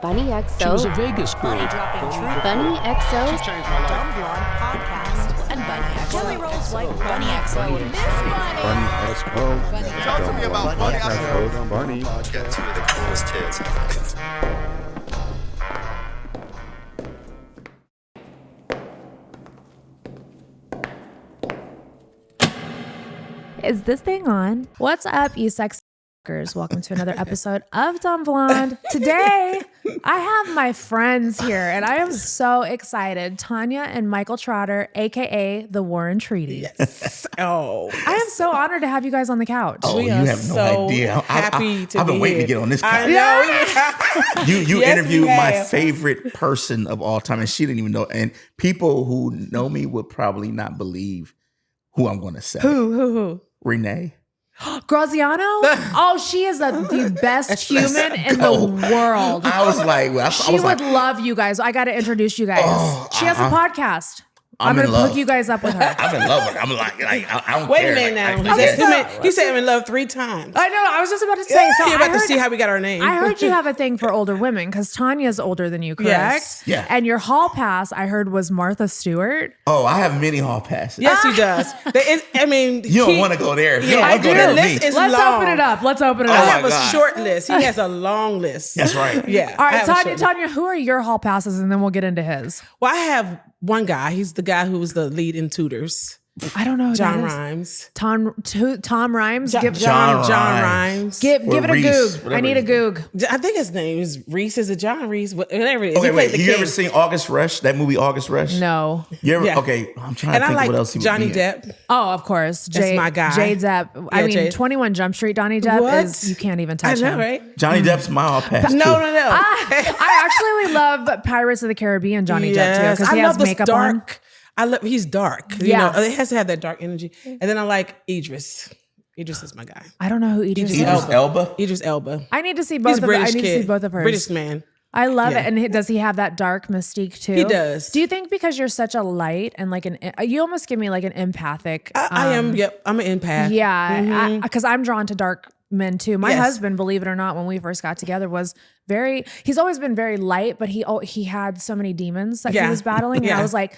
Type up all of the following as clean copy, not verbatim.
Bunnie Xo. She was a Vegas girl. Bunnie Xo. Dumb Blonde Podcast. And Bunnie Xo. Kelly Roll's wife, Bunnie Xo. Bunnie Xo. Talk to me about Bunnie Xo. Bunnie. Got two of the coolest tits. Is this thing on? What's up, you sex fuckers? Welcome to another episode of Dumb Blonde. Today, I have my friends here, and I am so excited. Tanya and Michael Trotter, a.k.a. the Warren Treaty. Yes. Oh. I am so honored to have you guys on the couch. Oh, We you are have no so idea. happy to I've been be waiting here. to get on this couch. I know. You Yes, interviewed you my have. favorite person of all time, and she didn't even know. And people who know me would probably not believe who I'm going to say. Who? Renee. Graziano? Oh, she is the best human in the world. I was like, well, I She was would like, love you guys. I got to introduce you guys. She has a podcast. I'm I'm in going to love. hook you guys up with her. I'm in love with her. I'm like I don't Wait care. a minute Like, now. I- He said I'm in love 3 times. I know. I was just about to say. So You're I about to heard, see how we got our name. I heard you have a thing for older women because Tanya's older than you, correct? Yes. Yeah. And your hall pass, I heard, was Martha Stewart. Oh, I have many hall passes. Yes, he does. You don't want to go there. You don't I want to go do. there with List me. is Let's long. open it up. Let's open it I Oh up. have my a God. short list. He has a long list. That's right. Yeah. All I right, have a short Tanya, list. who are your hall passes? And then we'll get into his. Well, I have one guy. He's the guy who was the lead in Tutors. I don't know who John that is. Rhimes. Tom Rhimes. John John Rhimes. Give Or it a Reese, goog. whatever I need a his name goog. I think his name is Reese. Is it John Reese? Whatever it is. Okay, He played wait. the You king. ever seen August Rush? That movie August Rush? No. You ever? Yeah. Okay, I'm trying And to I think like of what else he would Johnny be in. Depp. Oh, of course. That's my guy. Jay Depp. I Yeah, mean, Jay. 21 Jump Street, Donnie Depp What? is, you can't even I touch know, him. right? Johnny Depp's my hall pass too. No. I actually love Pirates of the Caribbean, Johnny Depp, too, because he has makeup on. He's dark. Yeah. You know, it has to have that dark energy. And then I like Idris. Idris is my guy. I don't know who Idris is. Idris Elba. Idris Elba. I need to see He's both a of British I need kid. to see both of hers. British man. I love Yeah. it. And does he have that dark mystique too? He does. Do you think because you're such a light and like you almost give me like an empathic? I am. Yep. I'm an empath. Yeah, because I'm drawn to dark men too. My Yes. husband, believe it or not, when we first got together, was he's always been very light, but he had so many demons that he Yeah. was battling, and Yeah. I was like,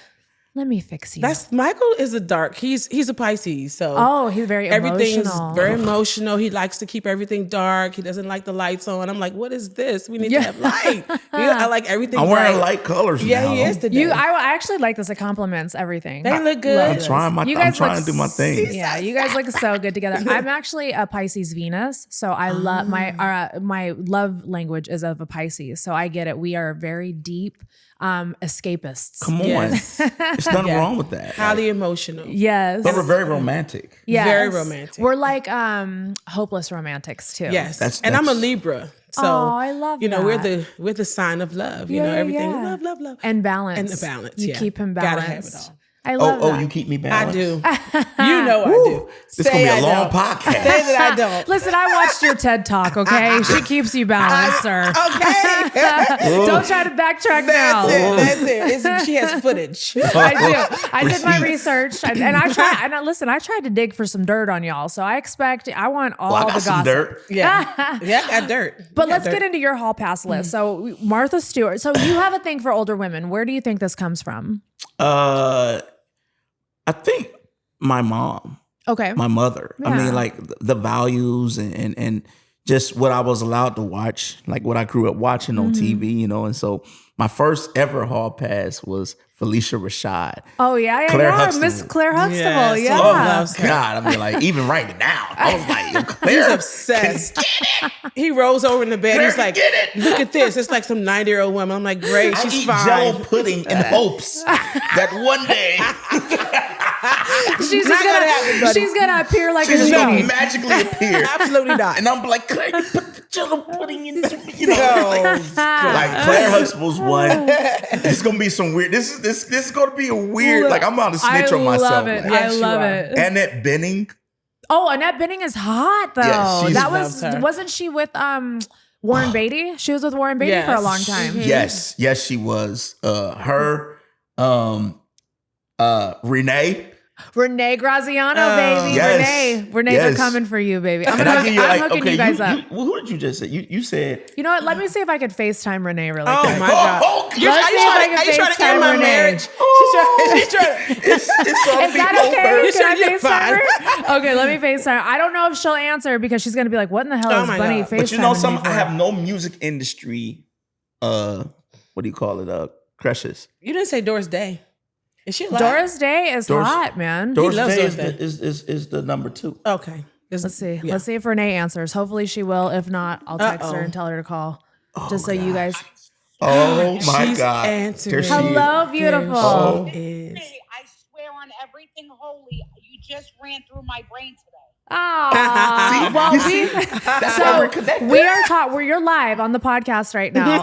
let me fix you. Michael is a dark. He's a Pisces. So He's very everything emotional. is very emotional. He likes to keep everything dark. He doesn't like the lights on. I'm like, what is this? We need to have light. I like everything. I'm wearing bright. light colors Yeah, now. he is today. I actually like this. It compliments everything. They look good. I'm trying You I'm guys trying look to do my thing. Yeah, you guys look so good together. I'm actually a Pisces Venus, so I love my love language is of a Pisces. So I get it. We are very deep escapists. Come on. Yes. There's nothing wrong with that. Highly emotional. Yes. But we're very romantic. Yes. Very romantic. We're like hopeless romantics too. Yes. That's- and I'm a that's- Libra. So Oh, I love you know, that. we're the sign of love. You know, everything. Love. And balance. And the balance, You yeah. keep him Gotta balanced. have it all. I love that. You keep me I balanced. do. You know I do. This is gonna be a long Say podcast. that I don't. Listen, I watched your TED Talk, okay? She keeps you balanced, sir. Okay. Don't try to backtrack now. That's it. She has footage. I do. I did my Receipts. research, and I tried. And listen, I tried to dig for some dirt on y'all, so I want all Well, I the got gossip. some dirt. Yeah. Yeah, I got dirt. But Got let's dirt. get into your hall pass list. So Martha Stewart. So you have a thing for older women. Where do you think this comes from? I think my mom, Okay. my mother. I Yeah. mean, like the values and just what I was allowed to watch, like what I grew up watching on TV, you know. And so my first ever hall pass was Felicia Rashad. Oh yeah, Claire yeah. Huxtable. Miss Claire Huxtable. Yes. Yeah. Oh, loves her. God, I mean, like even writing it down, I was like, yo, Claire, He's obsessed. He rolls over in the bed. He's like, Get it. look at this. It's like some 90-year-old woman. I'm like, great. I She's eat fine. Jello pudding in hopes that one day She's Not just gonna happen, buddy. she's gonna appear like she's a just gonna genie. magically appear. Absolutely not. And I'm like, Claire, you put the Jello pudding in this, you know, No. like Claire Huxtable's one. It's gonna be some weird. This is gonna be a weird. Like I'm about to snitch on myself. love it. Like, I Yes, you love are. it. Annette Bening. Oh, Annette Bening is hot though. Yeah, she's- that Loves her. wasn't she with Warren Beatty? She was with Warren Beatty for a Yes. long time. Yes, she was. Her, Renee. Renee Graziano, baby. Yes. Renee, Yes. they're coming for you, baby. I'm And I give you hooking you guys up. who did you just say? You said. You know what? Let me see if I could FaceTime Renee really Oh quick. my God. Oh, Are you Let's see if I can trying to FaceTime end my Renee. marriage? She's trying. It's Is that okay? You're Can I you're FaceTime her? Okay, let me FaceTime. I don't know if she'll answer because she's gonna be like, "What in the hell Oh is my Bunnie God. FaceTime?" But you know something? I have no music industry. What do you call it? Crushes. You didn't say Doris Day. Is she alive? Doris Day is Doris- hot, man. Doris loves Day Doris is the number 2. Okay. Let's see. Yeah. Let's see if Renee answers. Hopefully she will. If not, I'll text her Uh-oh. and tell her to call. Just so you guys. Oh my She's God! answering. There she Hello, is. beautiful. Oh. Is. I swear on everything holy, you just ran through my brain today. Oh, well, You see? That's why we're connected. we are taught. You're live on the podcast right now.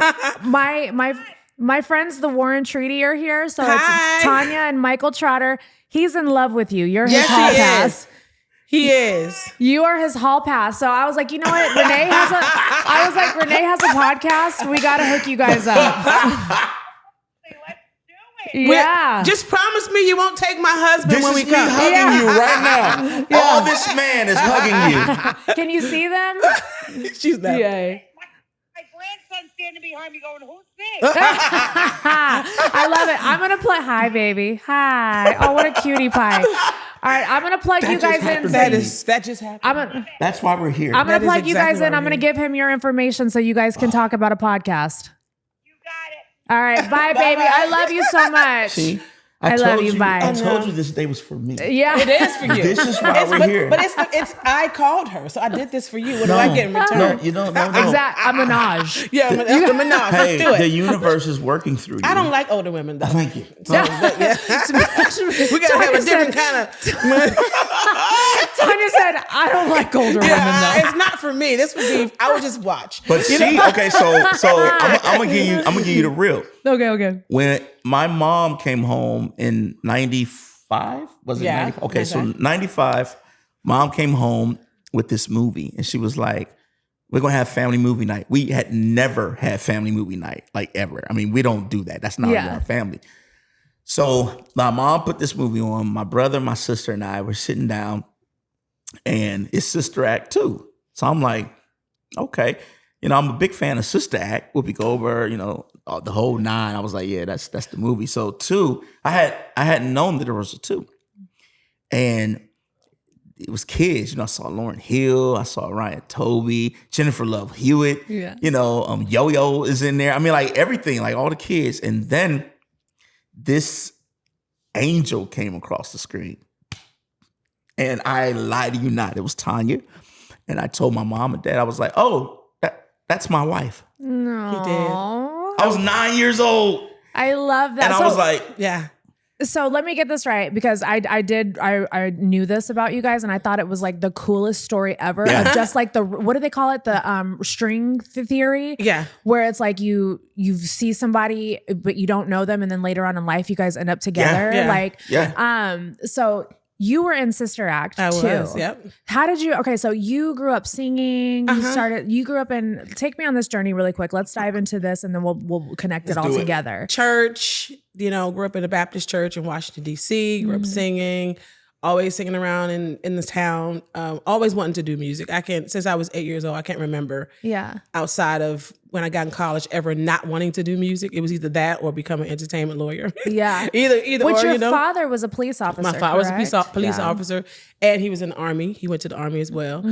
My friends, the Warren Treaty, are here. So Hi. it's Tanya and Michael Trotter. He's in love with you. You're his Yes, hall he pass. is. He is. You are his hall pass. So I was like, you know what? Renee has a podcast. We got to hook you guys up. Say, let's do it. Yeah. Just promise me you won't take my husband This when is we me come. hugging you right now. All this man is hugging Can you see them? She's not. Yay. My grandson's standing behind me going, who's this? I love it. I'm gonna play. Hi, baby. Hi. Oh, what a cutie pie. All right, I'm gonna plug you just guys in. happened. That just happened. I'm That's why we're here. gonna That is plug you guys exactly in. why I'm we're gonna here. give him your information so you guys can talk about a podcast. You got it. All right, bye, baby. I love you so much. See? I love you, bye. I told you this day was for me. Yeah, It is for you. This is why we're but, here. But it's I called her, so I did this for you. What do I get in return? No, you don't know. exactly. A menage. Yeah, that's the menage. Let's Hey, do the it. universe is working through you. I don't like older women though. Thank you. We gotta have a different kind of. Tanya said, "I don't like older women though." It's not for me. This would be. I would just watch. But see, okay, so I'm gonna give you the real. Okay. When my mom came home in 95, was it? Yeah, 95? Okay, so 95. 95, mom came home with this movie, and she was like, "We're gonna have family movie night." We had never had family movie night, like ever. I mean, we don't do that. That's not in our family. So my mom put this movie on. My brother, my sister, and I were sitting down, and it's Sister Act 2. So I'm like, okay. You know, I'm a big fan of Sister Act, Whoopi Goldberg, you know, the whole 9. I was like, yeah, that's the movie. So 2, I hadn't known that there was a 2. And it was kids. You know, I saw Lauryn Hill, I saw Ryan Toby, Jennifer Love Hewitt. Yeah. You know, Yo-Yo is in there. I mean, like everything, like all the kids. And then this angel came across the screen. And I lied to you not, it was Tanya. And I told my mom and dad, I was like, oh, that's my wife. No, He did. I was 9 years old. I love that. And I was like, Yeah. So let me get this right, because I knew this about you guys, and I thought it was like the coolest story ever. Yeah. Of just like what do they call it? The string theory. Yeah. Where it's like you see somebody but you don't know them, and then later on in life you guys end up together. Yeah. Like yeah. so you were in Sister Act I too. was. Yep. How did you? Okay, so you grew up singing. You grew up in. Take me on this journey really quick. Let's dive into this, and then we'll connect it all do it. together. Church, you know, grew up in a Baptist church in Washington, D.C., grew up singing, always singing around in the town, always wanting to do music. Since I was 8 years old, I can't remember Yeah. outside of when I got in college ever not wanting to do music. It was either that or become an entertainment lawyer. Yeah. either Which or, your you know. father was a police officer. My father was a correct? police Yeah. officer, and he was in the Army. He went to the Army as well,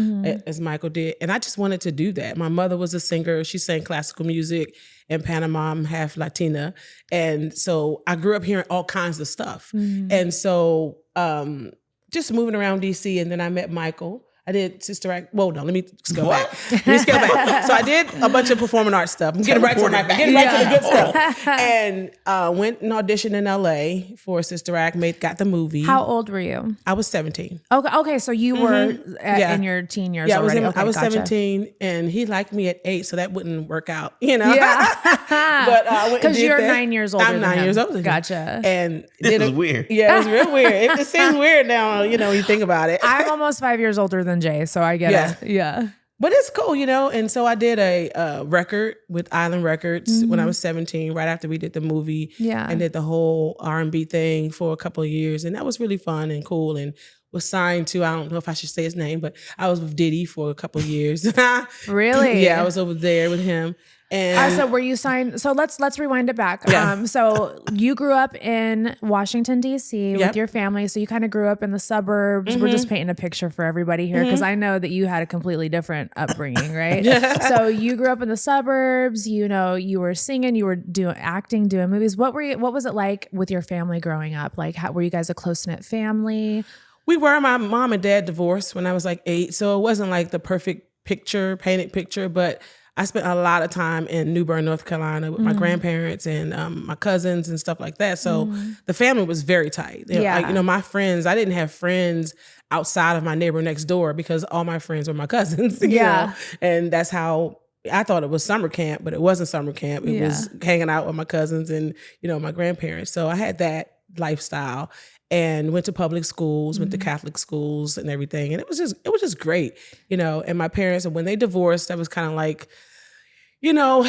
as Michael did. And I just wanted to do that. My mother was a singer. She sang classical music in Panama. I'm half Latina. And so I grew up hearing all kinds of stuff. And so just moving around DC, and then I met Michael. I did Sister Act. Whoa, no, let me scale back. So I did a bunch of performing arts stuff. I'm getting right to the good stuff. And went and auditioned in LA for Sister Act, got the movie. How old were you? I was 17. Okay, so you were Yeah. in your teen years Yeah, already. I was gotcha. 17, and he liked me at 8, so that wouldn't work out, you know? Yeah. But I went and Because did you're that. 9 years older I'm than 9 him. years older than him. Gotcha. And This is weird. Yeah, it was real weird. It seems weird now, you know, when you think about it. I'm almost 5 years older than Jay, so I get Yeah. it. Yeah. But it's cool, you know. And so I did a record with Island Records when I was 17, right after we did the movie. Yeah. And did the whole R&B thing for a couple of years. And that was really fun and cool. And was signed to, I don't know if I should say his name, but I was with Diddy for a couple of years. Really? Yeah, I was over there with him. And so were you signed? So let's rewind it back. Yeah. So you grew up in Washington, D.C. with your family. So you kind of grew up in the suburbs. We're just painting a picture for everybody here because I know that you had a completely different upbringing, right? So you grew up in the suburbs. You know, you were singing, you were doing acting, doing movies. What was it like with your family growing up? Like, were you guys a close-knit family? we were. My mom and dad divorced when I was like 8. So it wasn't like the perfect painted picture, but I spent a lot of time in New Bern, North Carolina with my grandparents and my cousins and stuff like that. So the family was very tight. Like, you know, my friends, I didn't have friends outside of my neighbor next door because all my friends were my cousins. You know? And that's how I thought it was summer camp, but it wasn't summer camp. It was hanging out with my cousins and, you know, my grandparents. So I had that lifestyle and went to public schools, went to Catholic schools and everything. And it was just great, you know. And my parents, and when they divorced, that was kind of like, you know,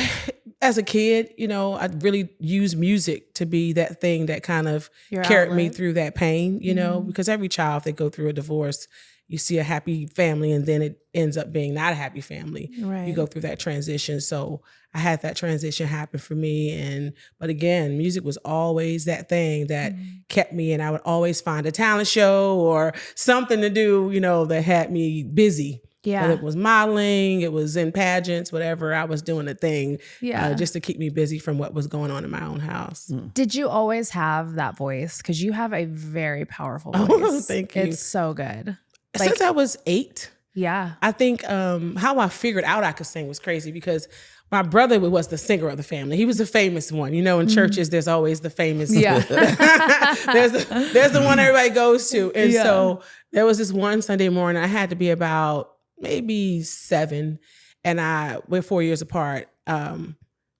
as a kid, you know, I really used music to be that thing that kind of carried me through that pain, you know, because every child, if they go through a divorce, you see a happy family and then it ends up being not a happy family. Right. You go through that transition. So I had that transition happen for me. But again, music was always that thing that kept me, and I would always find a talent show or something to do, you know, that had me busy. Yeah. Whether it was modeling, it was in pageants, whatever, I was doing a thing just to keep me busy from what was going on in my own house. Did you always have that voice? Because you have a very powerful voice. Oh, thank you. It's so good. Since I was 8. Yeah. I think how I figured out I could sing was crazy because my brother was the singer of the family. He was the famous one. You know, in churches, there's always the famous. Yeah. there's the one everybody goes to. And so there was this one Sunday morning, I had to be about maybe 7, and we're 4 years apart.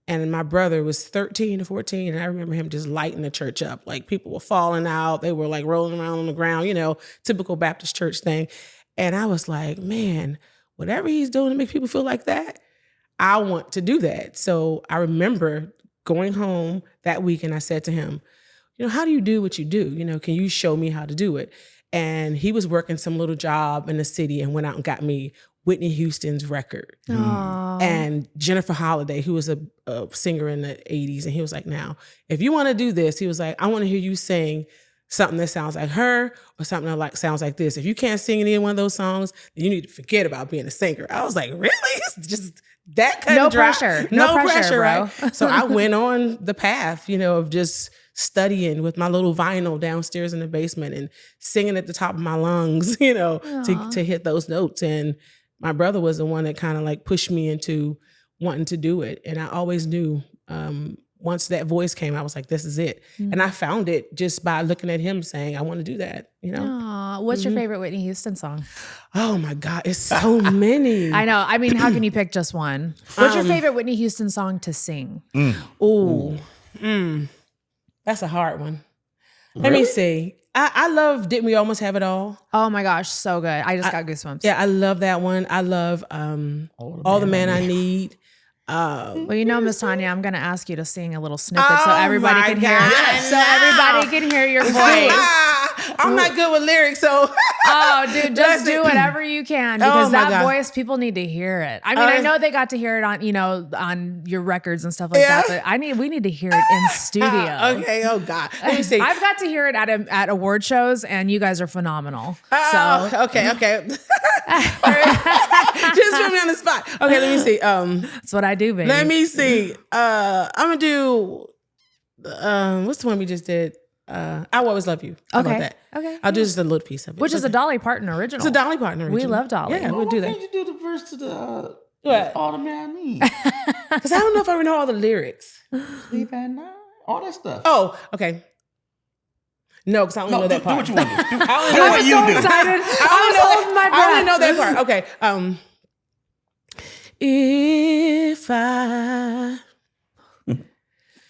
And my brother was 13 or 14, and I remember him just lighting the church up. Like, people were falling out. They were like rolling around on the ground, you know, typical Baptist church thing. And I was like, man, whatever he's doing to make people feel like that, I want to do that. So I remember going home that week and I said to him, you know, how do you do what you do? You know, can you show me how to do it? And he was working some little job in the city and went out and got me Whitney Houston's record. And Jennifer Holliday, who was a singer in the 80s. And he was like, now, if you want to do this, he was like, I want to hear you sing something that sounds like her or something that like sounds like this. If you can't sing any one of those songs, then you need to forget about being a singer. I was like, really? It's just that kind of pressure. No pressure, bro. Right? So I went on the path, you know, of just studying with my little vinyl downstairs in the basement and singing at the top of my lungs, you know, to hit those notes. And my brother was the one that kind of like pushed me into wanting to do it. And I always knew once that voice came, I was like, this is it. And I found it just by looking at him saying, I want to do that, you know. What's your favorite Whitney Houston song? Oh my God, it's so many. I know. I mean, how can you pick just one? What's your favorite Whitney Houston song to sing? That's a hard one. Let me see. I love Didn't We Almost Have It All? Oh my gosh, so good. I just got goosebumps. Yeah, I love that one. I love All the Man I Need. Well, you know, Miss Tanya, I'm going to ask you to sing a little snippet so everybody can hear it. So everybody can hear your voice. I'm not good with lyrics, so. Oh, dude, just do whatever you can because that voice, people need to hear it. I mean, I know they got to hear it on, you know, on your records and stuff like that, but we need to hear it in studio. Okay, oh God. Let me see. I've got to hear it at award shows, and you guys are phenomenal. Okay. Just put me on the spot. Okay, let me see. That's what I do, baby. Let me see. I'm gonna do. What's the one we just did? I Always Love You. How about that? Okay. I'll do just a little piece of it. Which is a Dolly Parton original. It's a Dolly Parton original. We love Dolly. Yeah, we'll do that. Why can't you do the verse to the What? All the Man I Need? Because I don't know if I know all the lyrics. Sleep at night, all that stuff. Oh, okay. No, because I only know that part. Do what you want to do. I was so excited. I was holding my breath. I only know that part. Okay. If I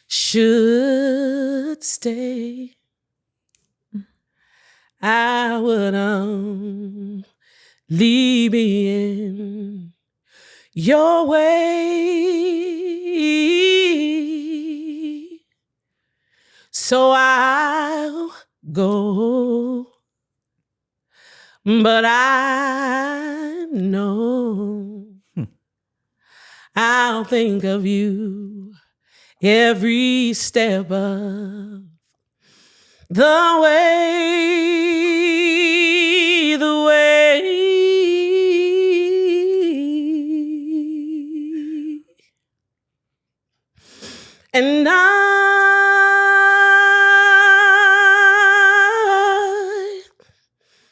should stay, I would only be in your way. So I'll go. But I know I'll think of you every step of the way, the way. And I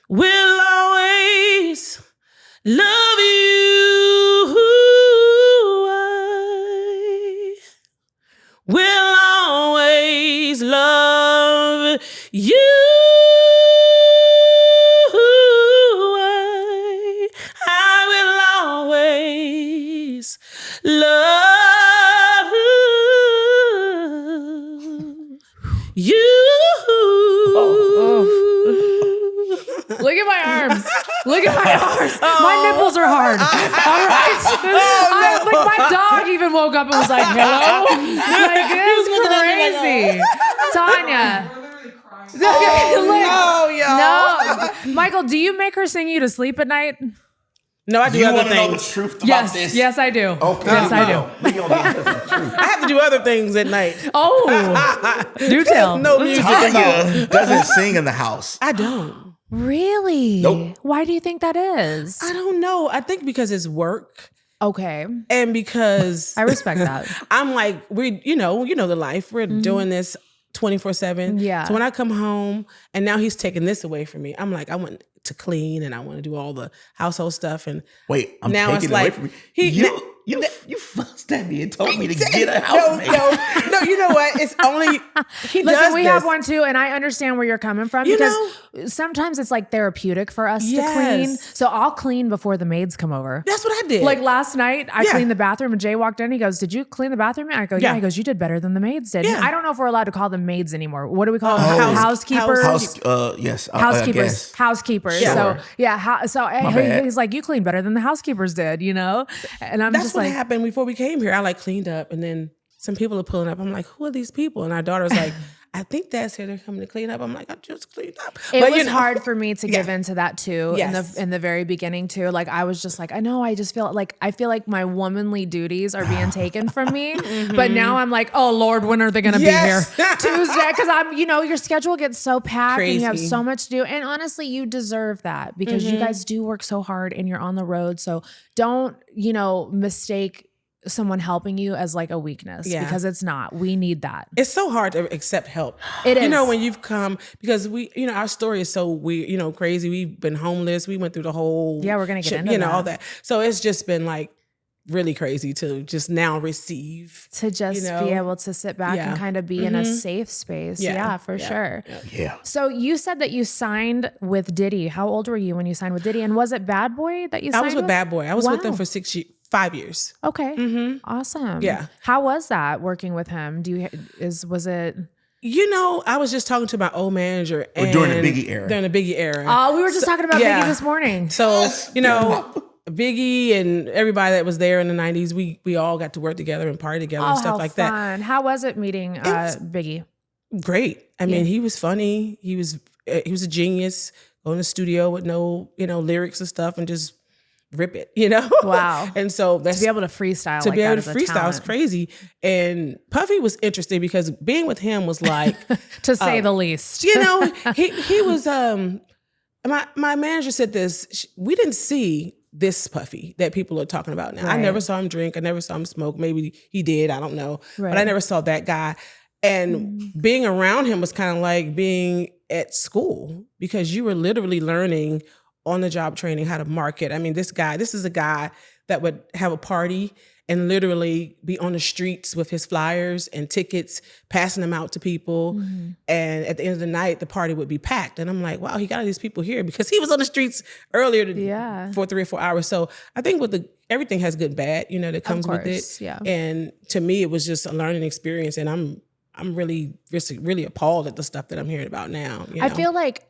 will always love you. I will always love you. I will always love you. Look at my arms. Look at my arms. My nipples are hard. All right. Like my dog even woke up and was like, hello? Like, this is crazy. Tanya. No. Michael, do you make her sing you to sleep at night? No, I do You other want to know the things. truth about Yes. this? Yes, I do. Okay. Yes, I do. We gonna get the truth. I have to do other things at night. Oh, do tell. No music Tanya involved. doesn't sing in the house. I don't. Really? Nope. Why do you think that is? I don't know. I think because it's work Okay. and because I respect that. I'm like, you know the life. We're doing this 24/7. Yeah. So when I come home and now he's taking this away from me, I'm like, I want to clean and I want to do all the household stuff. And Wait, I'm now taking it's it away like from me. he- You fussed at me and told me to get a housemaid. No, you know what? It's only he does Listen, we this. have one too, and I understand where you're coming from You because sometimes it's like therapeutic for us to clean. Yes. So I'll clean before the maids come over. That's what I did. Like last night, I Yeah. cleaned the bathroom and Jay walked in. He goes, "Did you clean the bathroom?" And I go, "Yeah." Yeah. He goes, "You did better than the maids did." Yeah. I don't know if we're allowed to call them maids anymore. What do we call them? House- Housekeepers. Yes. I Housekeepers, guess. housekeepers. Sure. So yeah, bad. he's like, you clean better than the housekeepers did, you know. And I'm That's just what like, happened before we came here. I like cleaned up and then some people are pulling up. I'm like, who are these people? And our daughter's like, I think Dad's here. They're coming to clean up. I'm like, I just cleaned up. it But, was you know, hard for me to give into that too Yes. in the very beginning too. Like I was just like, I know, I just feel like my womanly duties are being taken from me. But now I'm like, oh Lord, when are they going to Yes. be here? Tuesday, because I'm, your schedule gets so packed and you have Crazy. so much to do. And honestly, you deserve that because you guys do work so hard and you're on the road. So don't, mistake someone helping you as like a weakness because it's not. We need that. It's so hard to accept help. It is. When you've come, because our story is so weird, crazy. We've been homeless. We went through the whole. Yeah, we're gonna get shit, into that. all that. So it's just been like really crazy to just now receive. To just be able to sit back and kind of be in a safe space. Yeah, for sure. Yeah. So you said that you signed with Diddy. How old were you when you signed with Diddy? And was it Bad Boy that you signed I was with Bad Boy. I was with them Wow. for 5 years. Okay. Awesome. Yeah. How was that working with him? Was it? I was just talking to my old manager. Or during the Biggie era. During the Biggie era. Oh, we were just talking about yeah. Biggie this morning. So, Biggie and everybody that was there in the 90s, we all got to work together and party together and stuff like that. How was it meeting was- Biggie? Great. I mean, he was funny. He was a genius. Go in the studio with no, lyrics and stuff and just rip it, Wow. And so that's To be able to freestyle to like be that able is to a freestyle is talent. crazy. And Puffy was interesting because being with him was like, To say the least. he was my manager said this, we didn't see this Puffy that people are talking about now. I Right. never saw him drink. I never saw him smoke. Maybe he did. I don't know. Right. But I never saw that guy. And being around him was kind of like being at school because you were literally learning on the job training how to market. I mean, this is a guy that would have a party and literally be on the streets with his flyers and tickets, passing them out to people. And at the end of the night, the party would be packed. And I'm like, wow, he got all these people here because he was on the streets earlier for 3 or 4 hours. So I think everything has good and bad, that comes with course, it. yeah. And to me, it was just a learning experience. And I'm really, really appalled at the stuff that I'm hearing about now. I feel like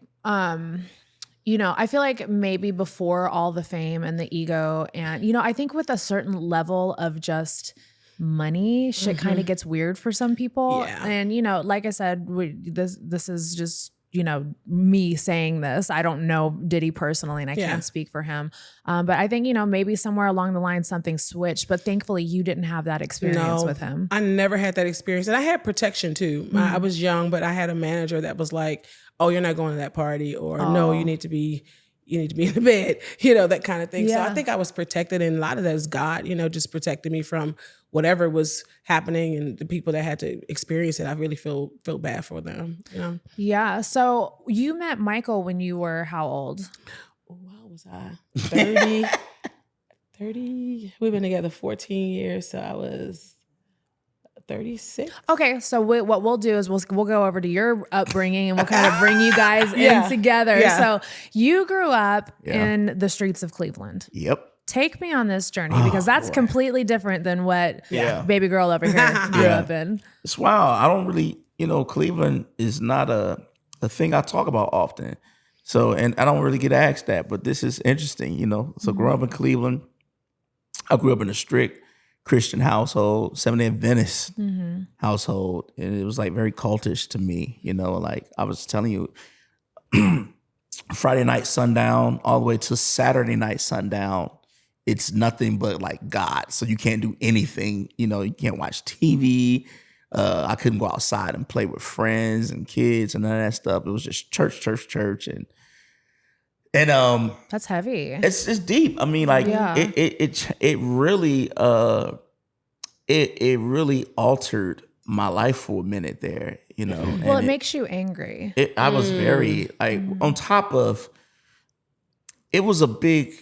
you know, I feel like maybe before all the fame and the ego and, you know, I think with a certain level of just money, shit kind of gets weird for some people. Yeah. And, you know, like I said, this is just, you know, me saying this. I don't know Diddy personally and I can't speak for him. But I think, you know, maybe somewhere along the line something switched, but thankfully you didn't have that experience with him. I never had that experience. And I had protection too. I was young, but I had a manager that was like, oh, you're not going to that party, or no, you need to be in the bed, you know, that kind of thing. Yeah. So I think I was protected, and a lot of that is God, you know, just protecting me from whatever was happening, and the people that had to experience it. I really feel bad for them, you know. Yeah. So you met Michael when you were how old? What was I? 30. We've been together 14 years, so I was 36. Okay, so what we'll do is we'll go over to your upbringing and we'll kind of bring you guys in together. Yeah. So you grew up in the streets of Cleveland. Yep. Take me on this journey because that's completely different than what baby girl over here grew up in. It's wild. I don't really, you know, Cleveland is not a thing I talk about often. So, and I don't really get asked that, but this is interesting, you know. So growing up in Cleveland, I grew up in a strict Christian household, Seventh-day Adventist household. And it was like very cultish to me, you know, like I was telling you, Friday night sundown all the way to Saturday night sundown, it's nothing but like God. So you can't do anything, you know, you can't watch TV. I couldn't go outside and play with friends and kids and none of that stuff. It was just church. And That's heavy. it's deep. I mean, like it really it really altered my life for a minute there, you know. Well, and it makes you angry. I was very like on top of it was a big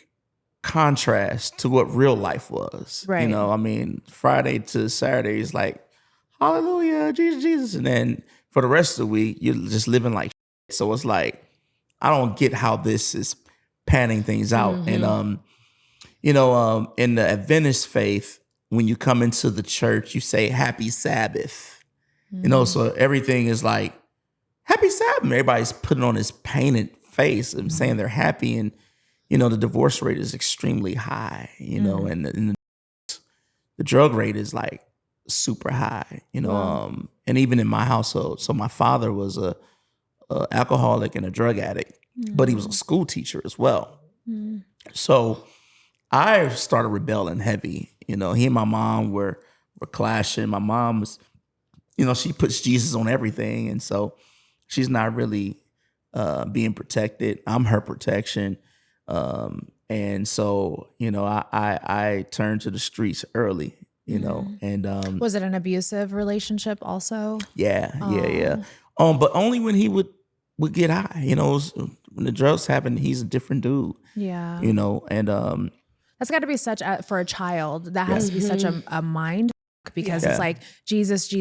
contrast to what real life was. Right. You know, I mean, Friday to Saturday is like, hallelujah, Jesus. And then for the rest of the week, you're just living like shit. So it's like, I don't get how this is panning things out. And, you know, in the Adventist faith, when you come into the church, you say happy Sabbath, you know, so everything is like happy Sabbath. Everybody's putting on this painted face and saying they're happy. And, you know, the divorce rate is extremely high, you know, and the drug rate is like super high, you know, and even in my household. So my father was a alcoholic and a drug addict, but he was a school teacher as well. So I started rebelling heavy. You know, he and my mom were clashing. My mom was, you know, she puts Jesus on everything. And so she's not really being protected. I'm her protection. And so, you know, I turned to the streets early, you know, and Was it an abusive relationship also? yeah. But only when he would get high, you know, when the drugs happen, he's a different dude. Yeah. You know, and That's got to be such for a child, that has to be such a mind fuck, because it's like Jesus,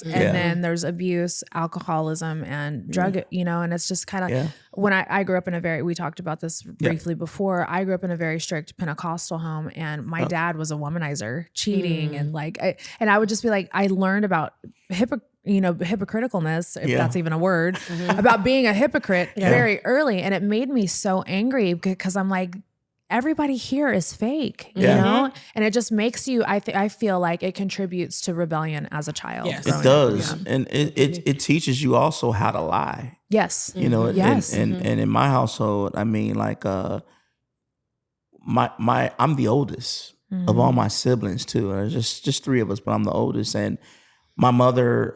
and then there's abuse, alcoholism, and drug, you know, and it's just kind of when I grew up in we talked about this briefly before, I grew up in a very strict Pentecostal home, and my dad was a womanizer, cheating, and like, and I would just be like, I learned about hypocriticalness, if that's even a word, about being a hypocrite very early. And it made me so angry because I'm like, everybody here is fake, you know? And it just makes you, I feel like it contributes to rebellion as a child. Yes. it does. And it teaches you also how to lie. Yes. You know, Yes. and in my household, I mean, like I'm the oldest of all my siblings too. There's just three of us, but I'm the oldest. And my mother,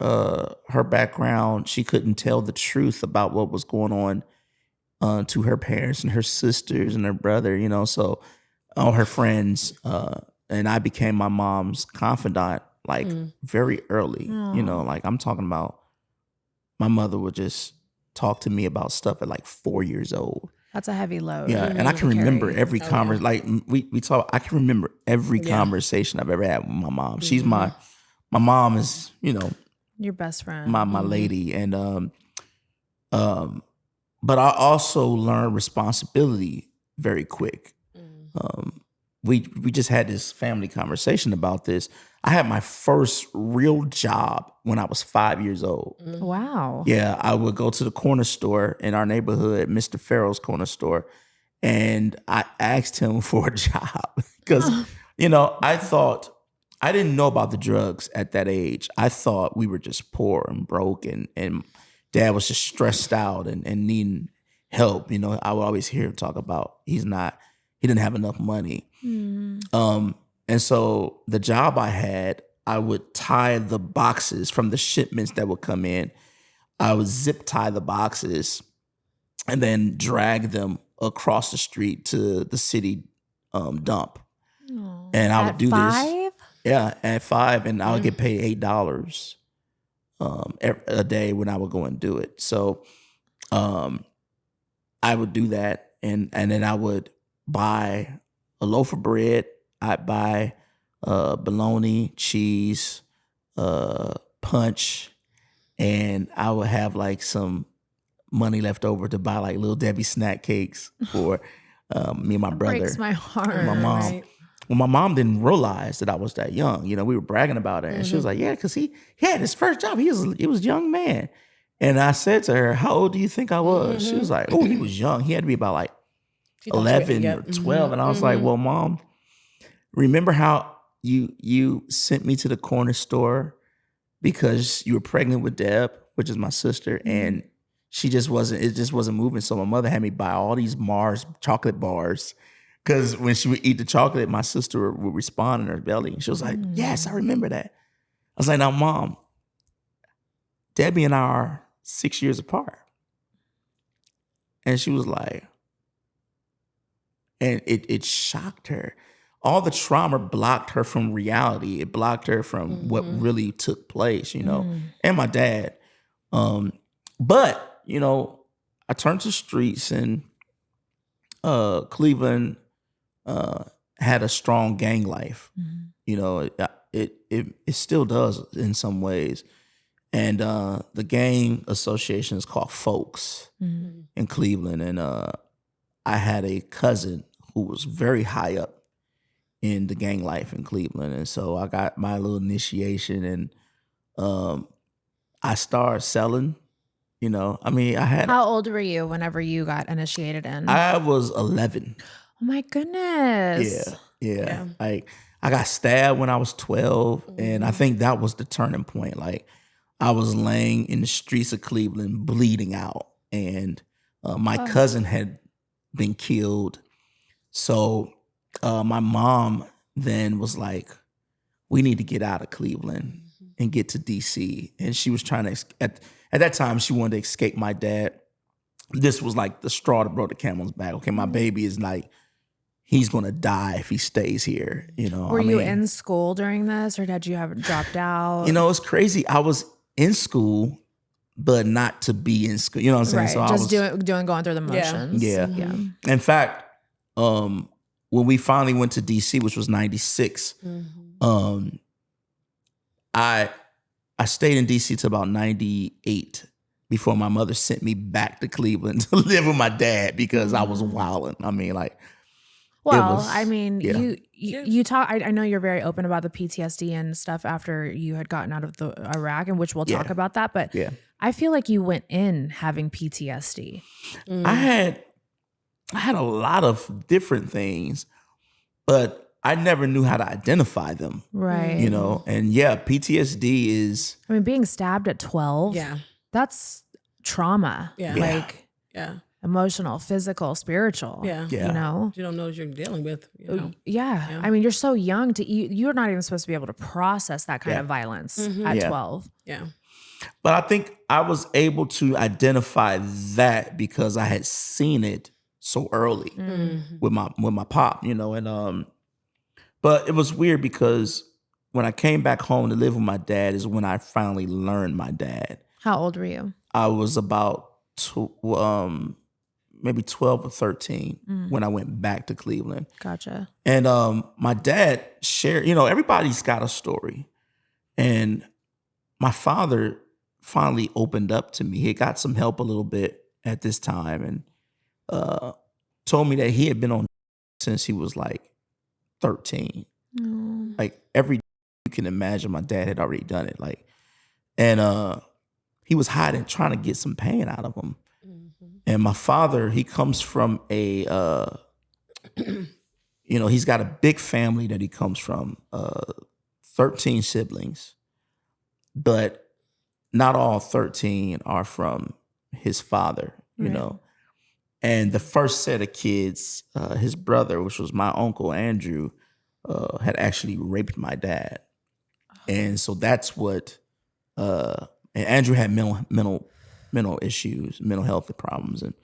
her background, she couldn't tell the truth about what was going on to her parents and her sisters and her brother, you know, so all her friends. And I became my mom's confidant like very early, you know, like I'm talking about my mother would just talk to me about stuff at like 4 years old. That's a heavy load. Yeah, and I can remember every conversation. Like we talk, I can remember every conversation I've ever had with my mom. She's my mom is, you know, your best friend, my lady, and but I also learned responsibility very quick. we just had this family conversation about this. I had my first real job when I was 5 years old. Wow. Yeah, I would go to the corner store in our neighborhood, Mr. Farrell's corner store, and I asked him for a job because, I didn't know about the drugs at that age. I thought we were just poor and broke, and Dad was just stressed out and needing help. I would always hear him talk about he didn't have enough money. And so the job I had, I would tie the boxes from the shipments that would come in. I would zip tie the boxes and then drag them across the street to the city dump. And I would do 5? this. Yeah, at 5, and I would get paid $8 a day when I would go and do it. So I would do that, and then I would buy a loaf of bread. I'd buy bologna, cheese, punch, and I would have like some money left over to buy like Little Debbie snack cakes for me and my brother. Breaks my heart. And my mom. Right. Well, my mom didn't realize that I was that young. We were bragging about it, and she was like, "Yeah, because he had his first job. He was a young man." And I said to her, "How old do you think I was?" She was like, "Oh, he was young. He had to be about like 11 or 12." And I was like, "Well, Mom, remember how you sent me to the corner store because you were pregnant with Deb, which is my sister, and it just wasn't moving. So my mother had me buy all these Mars chocolate bars." Because when she would eat the chocolate, my sister would respond in her belly. And she was like, "Yes, I remember that." I was like, "Now, Mom, Debbie and I are 6 years apart." And she was like, and it shocked her. All the trauma blocked her from reality. It blocked her from what really took place, and my dad. But, I turned to the streets, and Cleveland had a strong gang life. It still does in some ways. And the gang association is called Folks in Cleveland. And I had a cousin who was very high up in the gang life in Cleveland. And so I got my little initiation, and I started selling. How old were you whenever you got initiated in? I was 11. Oh my goodness. Yeah. Like I got stabbed when I was 12, and I think that was the turning point. Like I was laying in the streets of Cleveland bleeding out, and my cousin had been killed. So my mom then was like, "We need to get out of Cleveland and get to DC." And she was trying to, at that time, she wanted to escape my dad. This was like the straw that broke the camel's back. Okay, my baby is like, he's gonna die if he stays here. Were you in school during this, or did you have dropped out? It's crazy. I was in school, but not to be in school. You know what I'm saying? Right. So just I was going through the motions. Yeah. In fact, when we finally went to DC, which was 96, I stayed in DC till about 98 before my mother sent me back to Cleveland to live with my dad because I was wilding. You talk. I know you're very open about the PTSD and stuff after you had gotten out of the Iraq, and which we'll talk about that. But I feel like you went in having PTSD. I had a lot of different things, but I never knew how to identify them. Right. And PTSD is. I mean, being stabbed at 12. Yeah. That's trauma. Yeah. Like. Yeah. Emotional, physical, spiritual. Yeah. You know? You don't know what you're dealing with. Yeah. I mean, you're so young you're not even supposed to be able to process that kind of violence at 12. Yeah. But I think I was able to identify that because I had seen it so early with my pop, and but it was weird because when I came back home to live with my dad is when I finally learned my dad. How old were you? I was about maybe 12 or 13 when I went back to Cleveland. Gotcha. And my dad shared, everybody's got a story. And my father finally opened up to me. He got some help a little bit at this time and told me that he had been on since he was like 13. Like every day you can imagine, my dad had already done it. Like, and he was hiding, trying to get some pain out of him. And my father, he comes from a, he's got a big family that he comes from, 13 siblings, but not all 13 are from his father, you know. And the first set of kids, his brother, which was my uncle Andrew, had actually raped my dad. And so that's what, and Andrew had mental issues, mental health problems. And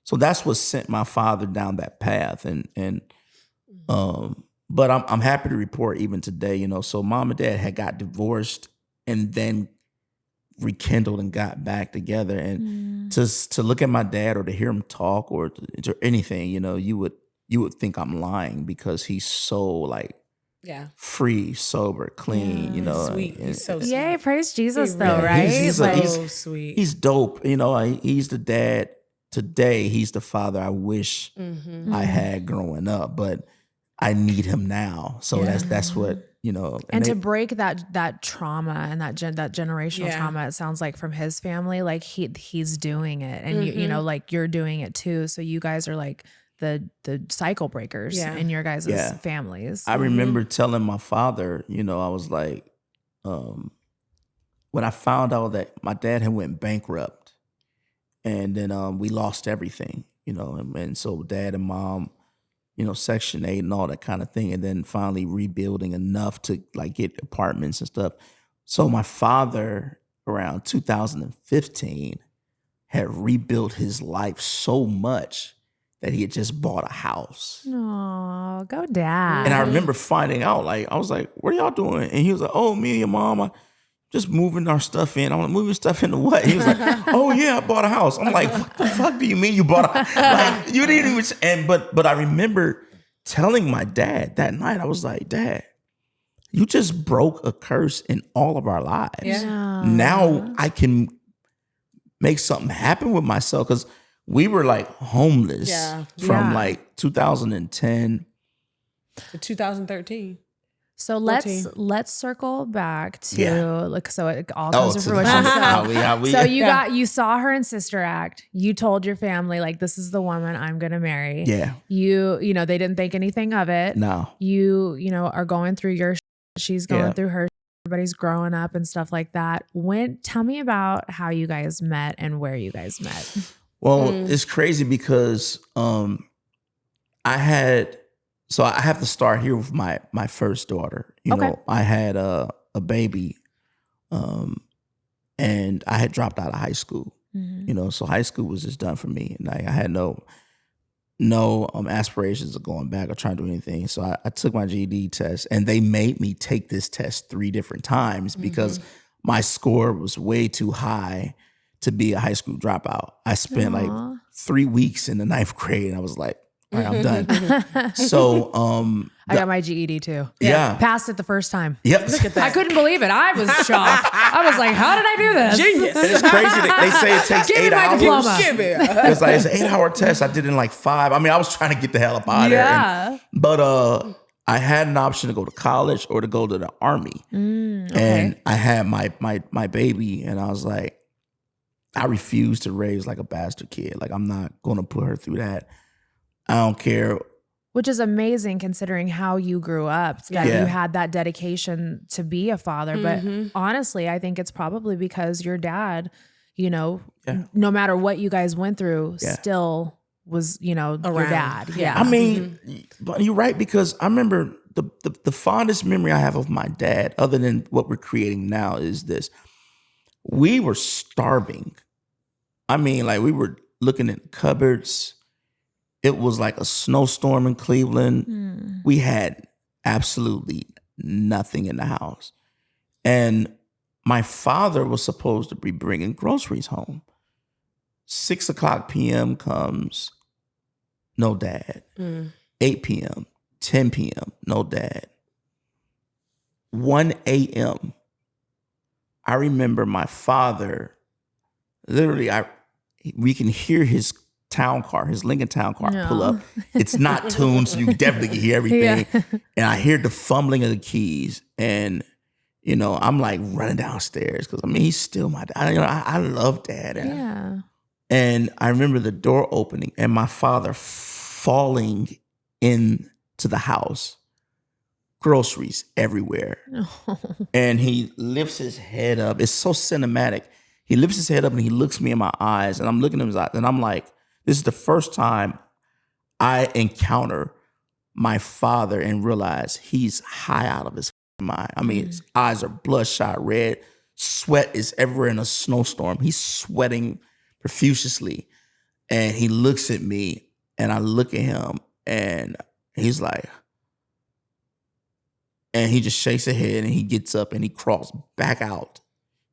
so that's what sent my father down that path. But I'm happy to report even today, so mom and dad had got divorced and then rekindled and got back together. And to look at my dad or to hear him talk or to anything, you would think I'm lying because he's so like free, sober, clean, Sweet. He's so sweet. Yay, praise Jesus though, right? He's so sweet. He's dope. He's the dad today. He's the father I wish I had growing up, but I need him now. So that's what, And to break that trauma and that generational trauma, it sounds like from his family, like he's doing it, and you know, like you're doing it too. So you guys are like the cycle breakers in your guys' families. I remember telling my father, I was like, when I found out that my dad had went bankrupt, and then we lost everything, and so dad and mom, Section 8 and all that kind of thing, and then finally rebuilding enough to like get apartments and stuff. So my father, around 2015, had rebuilt his life so much that he had just bought a house. Oh, go dad. And I remember finding out, like, I was like, what are y'all doing? And he was like, oh, me and your mom, I just moving our stuff in. I'm like, moving stuff into what? He was like, oh yeah, I bought a house. I'm like, what the fuck do you mean you bought a house? Like, you didn't even, but I remember telling my dad that night, I was like, Dad, you just broke a curse in all of our lives. Yeah. Now I can make something happen with myself, because we were like homeless from like 2010 to 2013. So 14. let's circle back to like, so it all comes to to fruition. how we So you saw her in Sister Act. You told your family like, this is the woman I'm gonna marry. Yeah. You know they didn't think anything of it. No. You are going through your. She's going through her. Everybody's growing up and stuff like that. Tell me about how you guys met and where you guys met. Well, it's crazy because I have to start here with my first daughter. You know, I had a baby, and I had dropped out of high school. So high school was just done for me, and I had no aspirations of going back or trying to do anything. So I took my GED test, and they made me take this test 3 different times because my score was way too high to be a high school dropout. I spent like 3 weeks in the 9th grade, and I was like, all right, I'm done. So I got my GED too. Yeah. Passed it the first time. Yep. Look at that. I couldn't believe it. I was shocked. I was like, how did I do this? Genius. And it's crazy that they say it takes Give me 8 my hours. diploma. Give me. It's like it's an 8-hour test. I did it in like 5. I mean, I was trying to get the hell up out of there. Yeah. But I had an option to go to college or to go to the Army. And I had my baby, and I was like, I refuse to raise like a bastard kid. Like, I'm not going to put her through that. I don't care. Which is amazing considering how you grew up, that you had that dedication to be a father. But honestly, I think it's probably because your dad, no matter what you guys went through, still was, your dad. Yeah. I mean, but you're right, because I remember the fondest memory I have of my dad, other than what we're creating now, is this. We were starving. I mean, like, we were looking at cupboards. It was like a snowstorm in Cleveland. We had absolutely nothing in the house. And my father was supposed to be bringing groceries home. 6:00 p.m. comes, no dad. 8 p.m., 10 p.m., no dad. 1 a.m., I remember my father, literally, we can hear his town car, his Lincoln Town car, pull up. It's not tuned, so you definitely can hear everything. Yeah. And I hear the fumbling of the keys, and you know, I'm like running downstairs because I mean, he's still my dad. You know, I love Dad. Yeah. And I remember the door opening and my father falling into the house, groceries everywhere. And he lifts his head up. It's so cinematic. He lifts his head up and he looks me in my eyes, and I'm looking in his eyes, and I'm like, this is the first time I encounter my father and realize he's high out of his mind. I mean, his eyes are bloodshot red. Sweat is everywhere in a snowstorm. He's sweating profusely. And he looks at me, and I look at him, and he's like, and he just shakes his head, and he gets up and he crawls back out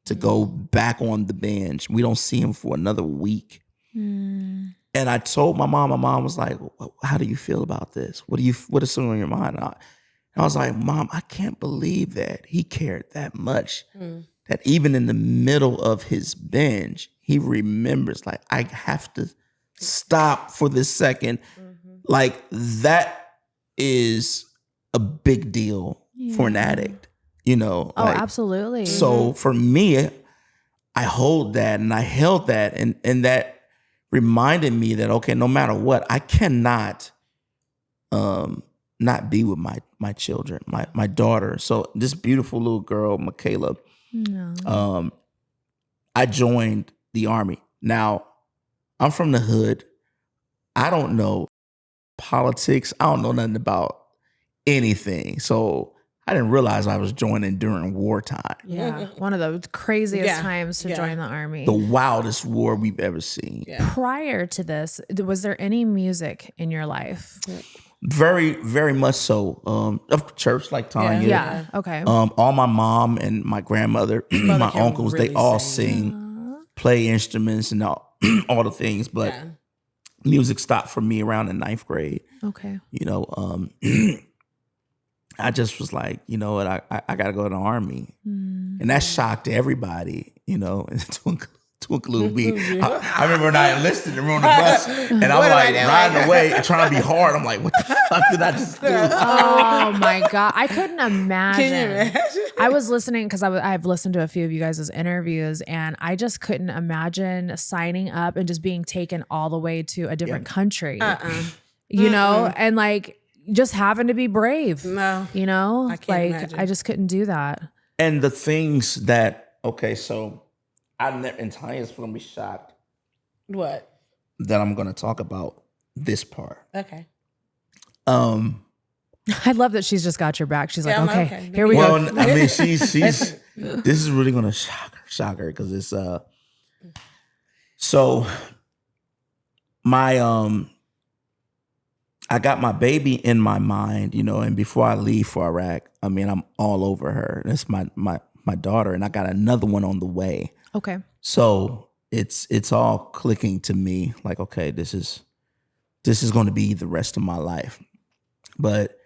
to go back on the bench. We don't see him for another week. And I told my mom was like, how do you feel about this? What is on your mind? And I was like, Mom, I can't believe that he cared that much. That even in the middle of his binge, he remembers, like, I have to stop for this second. Like, that is a big deal for an addict, you know? Oh, like, absolutely. So for me, I hold that, and I held that, and that reminded me that, okay, no matter what, I cannot not be with my children, my daughter. So this beautiful little girl, Michaela, I joined the Army. Now, I'm from the hood. I don't know politics. I don't know nothing about anything. So I didn't realize I was joining during wartime. Yeah. One of the craziest times to join the Army. The wildest war we've ever seen. Prior to this, was there any music in your life? Very, very much so. Of church, like Tanya. Yeah. Okay. All my mom and my grandmother, my can uncles, really they all sing. sing, play instruments, and all the things. But music stopped for me around the 9th grade. Okay. You know, I just was like, you know what, I got to go to the Army. And that shocked everybody, you know, to include me. I remember when I enlisted and we were on the bus, and I'm like riding away and trying to be hard. I'm like, what the fuck did I just do? Oh my God. I couldn't imagine. Can you imagine? I was listening because I've listened to a few of you guys' interviews, and I just couldn't imagine signing up and just being taken all the way to a different country, you know, and like just having to be brave. No. You know, I can't like imagine. I just couldn't do that. And the things that, okay, so and Tanya's going to be shocked What? that I'm going to talk about this part. Okay. I love that she's just got your back. She's like, I'm okay, here we Well, go. I mean, she's this is really going to shock her because it's so my I got my baby in my mind, you know, and before I leave for Iraq, I mean, I'm all over her. That's my daughter, and I got another one on the way. Okay. So it's all clicking to me like, okay, this is going to be the rest of my life. But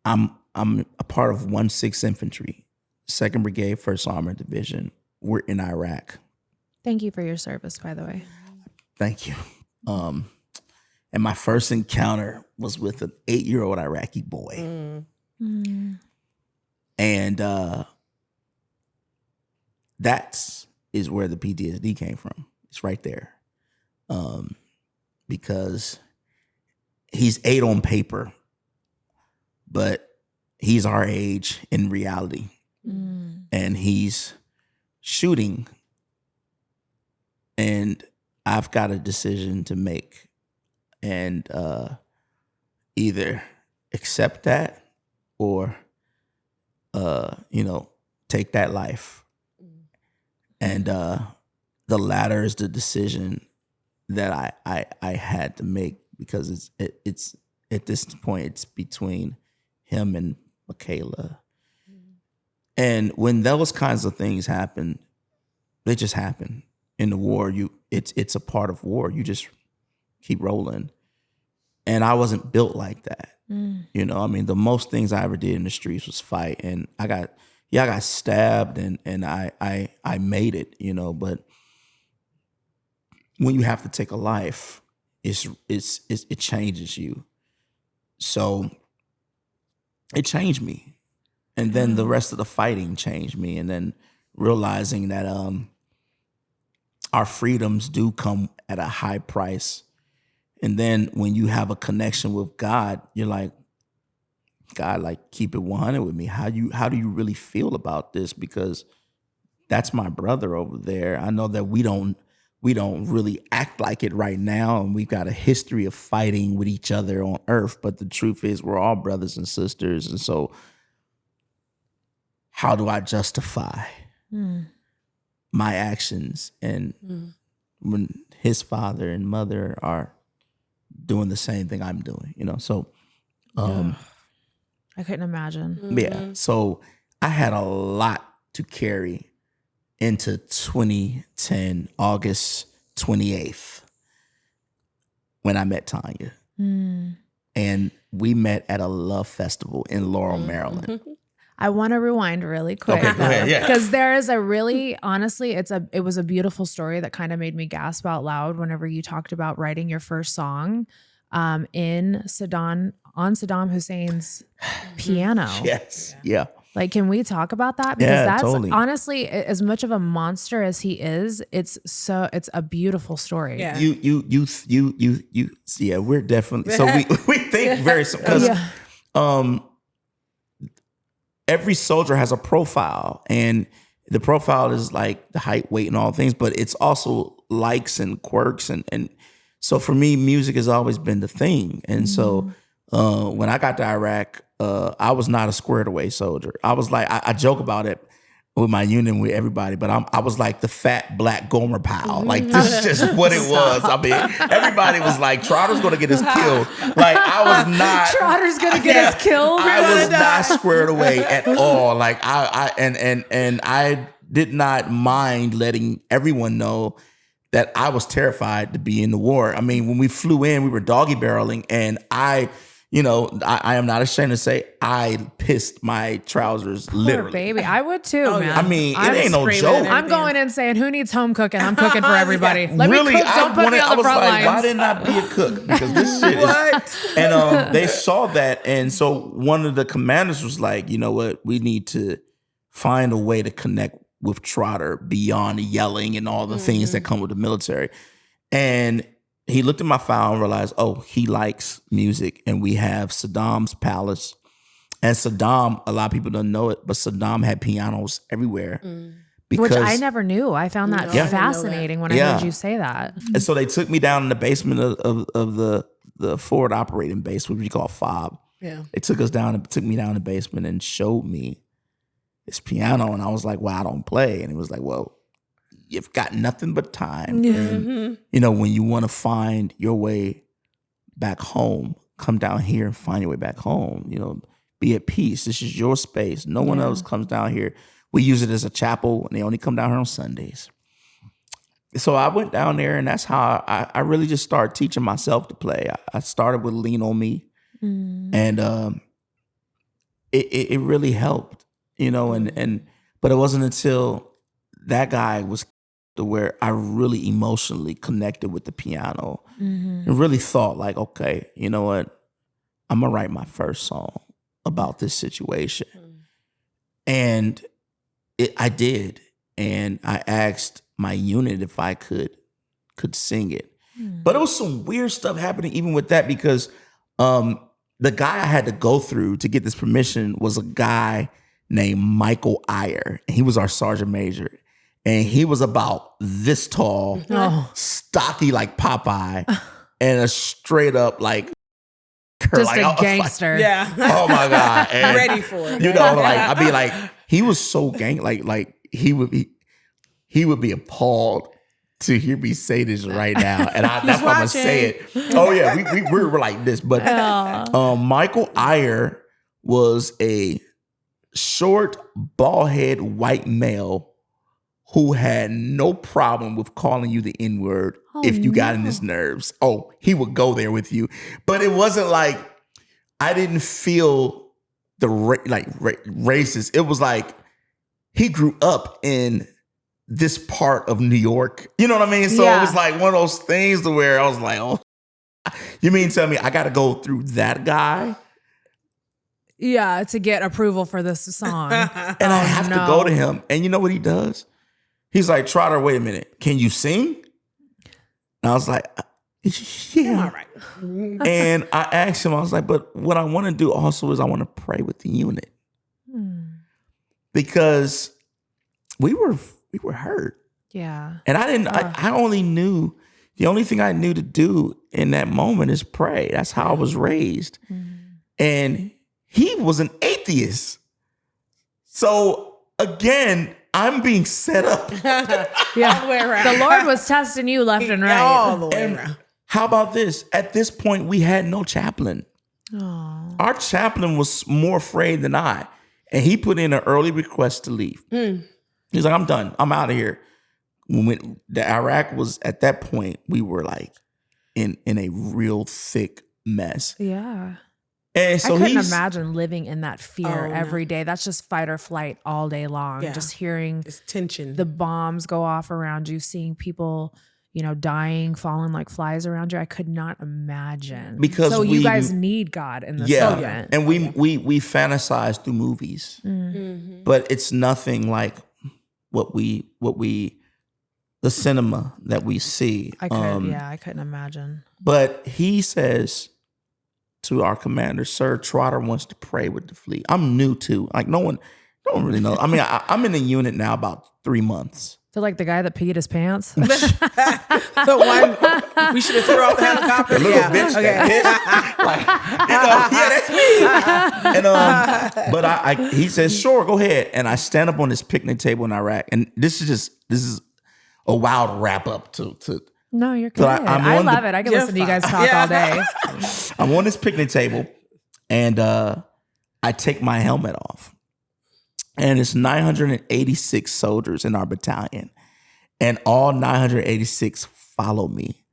I'm a part of 1/6 Infantry, 2nd Brigade, 1st Armored Division. We're in Iraq. Thank you for your service, by the way. Thank you. And my first encounter was with an 8-year-old Iraqi boy. And that is where the PTSD came from. It's right there. Because he's 8 on paper, but he's our age in reality. And he's shooting. And I've got a decision to make. And either accept that or, you know, take that life. And the latter is the decision that I had to make because it's at this point it's between him and Michaela. And when those kinds of things happen, they just happen. In the war, it's a part of war. You just keep rolling. And I wasn't built like that. You know, I mean, the most things I ever did in the streets was fight. And I got stabbed and I made it, you know, but when you have to take a life, it changes you. So it changed me. And then the rest of the fighting changed me. And then realizing that our freedoms do come at a high price. And then when you have a connection with God, you're like, God, like, keep it 100 with me. How do you really feel about this? Because that's my brother over there. I know that we don't really act like it right now, and we've got a history of fighting with each other on earth. But the truth is, we're all brothers and sisters. And so, how do I justify my actions? And when his father and mother are doing the same thing I'm doing, so I couldn't imagine. yeah. So I had a lot to carry into 2010, August 28th, when I met Tanya. And we met at a love festival in Laurel, Maryland. I want to rewind really quick. Okay, go ahead, yeah. Because there is a really, honestly, it was a beautiful story that kind of made me gasp out loud whenever you talked about writing your first song on Saddam Hussein's piano. Yes. Yeah. Like, can we talk about that? Because Yeah, that's totally. honestly, as much of a monster as he is, it's a beautiful story. Yeah. Yeah, we're definitely, so we think very, because every soldier has a profile, and the profile is like the height, weight, and all things, but it's also likes and quirks. And so for me, music has always been the thing. And so when I got to Iraq, I was not a squared away soldier. I was like, I joke about it with my unit, with everybody, but I was like the fat black Gomer Pyle. Like, this is just what it was. I mean, everybody was like, Trotter's gonna get us killed. Like, I was not. Trotter's gonna get us killed. I was not squared away at all. Like, I did not mind letting everyone know that I was terrified to be in the war. I mean, when we flew in, we were doggy barreling, and I am not ashamed to say I pissed my trousers, literally. Poor baby, I would too, man. I mean, it ain't no joke. I'm going in saying, who needs home cooking? I'm cooking for everybody. Let Really, me cook. Don't put me on the front lines. Why didn't I be a cook? Because this shit is. And they saw that, and so one of the commanders was like, you know what? We need to find a way to connect with Trotter beyond yelling and all the things that come with the military. And he looked at my file and realized, oh, he likes music. And we have Saddam's Palace. And Saddam, a lot of people don't know it, but Saddam had pianos everywhere. Which I never knew. I found that Yeah. fascinating when I heard you say that. And so they took me down in the basement of the forward operating base, which we call FOB. Yeah. They took me down in the basement and showed me this piano. And I was like, well, I don't play. And he was like, well, you've got nothing but time. And, when you want to find your way back home, come down here and find your way back home. Be at peace. This is your space. No one else comes down here. We use it as a chapel, and they only come down here on Sundays. So I went down there, and that's how I really just started teaching myself to play. I started with Lean on Me, and it really helped, but it wasn't until that guy was to where I really emotionally connected with the piano and really thought like, okay, you know what? I'm gonna write my first song about this situation. And I did. And I asked my unit if I could sing it. But it was some weird stuff happening even with that, because the guy I had to go through to get this permission was a guy named Michael Iyer. And he was our sergeant major. And he was about this tall, stocky like Popeye, and a straight up like just a gangster. Yeah. Oh my God. And, Ready for it. I'd be like, he was so like he would be appalled to hear me say this right now. And that's why I'm gonna say it. Oh yeah, we were like this. But Michael Iyer was a short, bald head white male who had no problem with calling you the N-word if you got in his nerves. Oh, he would go there with you. But it wasn't like, I didn't feel the racist. It was like, he grew up in this part of New York. You know what I mean? So it was like one of those things to where I was like, oh, You mean tell me I got to go through that guy? Yeah, to get approval for this song. And I have to go to him. And you know what he does? He's like, Trotter, wait a minute. Can you sing? And I was like, yeah. All right. And I asked him, I was like, but what I want to do also is I want to pray with the unit. Because we were hurt. Yeah. And I only knew, the only thing I knew to do in that moment is pray. That's how I was raised. And he was an atheist. So again, I'm being set up. Yeah. All the way around. The Lord was testing you left and right. All the way And around. how about this? At this point, we had no chaplain. Oh. Our chaplain was more afraid than I. And he put in an early request to leave. He's like, I'm done. I'm out of here. When the Iraq was at that point, we were like in a real thick mess. Yeah. And so I couldn't imagine living in that fear Oh, no. every day. That's just fight or flight all day long. Yeah. Just hearing It's tension. the bombs go off around you, seeing people, dying, falling like flies around you. I could not imagine. Because so you we- guys need God in this yeah, moment. and we fantasize through movies, but it's nothing like what we the cinema that we see. I couldn't imagine. But he says to our commander, Sir, Trotter wants to pray with the fleet. I'm new too. Like no one really knows. I mean, I'm in the unit now about 3 months. Feel like the guy that peed his pants. The one we should have threw off the helicopter. The little bitch that bitch. Like, that's me. And he says, sure, go ahead. And I stand up on this picnic table in Iraq. And this is a wild wrap up to No, you're good. So I'm I on love the- it. I can listen to you guys talk all day. I'm on this picnic table and I take my helmet off. And it's 986 soldiers in our battalion. And all 986 follow me.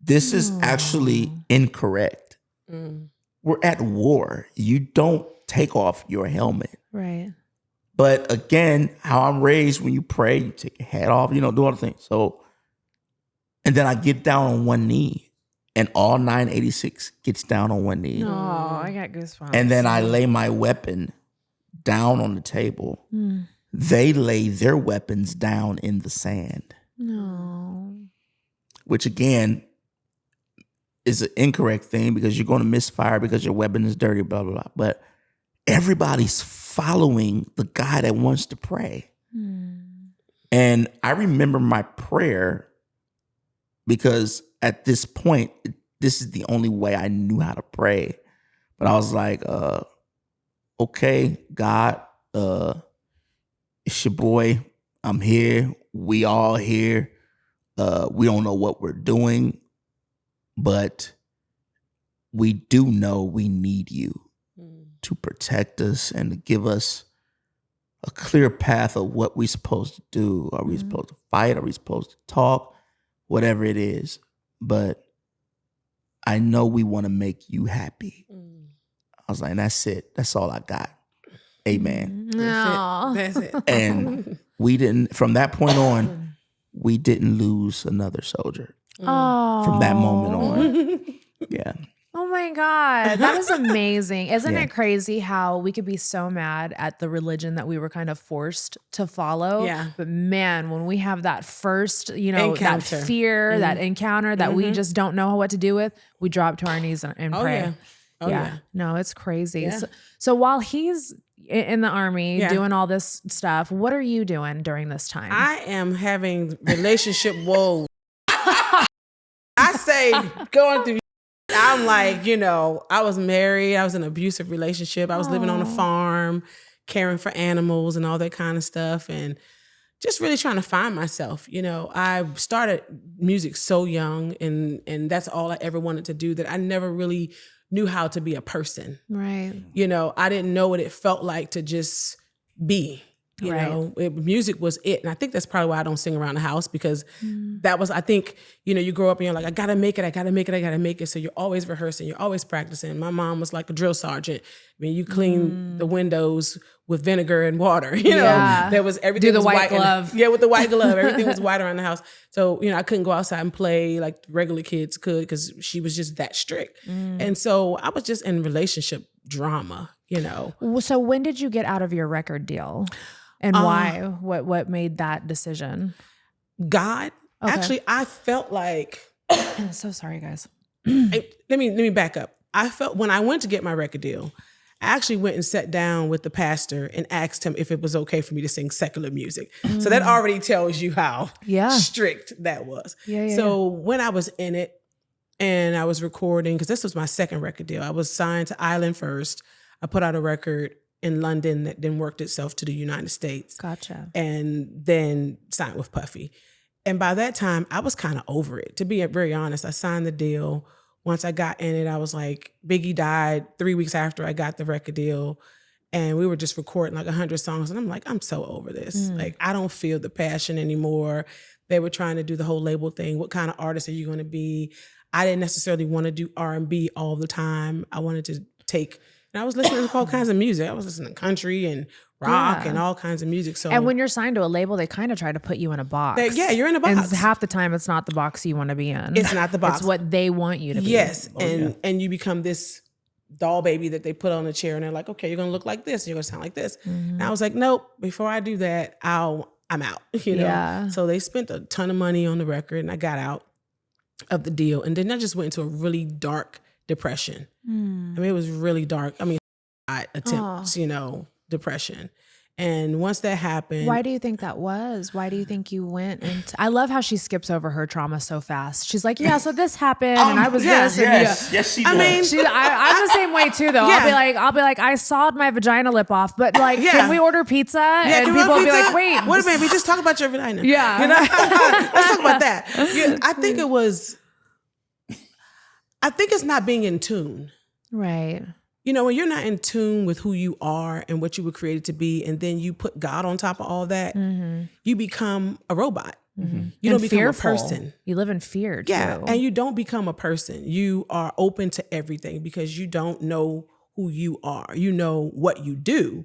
This is actually incorrect. We're at war. You don't take off your helmet. Right. But again, how I'm raised, when you pray, you take your hat off, do all the things. So, and then I get down on one knee and all 986 gets down on one knee. Oh, I got goosebumps. And then I lay my weapon down on the table. They lay their weapons down in the sand. No. Which again is an incorrect thing because you're going to misfire because your weapon is dirty, blah, blah, blah. But everybody's following the guy that wants to pray. And I remember my prayer because at this point, this is the only way I knew how to pray. But I was like, okay, God, it's your boy. I'm here. We all here. We don't know what we're doing, but we do know we need you to protect us and to give us a clear path of what we're supposed to do. Are we supposed to fight? Are we supposed to talk? Whatever it is. But I know we want to make you happy. I was like, that's it. That's all I got. Amen. No. That's it. And we didn't, from that point on, we didn't lose another soldier. Oh. From that moment on. Yeah. Oh my God. That is amazing. Isn't Yeah. it crazy how we could be so mad at the religion that we were kind of forced to follow? Yeah. But man, when we have that first, Encounter. that fear, that encounter that we just don't know what to do with, we drop to our knees and Oh, pray. yeah. Oh, yeah. No, it's crazy. Yeah. So while he's in the army Yeah. doing all this stuff, what are you doing during this time? I am having relationship woes. I say going through. I'm like, I was married. I was in an abusive relationship. I was living on a farm, caring for animals and all that kind of stuff. And just really trying to find myself. I started music so young and that's all I ever wanted to do, that I never really knew how to be a person. Right. I didn't know what it felt like to just be. You know, music was it. And I think that's probably why I don't sing around the house, because that was, I think, you know, you grow up and you're like, I gotta make it, I gotta make it, I gotta make it. So you're always rehearsing, you're always practicing. My mom was like a drill sergeant. I mean, you clean the windows with vinegar and water, you know, there was everything. Do the was white glove. with the white glove. Everything was white around the house. So, you know, I couldn't go outside and play like regular kids could, because she was just that strict. And so I was just in relationship drama, you know. So when did you get out of your record deal? And why? What made that decision? God. Okay. Actually, I felt like so sorry, guys. let me back up. I felt when I went to get my record deal, I actually went and sat down with the pastor and asked him if it was okay for me to sing secular music. So that already tells you how strict that was. So when I was in it and I was recording, because this was my second record deal, I was signed to Island first. I put out a record in London that then worked itself to the United States. Gotcha. And then signed with Puffy. And by that time, I was kind of over it. To be very honest, I signed the deal. Once I got in it, I was like, Biggie died 3 weeks after I got the record deal. And we were just recording like 100 songs. And I'm like, I'm so over this. Like, I don't feel the passion anymore. They were trying to do the whole label thing. What kind of artist are you going to be? I didn't necessarily want to do R&B all the time. I wanted to take... And I was listening to all kinds of music. I was listening to country and rock and all kinds of music. So, and when you're signed to a label, they kind of try to put you in a box. You're in a box. And half the time, it's not the box you want to be in. It's not the box. It's what they want you to be. Yes, and you become this doll baby that they put on a chair, and they're like, okay, you're gonna look like this, you're gonna sound like this. And I was like, nope. Before I do that, I'm out. You know. Yeah. So they spent a ton of money on the record, and I got out of the deal, and then I just went into a really dark depression. I mean, it was really dark. I mean, attempts, you know, depression. And once that happened... Why do you think that was? Why do you think you went into... I love how she skips over her trauma so fast. She's like, yeah, so this happened and I was this. Yes, she does. I mean, I'm the same way too, though. I'll be like, I sawed my vagina lip off, but like, can we order pizza? And people will be like, wait a minute, we just talk about your vagina. Yeah. You know? Let's talk about that. I think it's not being in tune. Right. You know, when you're not in tune with who you are and what you were created to be, and then you put God on top of all that, you become a robot. You don't become a person. You live in fear too. Yeah, and you don't become a person. You are open to everything because you don't know who you are. You know what you do,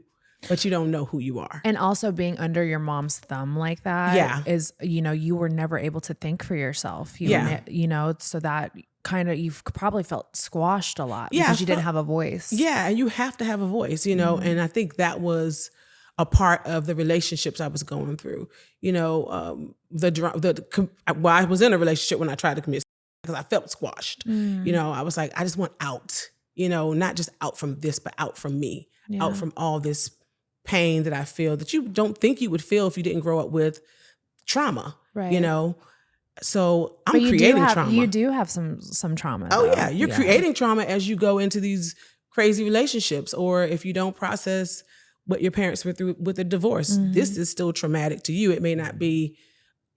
but you don't know who you are. And also being under your mom's thumb like that is, you know, you were never able to think for yourself. You know, so that kind of, you've probably felt squashed a lot because you didn't have a voice. Yeah, and you have to have a voice, you know, and I think that was a part of the relationships I was going through. You know, while I was in a relationship when I tried to commit because I felt squashed. You know, I was like, I just want out, you know, not just out from this, but out from me, out from all this pain that I feel that you don't think you would feel if you didn't grow up with trauma, you know? So I'm creating trauma. You do have some trauma. Oh yeah. You're creating trauma as you go into these crazy relationships, or if you don't process what your parents went through with a divorce, this is still traumatic to you. It may not be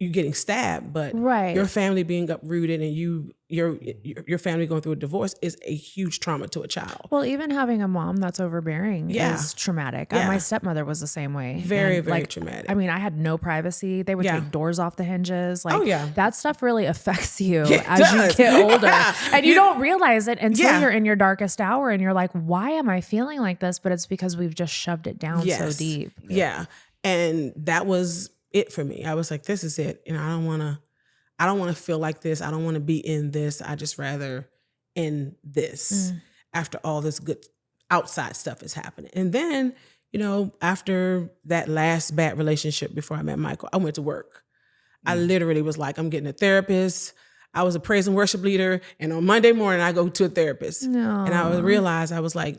you getting stabbed, but your family being uprooted and your family going through a divorce is a huge trauma to a child. Well, even having a mom that's overbearing is traumatic. My stepmother was the same way. Very traumatic. I mean, I had no privacy. They would take doors off the hinges. Like that stuff really affects you as you get older. And you don't realize it until you're in your darkest hour and you're like, why am I feeling like this? But it's because we've just shoved it down so deep. Yeah. And that was it for me. I was like, this is it. You know, I don't want to feel like this. I don't want to be in this. I just rather in this after all this good outside stuff is happening. And then, you know, after that last bad relationship before I met Michael, I went to work. I literally was like, I'm getting a therapist. I was a praise and worship leader. And on Monday morning, I go to a therapist. No. And I realized, I was like,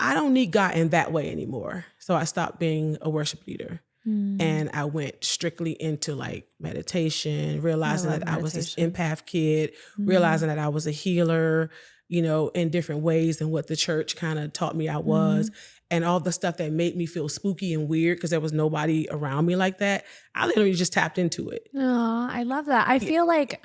I don't need God in that way anymore. So I stopped being a worship leader. And I went strictly into like meditation, realizing that I was this empath kid, realizing that I was a healer, you know, in different ways than what the church kind of taught me I was. And all the stuff that made me feel spooky and weird because there was nobody around me like that. I literally just tapped into it. Oh, I love that. I feel like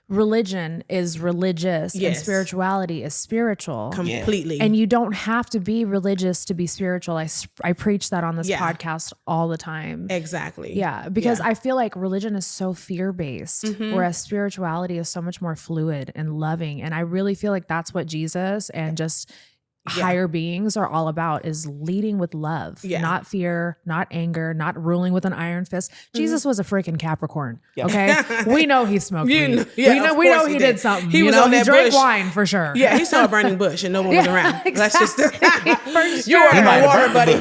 religion is religious and Yes. spirituality is spiritual. Completely. And you don't have to be religious to be spiritual. I preach that on this Yeah. podcast all the time. Exactly. Yeah, because Yeah. I feel like religion is so fear-based, whereas spirituality is so much more fluid and loving. And I really feel like that's what Jesus and just higher beings are all about, is leading with love, not fear, not anger, not ruling with an iron fist. Jesus was a freaking Capricorn. Okay. We know he smoked weed. We know he did something. He was on that drank bush. wine for sure. Yeah, he saw a burning bush and no one was around. That's just For you're walking sure. on water, buddy.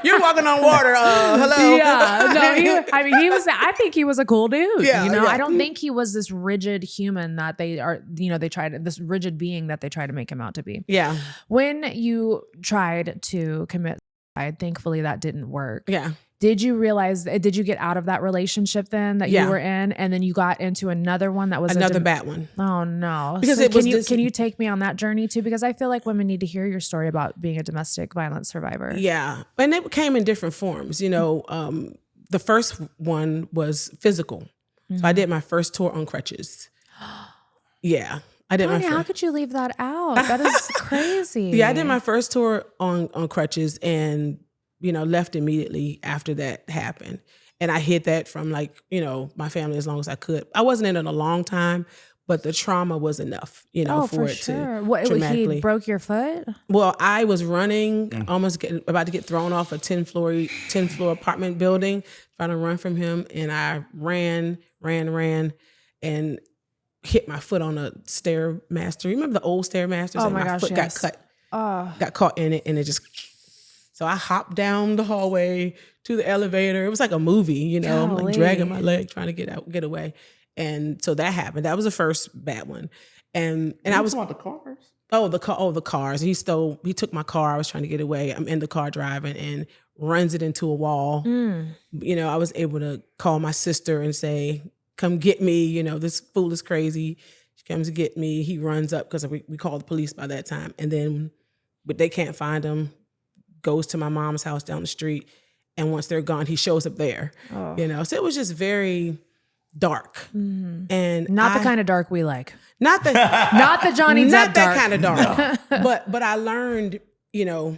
You're walking on water. Hello. Yeah, no, he was. I think he was a cool dude. Yeah, you know, yeah. I don't think he was this rigid human that they are. You know, they tried this rigid being that they try to make him out to be. Yeah. When you tried to commit suicide, thankfully that didn't work. Yeah. Did you realize? Did you get out of that relationship then that you were in, and then you got into another one that was Another bad one. Oh no! Because So it was can you take me on that journey too? Because I feel like women need to hear your story about being a domestic violence survivor. Yeah. And it came in different forms. You know, the first one was physical. So I did my first tour on crutches. Yeah. I did Tanya, my how first. could you leave that out? That is crazy. Yeah, I did my first tour on crutches and, you know, left immediately after that happened. And I hid that from, like, you know, my family as long as I could. I wasn't in it a long time, but the trauma was enough, you know, for it to dramatically. He broke your foot? Well, I was running, about to get thrown off a 10 floor apartment building, trying to run from him. And I ran, and hit my foot on a Stairmaster. You remember the old Stairmasters? Oh and my gosh, foot yes. got caught in it, and it just. So I hopped down the hallway to the elevator. It was like a movie, you know. I'm like dragging my leg, trying to get away. And so that happened. That was the first bad one. And I was about the cars. the cars. He took my car. I was trying to get away. I'm in the car driving and runs it into a wall. You know, I was able to call my sister and say, come get me. You know, this fool is crazy. She comes to get me. He runs up because we called the police by that time. And then, but they can't find him, goes to my mom's house down the street. And once they're gone, he shows up there, you know? So it was just very dark. And Not the kind of dark we like. not the Johnny Depp not that dark. kind of dark. But I learned, you know,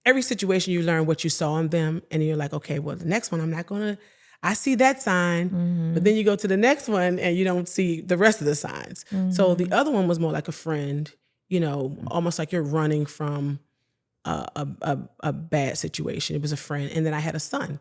every situation you learn what you saw in them, and you're like, okay, well, the next one I see that sign, but then you go to the next one and you don't see the rest of the signs. So the other one was more like a friend, you know, almost like you're running from a bad situation. It was a friend, and then I had a son,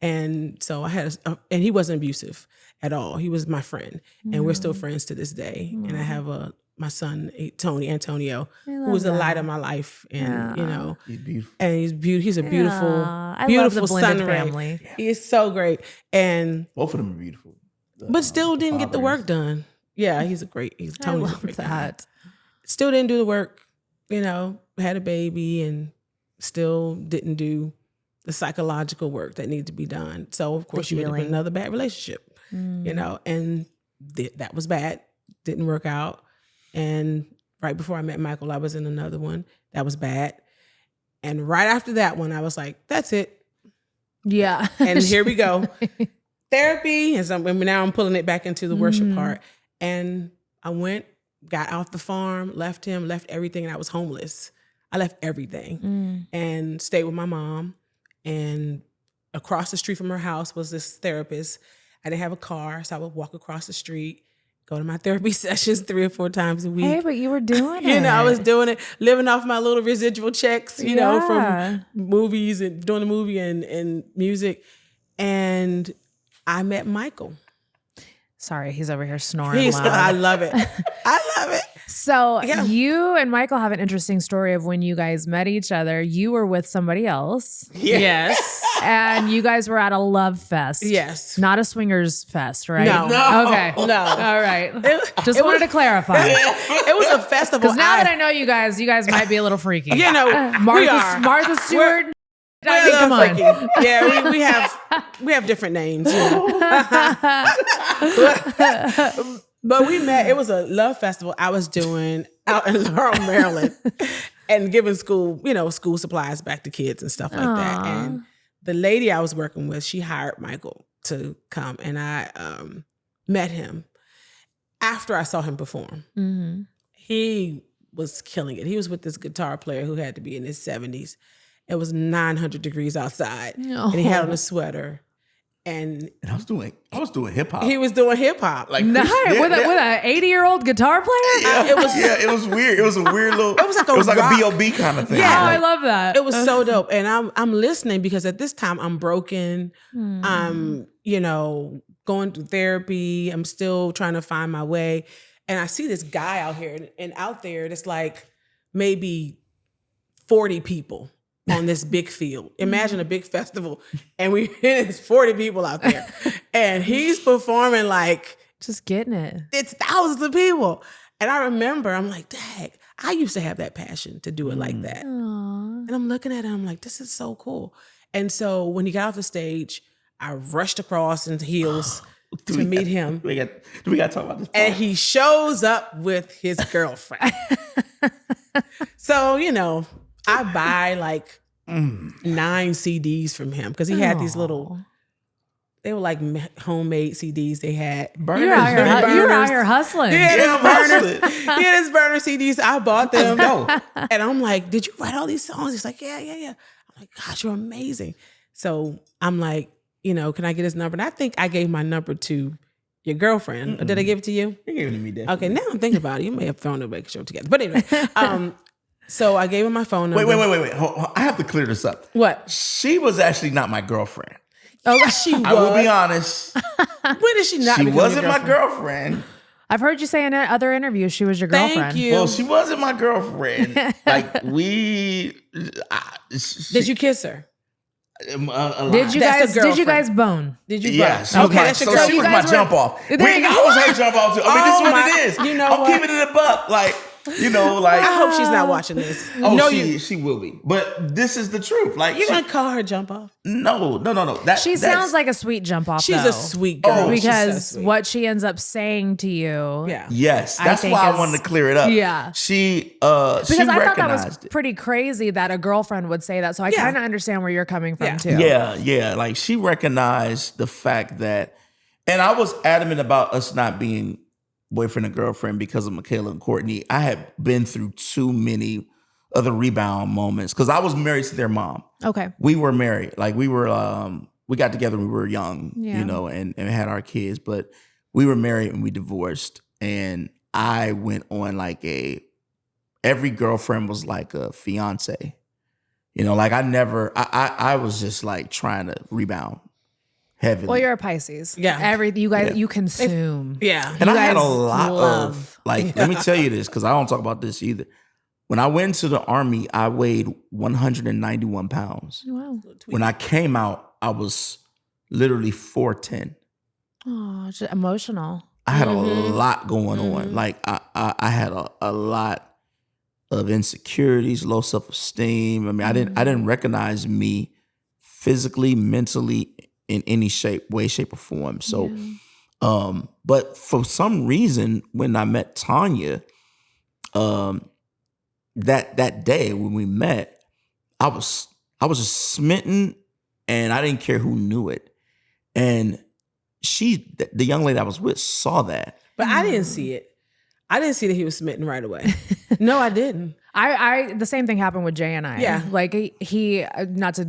and so I had and he wasn't abusive at all. He was my friend, and we're still friends to this day. And I have my son Antonio, who is the light of my life, and you know, He's beautiful. and he's He's a beautiful, I beautiful love the blended son ray. family. He is so great, and Both of them are beautiful. but still didn't get the work done. Yeah, Tony's a great guy. That. Still didn't do the work, you know, had a baby and still didn't do the psychological work that needed to be done. So of course you ended up in another bad relationship, you know, and that was bad. Didn't work out. And right before I met Michael, I was in another one that was bad. And right after that one, I was like, that's it. Yeah. And here we go. Therapy. And now I'm pulling it back into the worship part. And I went, got off the farm, left him, left everything, and I was homeless. I left everything and stayed with my mom. And across the street from her house was this therapist. I didn't have a car, so I would walk across the street, go to my therapy sessions 3 or 4 times a week. Hey, but you were doing it. You know, I was doing it, living off my little residual checks, you know, from movies and doing the movie and music. And I met Michael. Sorry, he's over here snoring loud. I love it. I love it. So you and Michael have an interesting story of when you guys met each other. You were with somebody else. Yes. And you guys were at a love fest. Yes. Not a swingers fest, right? No. Okay. No. All right. Just wanted to clarify. It was a festival. Because now that I know you guys might be a little freaky. You know, we are. Martha Stewart. I mean, We're come on. freaky. Yeah, we have different names. You know? But we met. It was a love festival I was doing out in Laurel, Maryland, and giving school supplies back to kids and stuff like that. And the lady I was working with, she hired Michael to come, and I met him. after I saw him perform. He was killing it. He was with this guitar player who had to be in his 70s. It was 900 degrees outside, and he had on a sweater. And I was doing hip hop. he was doing hip hop. Like Nice. With an 80-year-old guitar player? yeah, it was weird. It was a weird little. It was like a rock. B.O.B. kind of thing. Yeah. Oh, I Like, love that. It was so dope. And I'm listening because at this time I'm broken. I'm, going through therapy. I'm still trying to find my way. And I see this guy out here and out there, it's like maybe 40 people on this big field. Imagine a big festival and there's 40 people out there. And he's performing like Just getting it. it's thousands of people. And I remember, I'm like, dang, I used to have that passion to do it like that. Aww. And I'm looking at it, I'm like, this is so cool. And so when he got off the stage, I rushed across in heels to meet him. Do we got to talk about this? And he shows up with his girlfriend. So, I buy like 9 CDs from him because he had these little, they were like homemade CDs they had. Burners. You're out here hustling. He had Yeah, his burners. hustling. He had his burner CDs. I bought them. Let's And I'm like, did you write all these songs? He's like, yeah. I'm like, gosh, you're amazing. So I'm like, can I get his number? And I think I gave my number to your girlfriend. Or did I give it to you? You gave it to me, Dad. Okay, now I'm thinking about it. You may have found a way to show it together. But anyway, so I gave him my phone number. Wait. Hold, I have to clear this up. What? She was actually not my girlfriend. Oh, she was. I will be honest. When did she not She become your wasn't my girlfriend. I've heard you say in other interviews she was your girlfriend. Thank you. Well, she wasn't my girlfriend. Like Did you kiss her? Did you That's a guys? Did you girlfriend. guys bone? Did you? Yes. bone? Okay. That's your So girl. she You was my guys jump were- off. There Wait, you I go. was her jump off too. I mean, this is Oh what my- it is. you know I'm what? keeping it a buck. Like, I hope she's not watching this. Oh, no, she will be. But this is the truth. Like, you gonna call her jump off? no. She sounds like a sweet jump off. She's though. a sweet girl. Oh, She's so because sweet. what she ends up saying to you. Yeah. Yes, I that's think why I is- wanted to clear it up. Yeah. She Because she I thought that recognized was it. pretty crazy that a girlfriend would say that. So I Yeah. kind of understand where you're coming from Yeah. too. Yeah. Like she recognized the fact that, and I was adamant about us not being boyfriend and girlfriend because of Michaela and Courtney. I had been through too many other rebound moments because I was married to their mom. Okay. We were married. Like we were, we got together when we were young, Yeah. and had our kids, but we were married and we divorced. And I went on like every girlfriend was like a fiance. Like I was just like trying to rebound heavily. Well, you're a Pisces. Yeah. You guys, you consume. Yeah. and you I had a guys lot love. of like, let me tell you this, because I don't talk about this either. When I went to the Army, I weighed 191 pounds. Wow. When I came out, I was literally 4'10". Oh, just emotional. I had a lot going on. Like I had a lot of insecurities, low self-esteem. I mean, I didn't recognize me physically, mentally, in any way, shape, or form. So, but for some reason, when I met Tanya, that day when we met, I was just smitten, and I didn't care who knew it. And the young lady I was with, saw that. But I didn't see it. I didn't see that he was smitten right away. No, I didn't. I the same thing happened with Jay and I. Yeah. Like he not to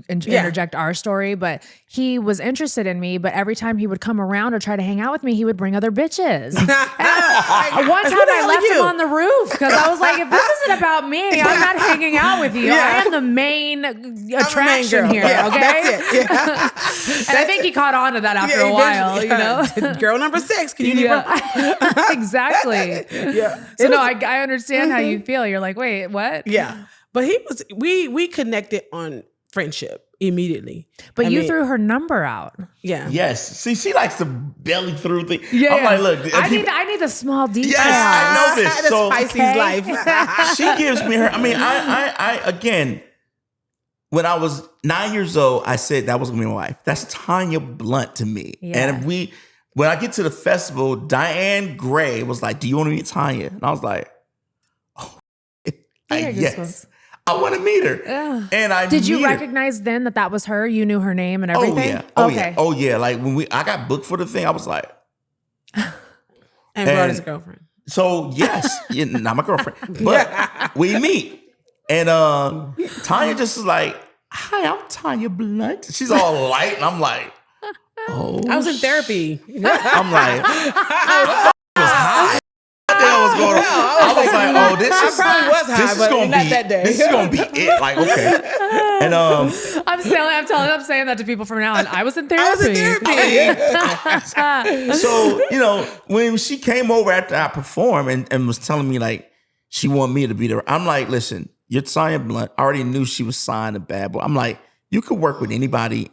interject our story, but he was interested in me, but every time he would come around or try to hang out with me, he would bring other bitches. One time I left him on the roof because I was like, if this isn't about me, I'm not hanging out with you. Yeah. I am the main attraction girl. here, Yeah, okay? that's it. Yeah. And I think he caught on to that after a while, you know? Girl number 6. Can you leave her? Exactly. Yeah. So no, I understand how you feel. You're like, wait, what? Yeah. But we connected on friendship immediately. But I you mean, threw her number out. Yeah. Yes. See, she likes to belly through things. Yeah, I'm like, look. I need the small details. Yes, I know this. That's So Pisces Okay. life. she gives me her. I mean, I again, when I was 9 years old, I said that was gonna be my wife. That's Tanya Blunt to me. Yeah. And when I get to the festival, Diane Gray was like, "Do you want to meet Tanya?" And I was like, "Oh, yes, I want to meet her." Ugh. And I Did you meet her. recognize then that was her? You knew her name and everything? Oh okay. yeah. Like when I got booked for the thing, I was like, And brought his girlfriend. So yes, not my girlfriend, but we meet, and Tanya just is like, "Hi, I'm Tanya Blunt." She's all light, and I'm like, "Oh." I was in therapy. I'm like, "I was high." What the hell was going on? I was like, "Oh, this is probably was high, this is but gonna not be that day. This is gonna be it." Like, okay, and I'm saying that to people from now on. I was in therapy. I was in therapy. So, when she came over after I performed and was telling me like she wanted me to be there, I'm like, listen, you're Tanya Blunt. I already knew she was signed to Bad Boy. I'm like, you could work with anybody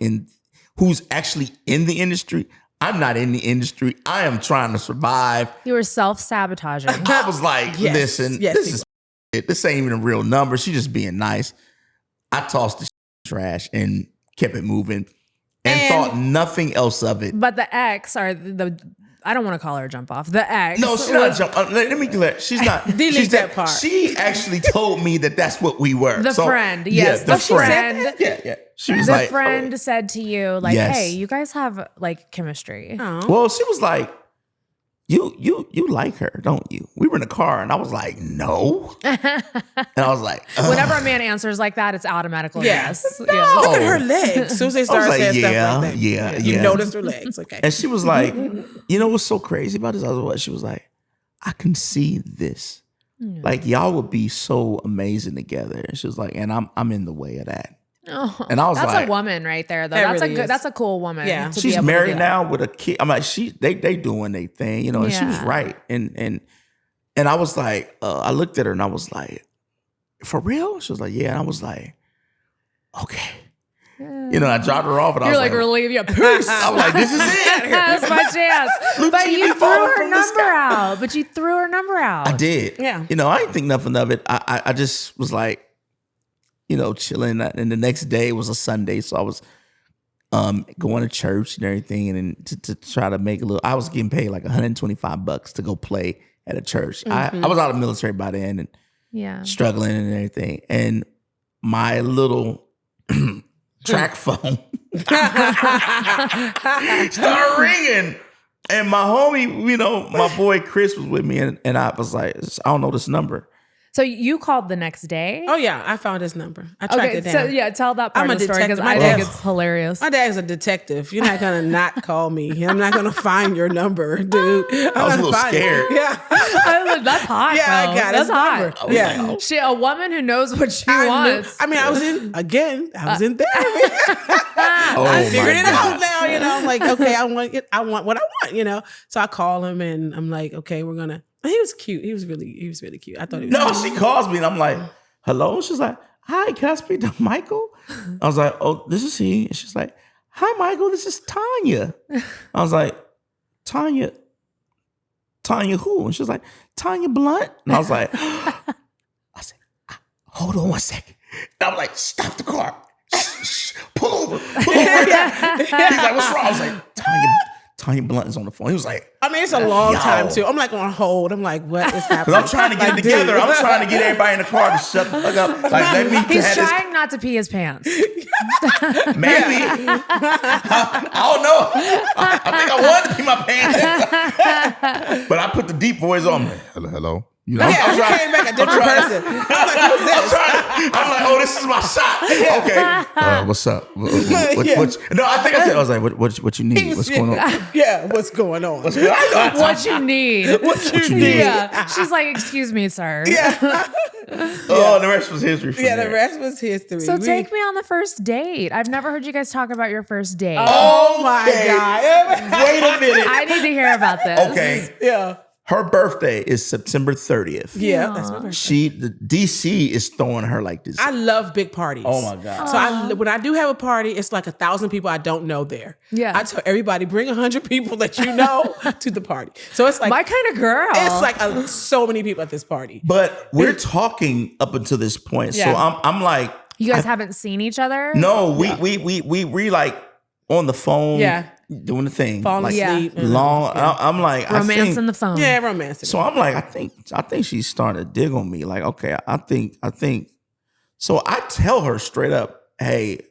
who's actually in the industry. I'm not in the industry. I am trying to survive. You were self-sabotaging. I was like, listen, this is it. This ain't even a real number. She's just being nice. I tossed the trash and kept it moving and thought nothing else of it. But the ex, or I don't want to call her a jump off. The ex. No, she's not jump. Let me clear. She's not. Delete that part. She actually told me that's what we were. The friend, yes. Yeah, the She friend. said Yeah. She was the like, friend said to you, like, Yes. hey, you guys have like chemistry. well, she was like, you like her, don't you? We were in the car and I was like, no. And I was like, Whenever a man answers like that, it's automatically yes. Look at her legs. As soon as they started like, saying yeah, stuff like that. yeah, You yeah. noticed her legs. Okay. and she was like, you know what's so crazy about this? I was what? She was like, I can see this. Like y'all would be so amazing together. And she was like, and I'm in the way of that. Oh, And I was that's like, a woman right there, though. That That's really a good. is. That's a cool woman. Yeah. to be she's able to do married that. now with a kid. I'm like, they doing their thing, and she was Yeah. right. And I was like, I looked at her and I was like, for real? She was like, yeah. And I was like, okay. I dropped her off and I You're was like, like, relieve you. Peace. I'm like, this is it. That's my chance. But TV you threw falling her from the number sky. out. But you threw her number out. I did. Yeah. I didn't think nothing of it. I just was like, chilling. And the next day was a Sunday. So I was going to church and everything. And then to try to make a little, I was getting paid like $125 to go play at a church. I was out of the military by then and Yeah. struggling and everything. And my little track phone started ringing. And my homie, my boy Chris was with me. And I was like, I don't know this number. So you called the next day? Oh yeah, I found his number. I tracked it down. So yeah, tell that part I'm of a the story because detective. I My think dad- it's hilarious. My dad's a detective. You're not gonna not call me. I'm not gonna find your number, dude. I was a little scared. Yeah, That's hot. yeah, though. I got That's his number. hot. Yeah. She, a woman who knows what she I wants. I was in therapy. Oh, I figured my it God. out now. I'm like, okay, I want what I want. So I call him and I'm like, okay, we're gonna. He was cute. He was really cute. I thought he was. No, cute. she calls me and I'm like, hello? She's like, hi, can I speak to Michael? I was like, oh, this is he. And she's like, hi, Michael, this is Tanya. I was like, Tanya who? And she's like, Tanya Blunt. And I was like, I said, hold on one second. And I'm like, stop the car. Shh, pull over. He's like, what's wrong? I was like, Tanya Blunt is on the phone. He was like, I mean, it's a long Yo. time too. I'm like on hold. I'm like, what is happening? because I'm trying to get it Like, together. dude. I'm trying to get everybody in the car to shut the fuck up. Like, let me He's have this. trying not to pee his pants. Maybe. I don't know. I think I wanted to pee my pants. But I put the deep voice on. I'm like, hello. You know, Yeah, I'm he trying- came back a different person. I'm like, who's this? I'm like, oh, this is my shot. Okay. What's up? No, I think I said, I was like, what you need? What's going on? Yeah, what's going on? What's going on? What you need? What you need? Yeah. She's like, excuse me, sir. Yeah. Oh, the rest was history from Yeah, there. the rest was history. So take me on the first date. I've never heard you guys talk about your first date. Oh my Okay. God. Wait a minute. I need to hear about this. Okay. Yeah. Her birthday is September 30th. Yeah, that's my birthday. The DC is throwing her like this. I love big parties. Oh my God. So when I do have a party, it's like 1,000 people I don't know there. Yeah. I tell everybody, bring 100 people that you know to the party. So it's like My kind of girl. it's like so many people at this party. But we're talking up until this point. So Yeah. I'm like, You guys haven't seen each other? no, we like on the phone, Yeah. doing the thing, Falling like asleep. and- long. I'm like, Romance I think, on the phone. Yeah, romantic. So I'm like, I think she's starting to dig on me. Like, okay, I think. So I tell her straight up, hey,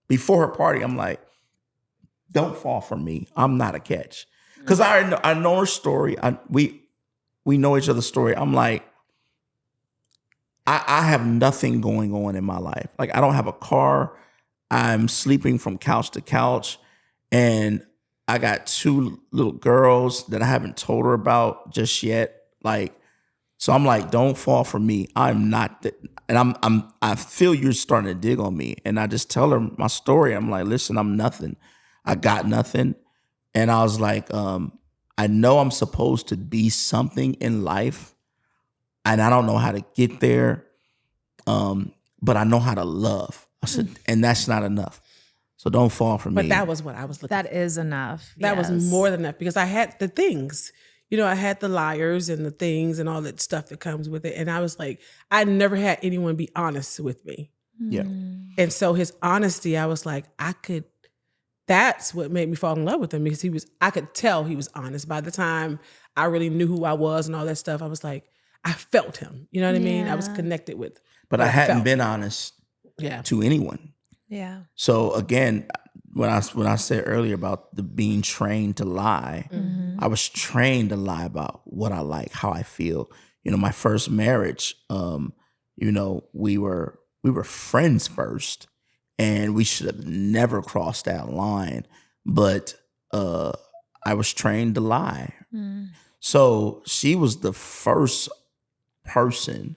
before her party, I'm like, don't fall for me. I'm not a catch. Because I know her story. We know each other's story. I'm like, I have nothing going on in my life. Like, I don't have a car. I'm sleeping from couch to couch. And I got 2 little girls that I haven't told her about just yet. Like, so I'm like, don't fall for me. I'm not and I feel you're starting to dig on me. And I just tell her my story. I'm like, listen, I'm nothing. I got nothing. And I was like, I know I'm supposed to be something in life. And I don't know how to get there. But I know how to love. I said, and that's not enough. So don't fall for me. But that was what I was looking for. That is enough. That was more than enough because I had the things. You know, I had the liars and the things and all that stuff that comes with it. And I was like, I never had anyone be honest with me. Yeah. And so his honesty, I was like, that's what made me fall in love with him because I could tell he was honest. By the time I really knew who I was and all that stuff, I was like, I felt him. You know what I mean? I was connected with. But I hadn't been honest to anyone. Yeah. So again, when I said earlier about the being trained to lie, I was trained to lie about what I like, how I feel. You know, my first marriage, you know, we were friends first, and we should have never crossed that line. But I was trained to lie. So she was the first person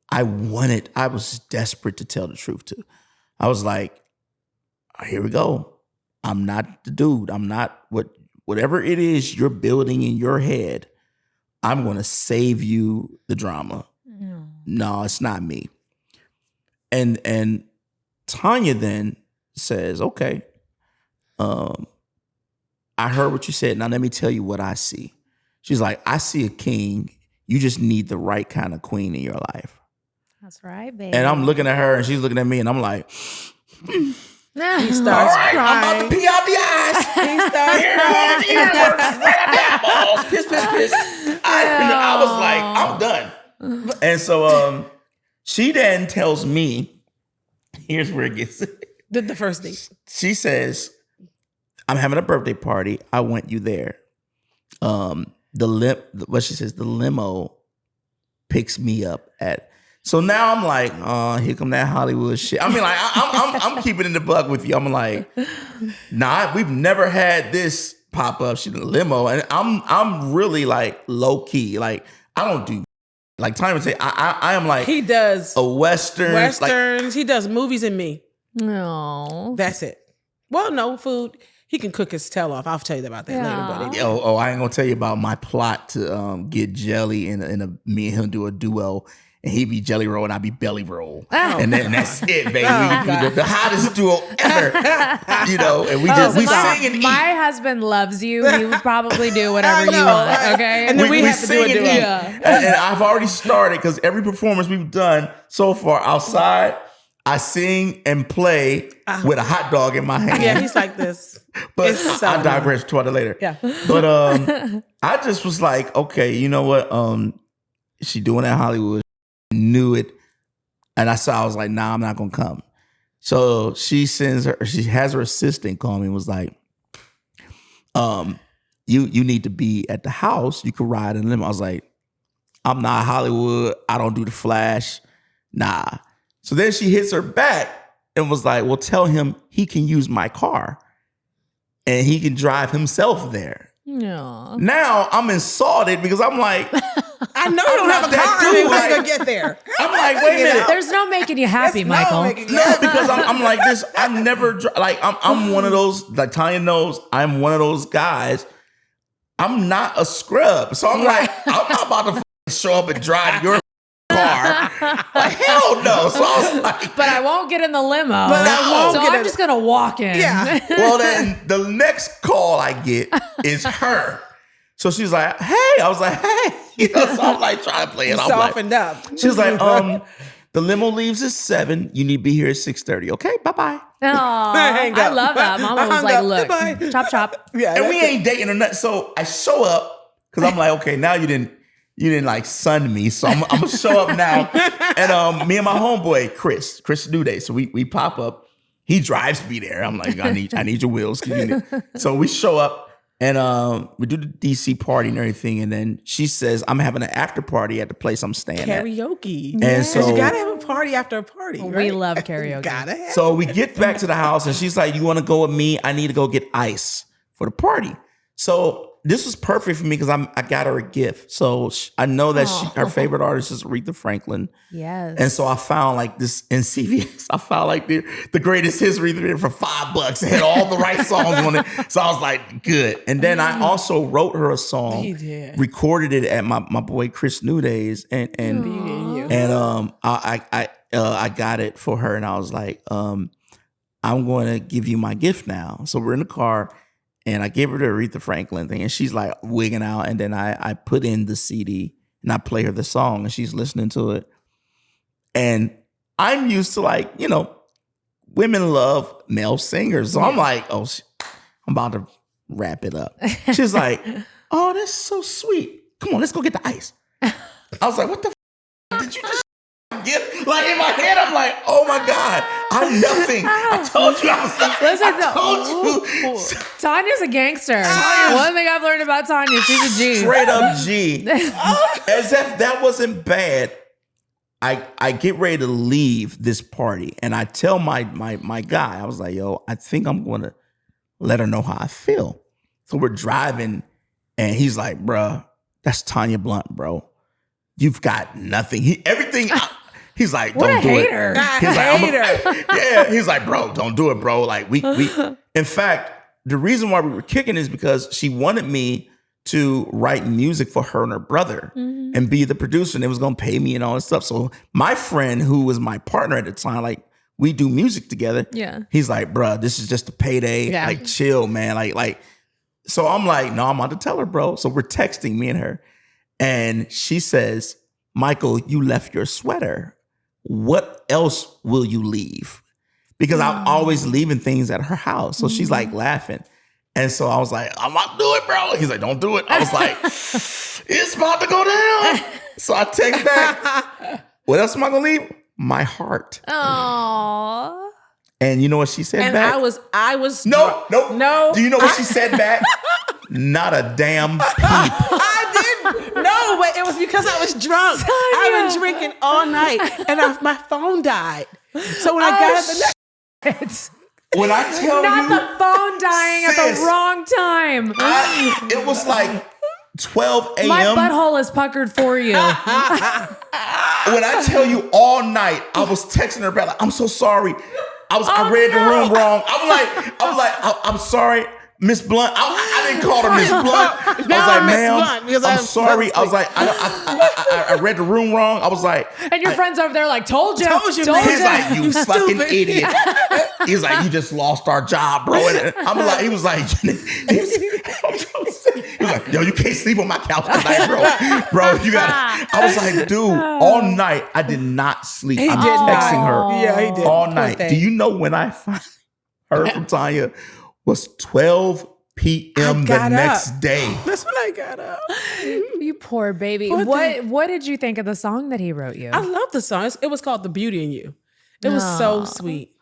I was desperate to tell the truth to. I was like, here we go. I'm not the dude. I'm not whatever it is you're building in your head. I'm going to save you the drama. No, it's not me. And Tanya then says, okay, I heard what you said. Now let me tell you what I see. She's like, I see a king. You just need the right kind of queen in your life. That's right, baby. And I'm looking at her and she's looking at me and I'm like, He starts crying. I'm about to pee out the eyes. He starts crying. Right out the eyeballs. Piss, piss, piss. I was like, I'm done. And so she then tells me, here's where it gets. The first thing. She says, I'm having a birthday party. I want you there. What she says, the limo picks me up at. So now I'm like, here come that Hollywood shit. I mean, like, I'm keeping in the buck with you. I'm like, nah, we've never had this pop up. She's in a limo, and I'm really like low key. Like, I don't do like Tanya would say. I am like he does a westerns. Like, he does movies and me. No, that's it. Well, no food. He can cook his tail off. I'll tell you about that later, buddy. Oh, I ain't gonna tell you about my plot to get Jelly and me and him do a duo. And he'd be Jelly Roll and I'd be Belly Roll. And then that's it, baby. The hottest duo ever. You know, and we sing and eat. My husband loves you. He would probably do whatever you want, okay? And then we have to do a duo. And I've already started because every performance we've done so far outside, I sing and play with a hot dog in my hand. Yeah, he's like this. But I digress to it later. Yeah. But I just was like, okay, you know what? She doing that Hollywood. Knew it, and I was like, nah, I'm not gonna come. So she has her assistant call me and was like, you need to be at the house. You can ride in limo. I was like, I'm not Hollywood. I don't do the flash. Nah. So then she hits her back and was like, well, tell him he can use my car and he can drive himself there. No. Now I'm insulted because I'm like, I know you don't have a car. How you gonna get there? I'm like, wait a minute. There's no making you happy, Michael. No, because I'm like this. I never like. I'm one of those. Like Tanya knows, I'm one of those guys. I'm not a scrub, so I'm like, I'm not about to show up and drive your car. Like hell no. So I was like, but I won't get in the limo. I'm just gonna walk in. Yeah. Well, then the next call I get is her. So she's like, hey. I was like, hey. You know, so I'm like trying to play it. I'm softened like, up. She's like, the limo leaves at 7. You need to be here at 6:30. Okay, bye-bye. I love that. Mama was like, look, goodbye. Chop. Yeah, and we ain't dating or nothing. So I show up because I'm like, okay, now you didn't like sun me. So I'm gonna show up now. And me and my homeboy, Chris Duday. So we pop up. He drives me there. I'm like, I need your wheels. So we show up. And we do the DC party and everything. And then she says, I'm having an after party at the place I'm staying at. Karaoke. And so you gotta have a party after a party. We right? love karaoke. Gotta have. So we get back to the house and she's like, you want to go with me? I need to go get ice for the party. So this was perfect for me because I got her a gift. So I know that her favorite artist is Aretha Franklin. Yes. And so I found like this in CVS. I found like the greatest hits Aretha for $5. It had all the right songs on it. So I was like, good. And then I also wrote her a song. He did. Recorded it at my boy Chris Newday's and I got it for her and I was like, I'm going to give you my gift now. So we're in the car. And I gave her the Aretha Franklin thing, and she's like wigging out. And then I put in the CD and I play her the song, and she's listening to it. And I'm used to like, women love male singers. So I'm like, I'm about to wrap it up. She's like, oh, that's so sweet. Come on, let's go get the ice. I was like, what the did you just get? Like in my head, I'm like, oh my God, I'm nothing. I told you I was Tanya's a gangster. One thing I've learned about Tanya, she's a G. Straight up G. As if that wasn't bad, I get ready to leave this party and I tell my guy, I was like, yo, I think I'm going to let her know how I feel. So we're driving and he's like, bruh, that's Tanya Blunt, bro. You've got nothing. He's like, don't do hater. it. He's like, yeah. He's like, bro, don't do it, bro. Like we. In fact, the reason why we were kicking is because she wanted me to write music for her and her brother and be the producer, and it was gonna pay me and all this stuff. So my friend, who was my partner at the time, like we do music together. Yeah. He's like, bro, this is just a payday. Yeah. Like, chill, man. Like. So I'm like, no, I'm about to tell her, bro. So we're texting, me and her, and she says, Michael, you left your sweater. What else will you leave? Because I'm always leaving things at her house. So she's like laughing. And so I was like, I'm about to do it, bro. He's like, don't do it. I was like, it's about to go down. So I text back, what else am I going to leave? My heart. Aww. And you know what she said And back? I was No. No. Do you know what she said back? Not a damn peep. I didn't. No, but it was because I was drunk. I've been drinking all night, and my phone died. So when I got up the next, When I tell Not you, the phone dying at sis, the wrong time. it was like 12 a.m. My butthole is puckered for you. When I tell you all night, I was texting her back like, I'm so sorry. I read the room wrong. I'm sorry, Miss Blunt. I didn't call her Miss Blunt. I was like, ma'am, I'm sorry. I was like, I read the room wrong. I was like, And your friend's over there like, told you. Told you, man. he's like, you fucking stupid. idiot. He's like, you just lost our job, bro. And I'm like, he was like, yo, you can't sleep on my couch tonight, bro. You got. I was like, dude, all night I did not sleep. He I'm did texting not. her. Yeah, he did. All Poor night. thing. Do you know when I finally heard from Tanya was 12 p.m. the got next up. day. That's when I got up. You poor baby. Poor What did you think of the song that he wrote you? I love the song. It was called "The Beauty in You." It was so sweet.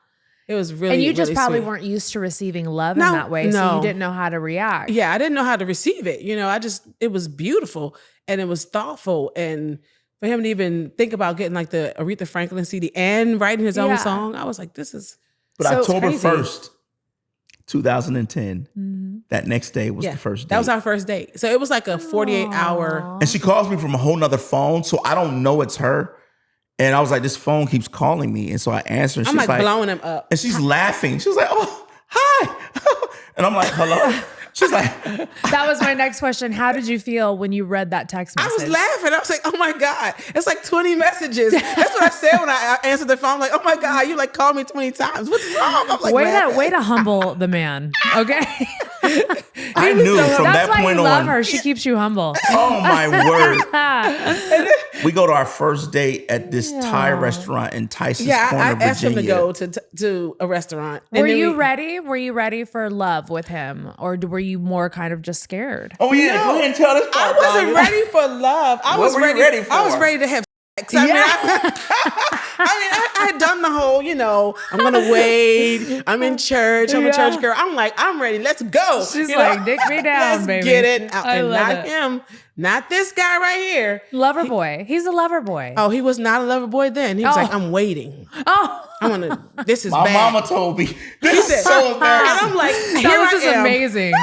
It was really, and you just really probably sweet. weren't used to receiving love in No, that way, so no. you didn't know how to react. Yeah, I didn't know how to receive it. It was beautiful and it was thoughtful. And for him to even think about getting like the Aretha Franklin CD and writing his own song, I was like, this is But so October crazy. 1st, 2010, that next day was the first day. That was our first date. So it was like a 48-hour. And she calls me from a whole nother phone, so I don't know it's her. And I was like, this phone keeps calling me. And so I answer, and I'm she's like blowing him up. and she's laughing. She was like, oh, hi. And I'm like, hello? She's like, That was my next question. How did you feel when you read that text I message? was laughing. I was like, oh my God. It's like 20 messages. That's what I said when I answered the phone. I'm like, oh my God, you like called me 20 times. What's wrong? I'm like, way to humble the man. Okay. I knew from That's that why point you love on. her. She keeps you humble. Oh my word. We go to our first date at this Thai restaurant in Tyson's Yeah, Corner, I Virginia. asked him to go to a restaurant. And Were then you we- ready? Were you ready for love with him? Or were you more kind of just scared? Oh yeah, go ahead and tell this I part. wasn't Tanya. ready for love. I What was were you ready for? I was ready to have sex. I mean, I had done the whole, I'm gonna wait. I'm in church. I'm a church girl. I'm like, I'm ready. Let's go. She's like, dick me down, let's baby. Get it out. I And love not it. him. Not this guy right here. Lover boy. He's a lover boy. Oh, he was not a lover boy then. He was like, I'm waiting. Oh. This is My bad. mama told me this is so And embarrassing. I'm like, here This is I am. amazing.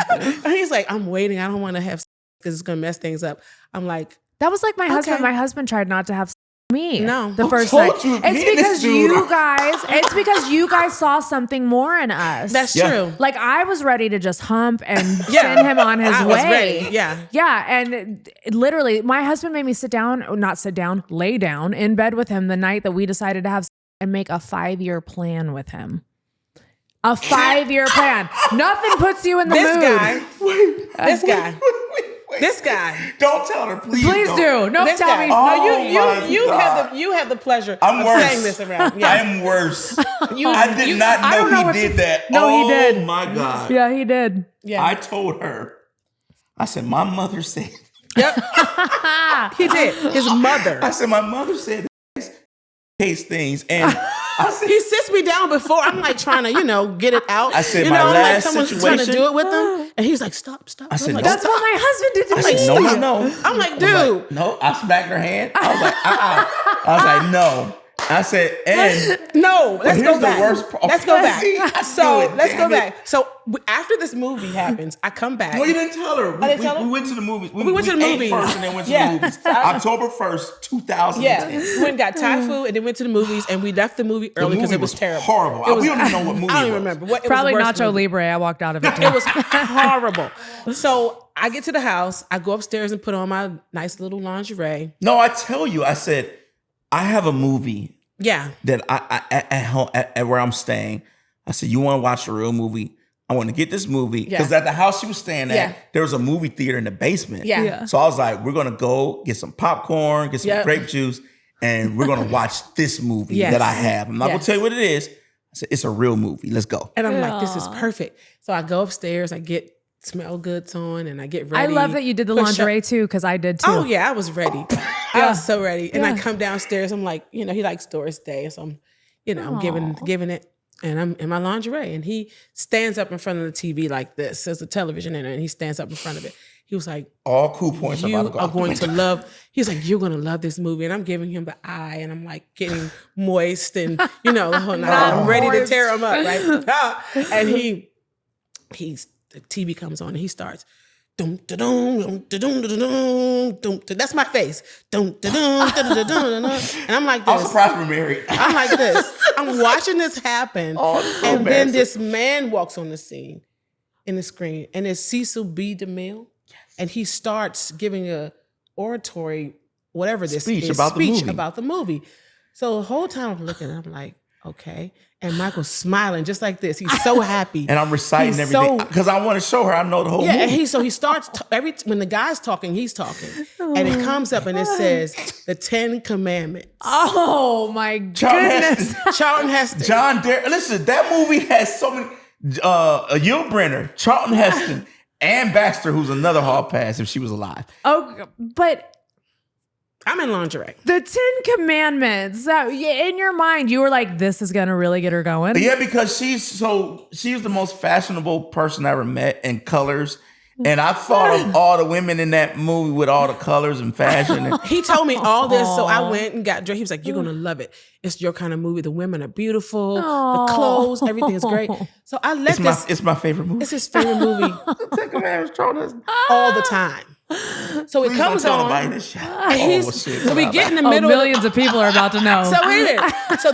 He's like, I'm waiting. I don't want to have because it's gonna mess things up. I'm like, That was like my husband. Okay. My husband tried not to have me. No. The Who first told night. you? Me and It's this because dude you are- guys. It's because you guys saw something more in us. that's Yeah. true. like I was ready to just hump and send him on his I way. was ready. Yeah. Yeah, and literally, my husband made me lay down in bed with him the night that we decided to have and make a 5-year plan with him. A 5-year plan. Nothing puts you in the This mood. guy. This guy. Wait. This guy. Don't tell her, please. Please don't. do. No, This tell guy. me. Oh, No, you God. have the pleasure I'm of worse. saying this around. Yeah. I am worse. You- I did not I don't know know what he to- did that. No, he did. Oh my God. Yeah, he did. Yeah. I told her. I said, my mother said. Yep. He did. His mother. I said, my mother said case things. And I said, He sits me down before I'm like trying to, get it out. I said, you my know, I'm last like someone's trying to situation- do it with him, and he's like, "Stop!" I said, I'm like, "Don't That's what my husband did to I me. said, no. I'm like, I was dude. like, no, I smacked her hand. I was like, I was like, no. I said, and No, let's here's go the back. worst part. Let's go back. See, I So knew it, let's go damn it. back. So after this movie happens, I come back. No, you didn't tell her. I didn't tell her? We went to the movies. We went to the ate movies. first and then went to Yeah. the movies. October 1st, 2010. Yeah, we went and got Thai food and then went to the movies, and we left the movie early because movie it was was terrible. horrible. It was, We don't even know what movie I don't it even was. remember. What, it Probably was the worst Nacho movie. Libre. I walked out of it too. It was horrible. So I get to the house, I go upstairs and put on my nice little lingerie. No, I tell you, I said, I have a movie Yeah. that I at home at where I'm staying. I said, you want to watch a real movie? I want to get this movie because Yeah. at the house she was staying at, Yeah. there was a movie theater in the basement. Yeah. Yeah. So I was like, we're gonna go get some popcorn, get some Yep. grape juice, and we're gonna watch this movie Yes. that I have. I'm not gonna Yes. tell you what it is. I said, it's a real movie. Let's go. And I'm like, this is perfect. So I go upstairs, I get smell goods on, and I get I ready. love that you did the Push lingerie up. too, because I did too. Oh yeah, I was ready. I was so ready. And I Yeah. come downstairs, I'm like, he likes Doris Day. So I'm, I'm giving it. And I'm in my lingerie. And he stands up in front of the TV like this. There's a television in there, and he stands up in front of it. He was like, All cool points you about to go are out the going to window. love, he's like, you're going to love this movie. And I'm giving him the eye, and I'm like getting moist and, the whole night. I'm ready to tear him up, right? And the TV comes on, and he starts, dum da dum dum da dum da dum dum. That's my face. Dum da dum da da dum. And I'm like I'm this. surprised we're married. I'm like this. I'm watching this happen, it's so and then embarrassing. this man walks on the scene in the screen, and it's Cecil B. DeMille, and he starts giving a oratory, whatever this Speech is, about the movie. about the movie. So the whole time I'm looking, I'm like, okay. And Michael's smiling just like this. He's so happy. And I'm reciting He's everything so- because I want to show her I know the whole Yeah, and movie. he starts when the guy's talking, he's talking, and it comes up and it says the 10 Commandments. Oh my Charlton goodness. Heston. Charlton Heston. John Dare. Listen, that movie has so many. Yul Brynner, Charlton Heston, Ann Baxter, who's another hall pass if she was alive. Oh, but I'm in lingerie. the 10 Commandments, in your mind, you were like, this is going to really get her going. Yeah, because she's the most fashionable person I ever met in colors. And I thought of all the women in that movie with all the colors and fashion. And He told me all this, so I went and got dressed. He was like, "You're gonna love it. It's your kind of movie. The women are beautiful. The clothes, everything is great." So I let it's my favorite movie. It's his favorite movie Ten Commandments, Charlton Heston. all the time. So it Please don't comes tell on. nobody this shit. He's- Oh, shit. so we get in the Oh, middle. millions of people are about to know. So wait a minute. So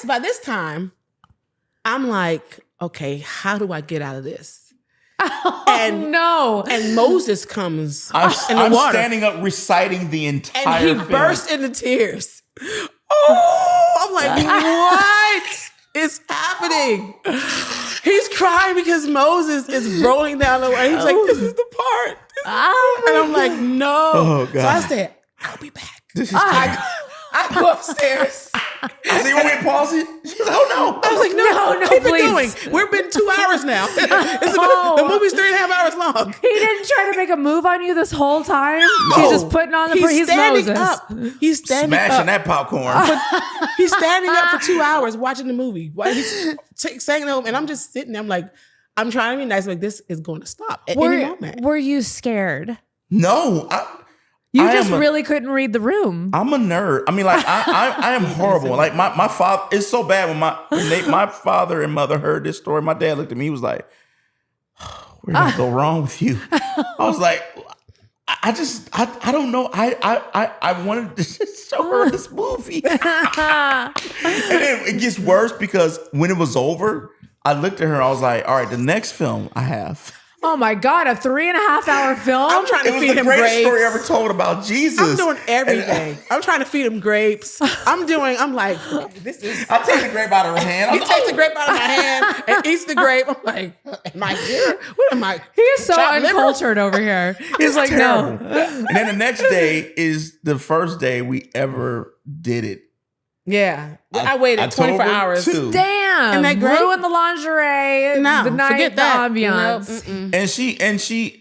by this time, I'm like, okay, how do I get out of this? And no. and Moses comes I'm in the water. standing up reciting the entire And he film. burst into tears. Oh, I'm like, what is happening? He's crying because Moses is rolling down the way. He's like, this is the part. And I'm like, no. Oh, God. So I said, I'll be back. This is I go upstairs. I said, you want me to pause it? She was like, oh no. I was like, no, keep please. it going. We've been 2 hours now. The movie's 3.5 hours long. He didn't try to make a move on you this whole time. No. He's just putting on the he's standing Moses. up. He's standing Smashing up. that popcorn. He's standing up for 2 hours watching the movie while he's saying home, and I'm just sitting there. I'm like, I'm trying to be nice. Like, this is going to stop at any moment. Were you scared? No. You I just am really couldn't read the room. I'm a nerd. I mean, like I am horrible. Like my father, it's so bad when my father and mother heard this story. My dad looked at me. He was like, "Where did I go wrong with you?" I was like, I don't know. I wanted to just show her this movie, and then it gets worse because when it was over, I looked at her. I was like, "All right, the next film I have." Oh my God, a 3.5 hour film? I'm trying to It was feed the him greatest grapes. story ever told about Jesus. I'm doing everything. I'm trying to feed him grapes. I'm like, this is. I take the grape out of her hand. He takes the grape out of my hand and eats the grape. I'm like, am I here? What am I? He is so chopped liver? uncultured over here. He's like, Terrible. no. And then the next day is the first day we ever did it. Yeah. I waited 24 October hours. 2. Damn. Isn't that great? Ruin the lingerie. No, the night, forget the that. ambiance. No,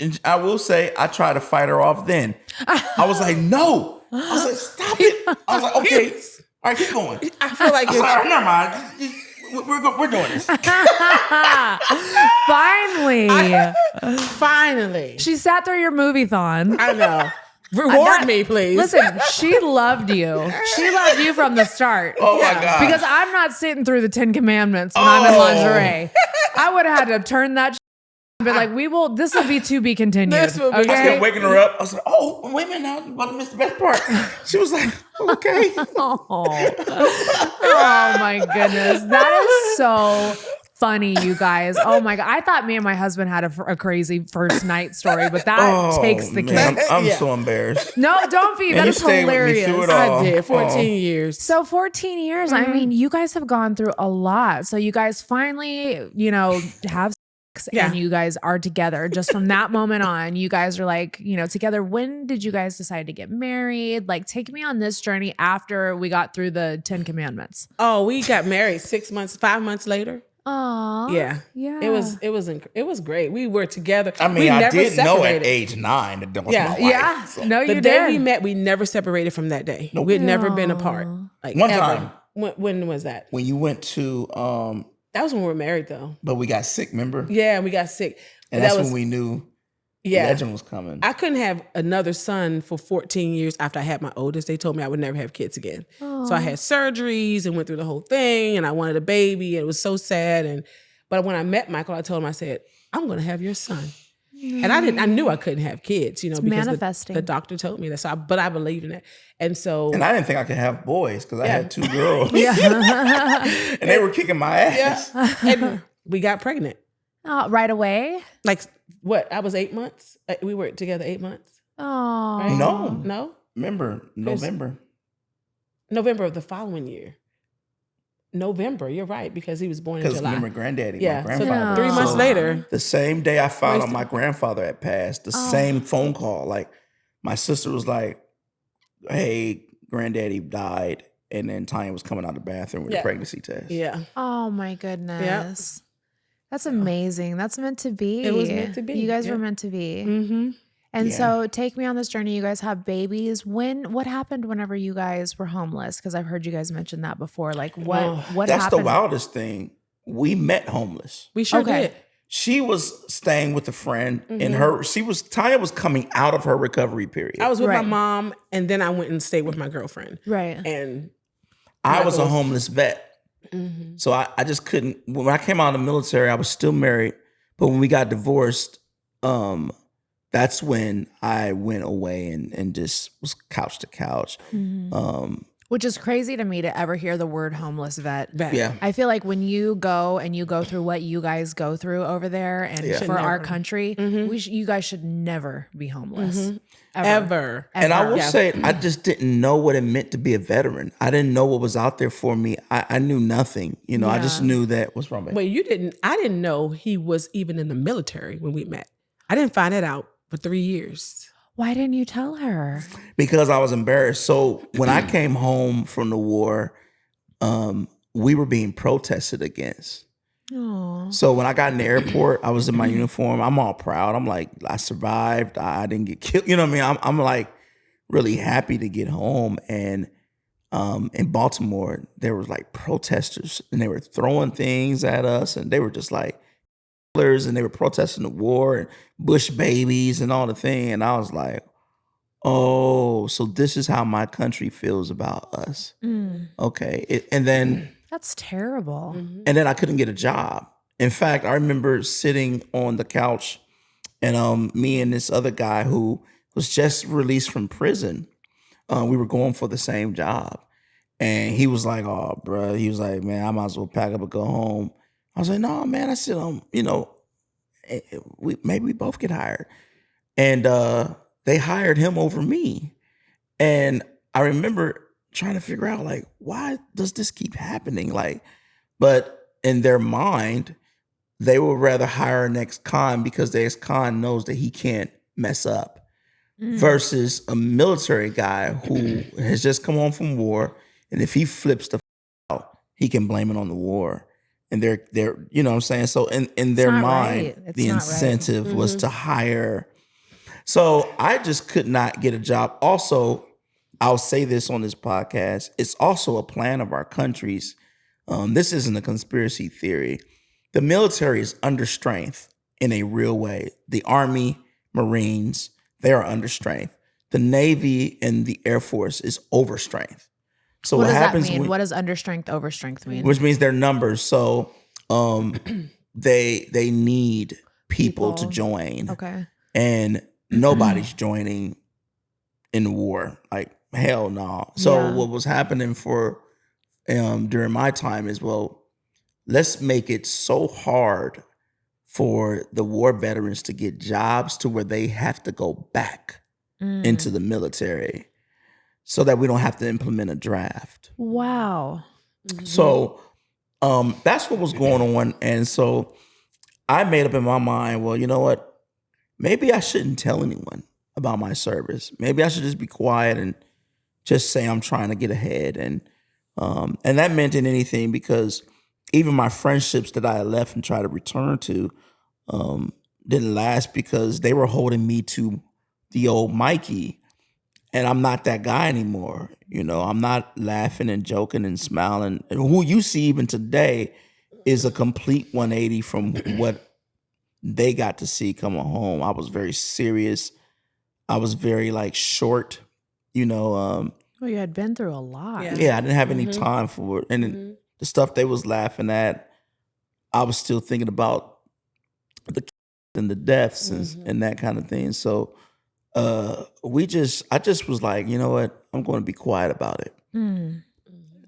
And I will say, I tried to fight her off then. I was like, no. I was like, stop it. I was like, okay. All right, keep going. I feel like I was like, all right, never mind. We're doing this. Finally. She sat through your movie-thon. I know. Reward me, please. Listen, she loved you. She loved you from the start. Oh my God. Because I'm not sitting through the 10 Commandments when I'm in lingerie. I would have had to turn that and be like, this will be to be continued. This will be- I okay? kept waking her up. I was like, oh, wait a minute now. I'm about to miss the best part. She was like, okay. Oh my goodness. That is so funny, you guys. Oh my God. I thought me and my husband had a crazy first night story, but that takes the man, cake. I'm so embarrassed. No, don't be. And That you is stayed with me hilarious. through it all. I did. 14 Oh. years. So 14 years. I mean, you guys have gone through a lot. So you guys finally, have sex and you guys are together. Just from that moment on, you guys are like, together. When did you guys decide to get married? Like, take me on this journey after we got through the 10 Commandments. Oh, we got married 5 months later. Aw. Yeah. Yeah. It was great. We were together. I mean, we I never did know at separated. age 9 that was Yeah. my wife. Yeah. So. No, The you day did. we met, we never separated from that day. Nope. We had never been apart. Like One ever. time. When was that? When you went to, That was when we were married, though. but we got sick, remember? Yeah, we got sick. And That that's was- when we knew Yeah. Legend was coming. I couldn't have another son for 14 years after I had my oldest. They told me I would never have kids again. So I had surgeries and went through the whole thing, and I wanted a baby, and it was so sad. But when I met Michael, I told him, I said, I'm going to have your son. And I knew I couldn't have kids, because manifesting. the doctor told me that. But I believed in it. And so. And I didn't think I could have boys because I had 2 girls. Yeah. And they were kicking my ass. And we got pregnant. Right away. Like, what? I was 8 months. We were together 8 months. Oh. Right? No. No? Remember, November. November of the following year. November, you're right, because he was born in Because July. remember, granddaddy, Yeah, my so grandfather. 3 months So later. the same day I found out my grandfather had passed, the same phone call, like my sister was like, hey, granddaddy died. And then Tanya was coming out of the bathroom with a pregnancy test. Yeah. Oh my goodness. That's amazing. That's meant to be. It was meant to be. You guys Yeah. were meant to be. Mm-hmm. And Yeah. so take me on this journey. You guys have babies. What happened whenever you guys were homeless? Because I've heard you guys mention that before. Like what That's happened? the wildest thing. We met homeless. We sure Okay. did. She was staying with a friend and Mm-hmm. Tanya was coming out of her recovery period. I was with Right. my mom, and then I went and stayed with my girlfriend. Right. And I was a Michael was- homeless vet. mm-hmm. So I just couldn't. When I came out of the military, I was still married. But when we got divorced, that's when I went away and just was couch to couch. Which is crazy to me to ever hear the word homeless vet. Yeah. I feel like when you go through what you guys go through over there and for our Never. country, you guys should never be homeless. Ever. And I will Yeah. say, I just didn't know what it meant to be a veteran. I didn't know what was out there for me. I knew nothing. I just knew that. What's wrong, babe? Wait, I didn't know he was even in the military when we met. I didn't find it out for 3 years. Why didn't you tell her? Because I was embarrassed. So when I came home from the war, we were being protested against. Aw. So when I got in the airport, I was in my uniform. I'm all proud. I'm like, I survived. I didn't get killed. You know what I mean? I'm like really happy to get home. And in Baltimore, there was like protesters and they were throwing things at us and they were just like killers and they were protesting the war and Bush babies and all the thing. And I was like, oh, so this is how my country feels about us. Okay. And then That's terrible. and then I couldn't get a job. In fact, I remember sitting on the couch and me and this other guy who was just released from prison, we were going for the same job. And he was like, oh, bro, he was like, man, I might as well pack up and go home. I was like, no, man. I said, you know, maybe we both get hired. And they hired him over me. And I remember trying to figure out, like, why does this keep happening? Like, but in their mind, they would rather hire an ex-con because the ex-con knows that he can't mess up versus a military guy who has just come home from war. And if he flips the out, he can blame it on the war. And they're, you know what I'm saying? So in their not mind, right. It's the not right. incentive was to hire. So I just could not get a job. Also, I'll say this on this podcast. It's also a plan of our country's. This isn't a conspiracy theory. The military is under strength in a real way. The Army, Marines, they are under strength. The Navy and the Air Force is over strength. So What does that happens mean? when- What does understrength, overstrength mean? which means their numbers. So they need people to join. Okay. And nobody's joining in the war. Like, hell no. So what was happening for during my time is, well, let's make it so hard for the war veterans to get jobs to where they have to go back into the military so that we don't have to implement a draft. Wow. So that's what was going on. And so I made up in my mind, well, you know what? Maybe I shouldn't tell anyone about my service. Maybe I should just be quiet and just say I'm trying to get ahead. And that meant in anything because even my friendships that I had left and tried to return to didn't last because they were holding me to the old Mikey. And I'm not that guy anymore. You know, I'm not laughing and joking and smiling. And who you see even today is a complete 180 from what they got to see coming home. I was very serious. I was very like short, you know. Well, you had been through a lot. Yeah, I didn't have any time for it. And the stuff they was laughing at, I was still thinking about the and the deaths and that kind of thing. So I just was like, you know what? I'm going to be quiet about it.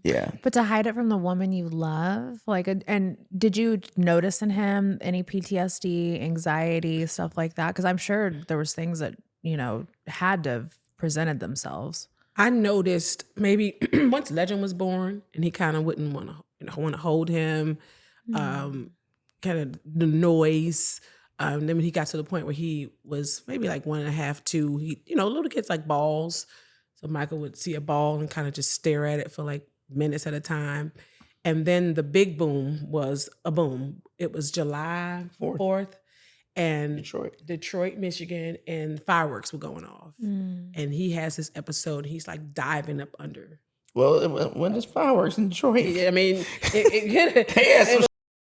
Yeah. But to hide it from the woman you love, like, and did you notice in him any PTSD, anxiety, stuff like that? Because I'm sure there was things that, you know, had to have presented themselves. I noticed maybe once Legend was born and he kind of wouldn't want to hold him, kind of the noise. Then when he got to the point where he was maybe like 1.5, 2, he, you know, little kids like balls. So Michael would see a ball and kind of just stare at it for like minutes at a time. And then the big boom was a boom. It was July 4th and Detroit, Michigan, and fireworks were going off. And he has this episode, he's like diving up under. Well, when there's fireworks in Detroit, I mean, it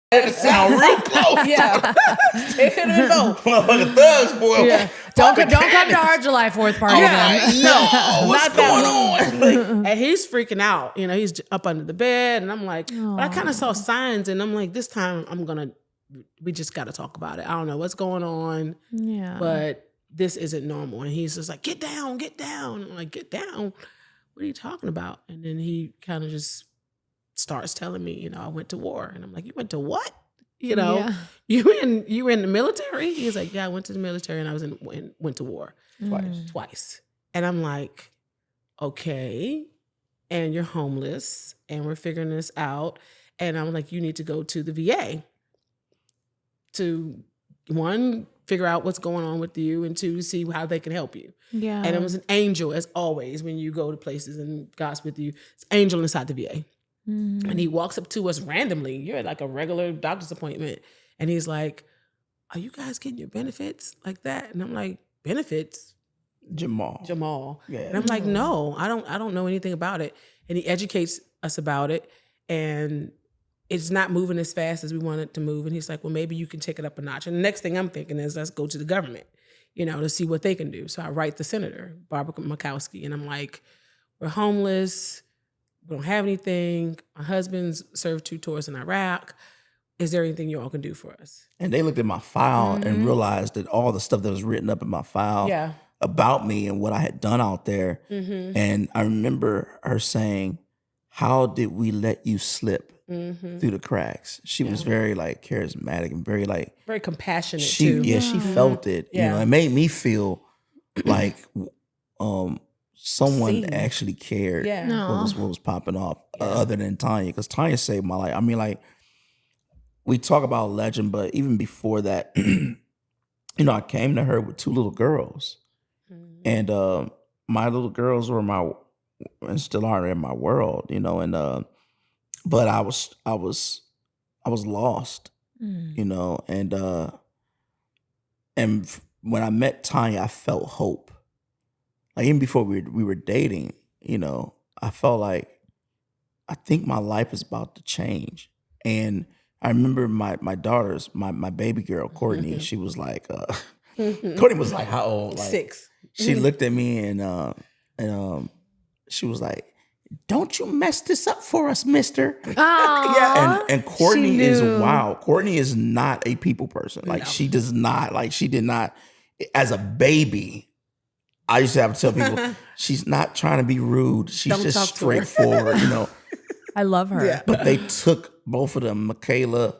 it sound real close. Yeah. It hit him low. Motherfucking thugs, boy. Yeah. Don't come to our July 4th party then. No, what's going on? And he's freaking out. You know, he's up under the bed. And I'm like, but I kind of saw signs. And I'm like, this time we just got to talk about it. I don't know what's going on. Yeah. But this isn't normal. And he's just like, get down, get down. I'm like, get down? What are you talking about? And then he kind of just starts telling me, you know, I went to war. And I'm like, you went to what? You know, you were in the military? He's like, yeah, I went to the military and I went to war twice. And I'm like, okay, and you're homeless and we're figuring this out. And I'm like, you need to go to the VA to, 1, figure out what's going on with you, and 2, see how they can help you. Yeah. And it was an angel, as always, when you go to places and God's with you. It's an angel inside the VA. And he walks up to us randomly. You're at like a regular doctor's appointment. And he's like, are you guys getting your benefits like that? And I'm like, benefits? Jamal. Yeah. And I'm like, no, I don't know anything about it. And he educates us about it. And it's not moving as fast as we want it to move. And he's like, well, maybe you can take it up a notch. And the next thing I'm thinking is, let's go to the government, to see what they can do. So I write the senator, Barbara Makowski, and I'm like, we're homeless. We don't have anything. My husband's served 2 tours in Iraq. Is there anything you all can do for us? And they looked at my file and realized that all the stuff that was written up in my file about me and what I had done out there. And I remember her saying, how did we let you slip through the cracks? She was very like charismatic and very like very compassionate too. Yeah, she felt it. It made me feel like someone actually cared what was popping off other than Tanya. Because Tanya saved my life. I mean, like, we talk about legend, but even before that, I came to her with 2 little girls. And my little girls were and still are in my world, but I was lost, and when I met Tanya, I felt hope. Like, even before we were dating, I felt like, I think my life is about to change. And I remember my daughters, my baby girl, Courtney, she was like, Courtney was like, how old? Like, 6. She looked at me and she was like, don't you mess this up for us, mister. And Courtney is wild. Courtney is not a people person. Like, she does not, like, she did not, as a baby, I used to have to tell people, she's not trying to be rude. She's just straightforward, I love her. Yeah. But they took both of them. Michaela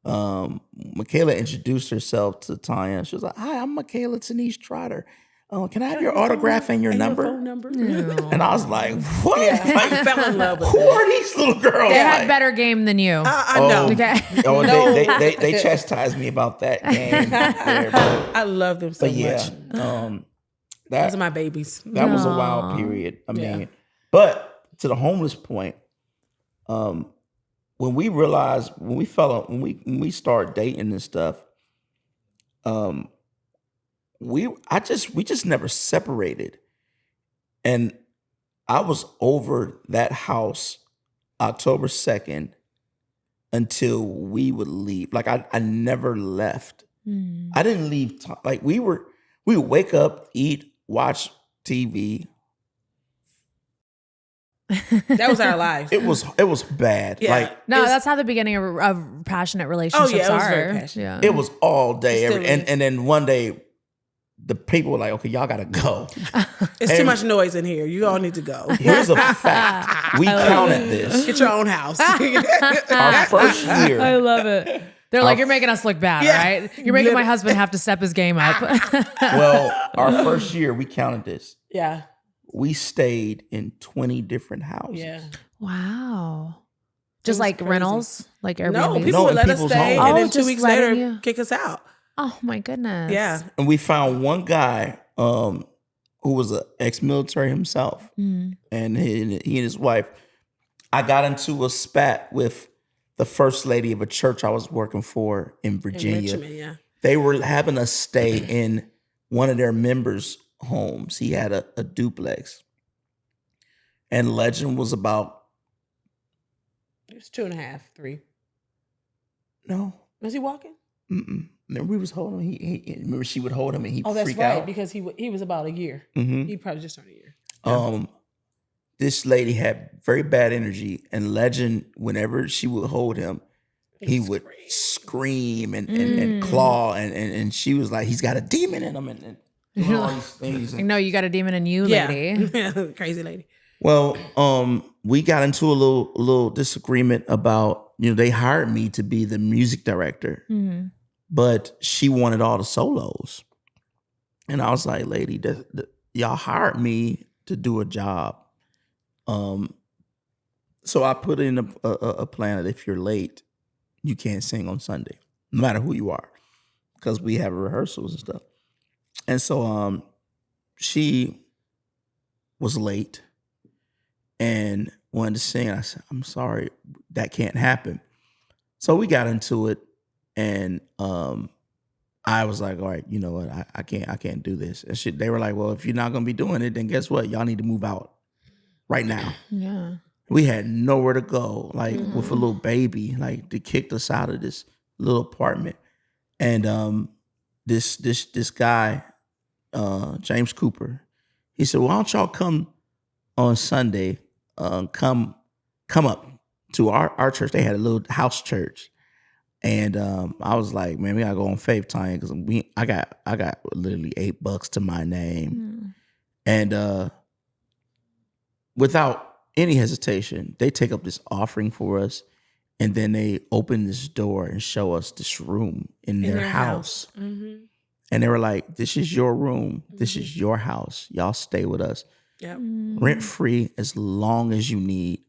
introduced herself to Tanya. She was like, hi, I'm Michaela Denise Trotter. Can I have your autograph and your number? Your phone number? And I was like, what? I fell in love with Who are these little girls? They had better game than you. I know. Okay. They chastised me about that game. There, but, I love them so much. Those are my babies. That was a wild period. I mean, but to the homeless point, when we realized, when we started dating and stuff, we just never separated. And I was over that house October 2nd until we would leave. Like, I never left. I didn't leave. Like, we would wake up, eat, watch TV. That was our life. It was bad. Yeah. Like, No, that's how the beginning of passionate relationships it was are. very passionate. Yeah. it was all day. It still And then one day, the people were like, okay, y'all gotta go. It's too much noise in here. You all need to go. Here's a fact. We counted this. Get your own house. Our first year. I love it. They're like, you're making us look bad, right? You're making my husband have to step his game up. Well, our first year, we counted this. Yeah. We stayed in 20 different houses. Yeah. Wow. Just was like crazy. rentals, like Airbnb. No, people No, would in let us people's stay, homes. and then Oh, 2 just weeks letting later, you- kick us out. Oh my goodness. Yeah. And we found one guy who was an ex-military himself. Mm. And he and his wife, I got into a spat with the first lady of a church I was working for in Virginia. In Richmond, yeah. They were having us stay in one of their members' homes. He had a duplex. And Legend was about... It was 2.5, 3. No. Was he walking? Mm-mm. Remember, we was holding him. He remember, she would hold him and he'd Oh, that's freak right, out. because he was about a year. Mhm. He probably just turned a year. This lady had very bad energy, and Legend, whenever she would hold him, he would scream and claw, and she was like, he's got a demon in him, and all these things. No, you got a demon in you, lady. Yeah. Crazy lady. Well, we got into a little disagreement about, they hired me to be the music director, but she wanted all the solos. And I was like, lady, y'all hired me to do a job. So I put in a plan that if you're late, you can't sing on Sunday, no matter who you are, because we have rehearsals and stuff. And so she was late, and wanted to sing. I said, I'm sorry, that can't happen. So we got into it, and I was like, all right, you know what? I can't do this. And they were like, well, if you're not gonna be doing it, then guess what? Y'all need to move out right now. Yeah. We had nowhere to go, like with a little baby. Like they kicked us out of this little apartment. And this guy, James Cooper, he said, why don't y'all come on Sunday, come up to our church. They had a little house church. And I was like, man, we gotta go on faith, Tanya, because I got literally $8 to my name. And without any hesitation, they take up this offering for us, and then they open this door and show us this room in their house. Mm-hmm. And they were like, this is your room. This is your house. Y'all stay with us. Yep. Rent free as long as you need.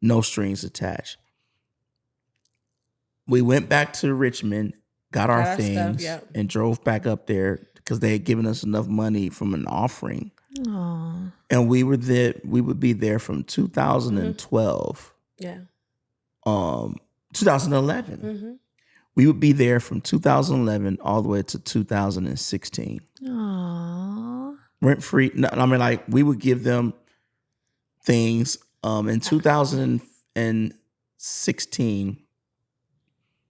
No strings attached. We went back to Richmond, got our things, stuff, and drove back up there because they had given us enough money from an offering. Aww. And we were there. We would be there from 2012. 2011. We would be there from 2011 all the way to 2016. Aww. Rent free. No, I mean, like we would give them things. In 2016.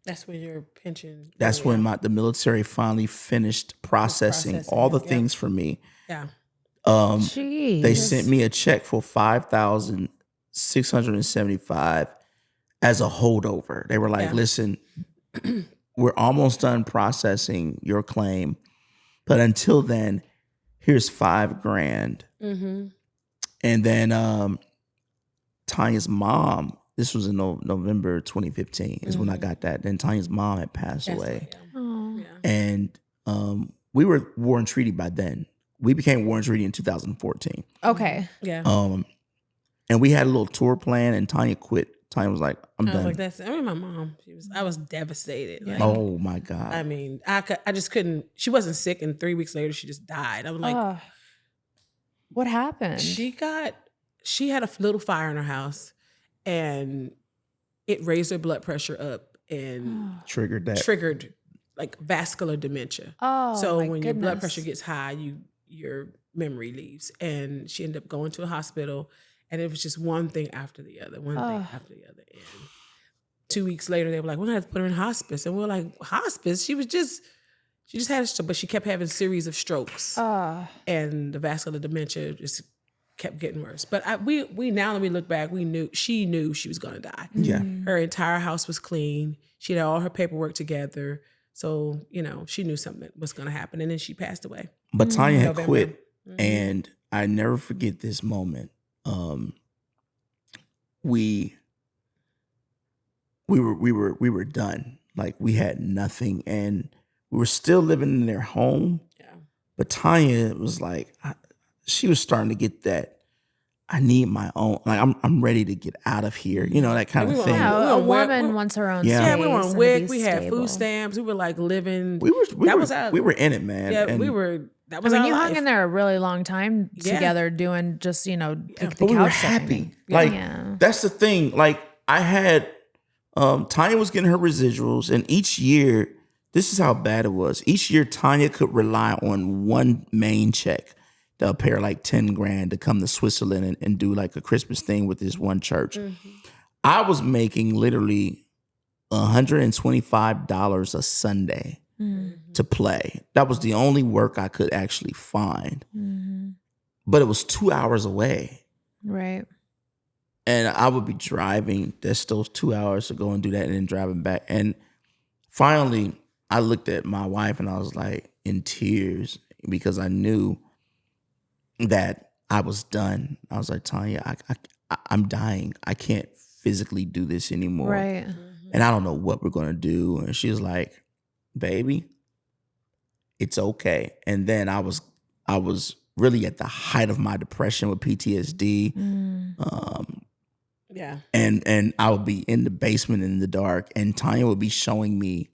That's when your pension. That's when the military finally finished processing all the things for me. Yeah. Jeez. They sent me a check for $5,675 as a holdover. They were like, listen, we're almost done processing your claim, but until then, here's $5,000. And then Tanya's mom, this was in November 2015 is when I got that. Then Tanya's mom had passed away. And we were war and treaty by then. We became war and treaty in 2014. Okay. Yeah. And we had a little tour plan, and Tanya quit. Tanya was like, I'm done. Like that's. I mean, my mom. I was devastated. Like, oh my God. I mean, I just couldn't. She wasn't sick, and 3 weeks later, she just died. I was like, what happened? She had a little fire in her house, and it raised her blood pressure up and triggered like vascular dementia. So when your blood pressure gets high, your memory leaves, and she ended up going to a hospital, and it was just one thing after the other, one thing after the other. And 2 weeks later, they were like, "We're gonna have to put her in hospice," and we were like, "Hospice?" She just had a stroke, but she kept having series of strokes, and the vascular dementia just kept getting worse. But we now that we look back, she knew she was gonna die. Yeah, her entire house was clean. She had all her paperwork together. So, she knew something was going to happen, and then she passed away. But Tanya had quit, and I never forget this moment. We were done. Like we had nothing, and we were still living in their home. Yeah. But Tanya was like, she was starting to get that. I need my own. Like I'm ready to get out of here. That kind of thing. Yeah, a woman wants her own space. Yeah, we were on WIC. We had stable. Food stamps. We were like living. We were in it, man. Yeah, and we were. That was. You hung in there a really long time together, doing just the but couch. We were happy. That's the thing. Like I had, Tanya was getting her residuals, and each year, this is how bad it was. Each year, Tanya could rely on one main check. They'll pay her like $10,000 to come to Switzerland and do like a Christmas thing with this one church. I was making literally $125 a Sunday to play. That was the only work I could actually find. But it was 2 hours away. Right. And I would be driving. There's still 2 hours to go and do that and then driving back. And finally, I looked at my wife and I was like in tears because I knew that I was done. I was like, Tanya, I'm dying. I can't physically do this anymore. Right. And I don't know what we're going to do. And she's like, baby, it's okay. And then I was really at the height of my depression with PTSD. And I would be in the basement in the dark, and Tanya would be showing me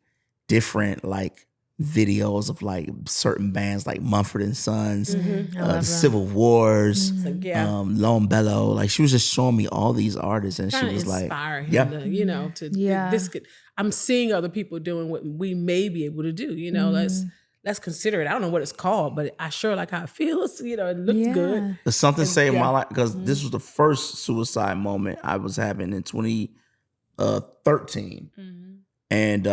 different like videos of like certain bands like Mumford and Sons, love Civil Wars, Yeah. Lone Bellow. Like she was just showing me all these artists, and Trying she was to like, inspire him yeah. to, you know, to this could, I'm seeing other people doing what we may be able to do, you know, let's consider it. I don't know what it's called, but I sure like how it feels, you know, it looks good. There's something saved my life because this was the first suicide moment I was having in 2013. And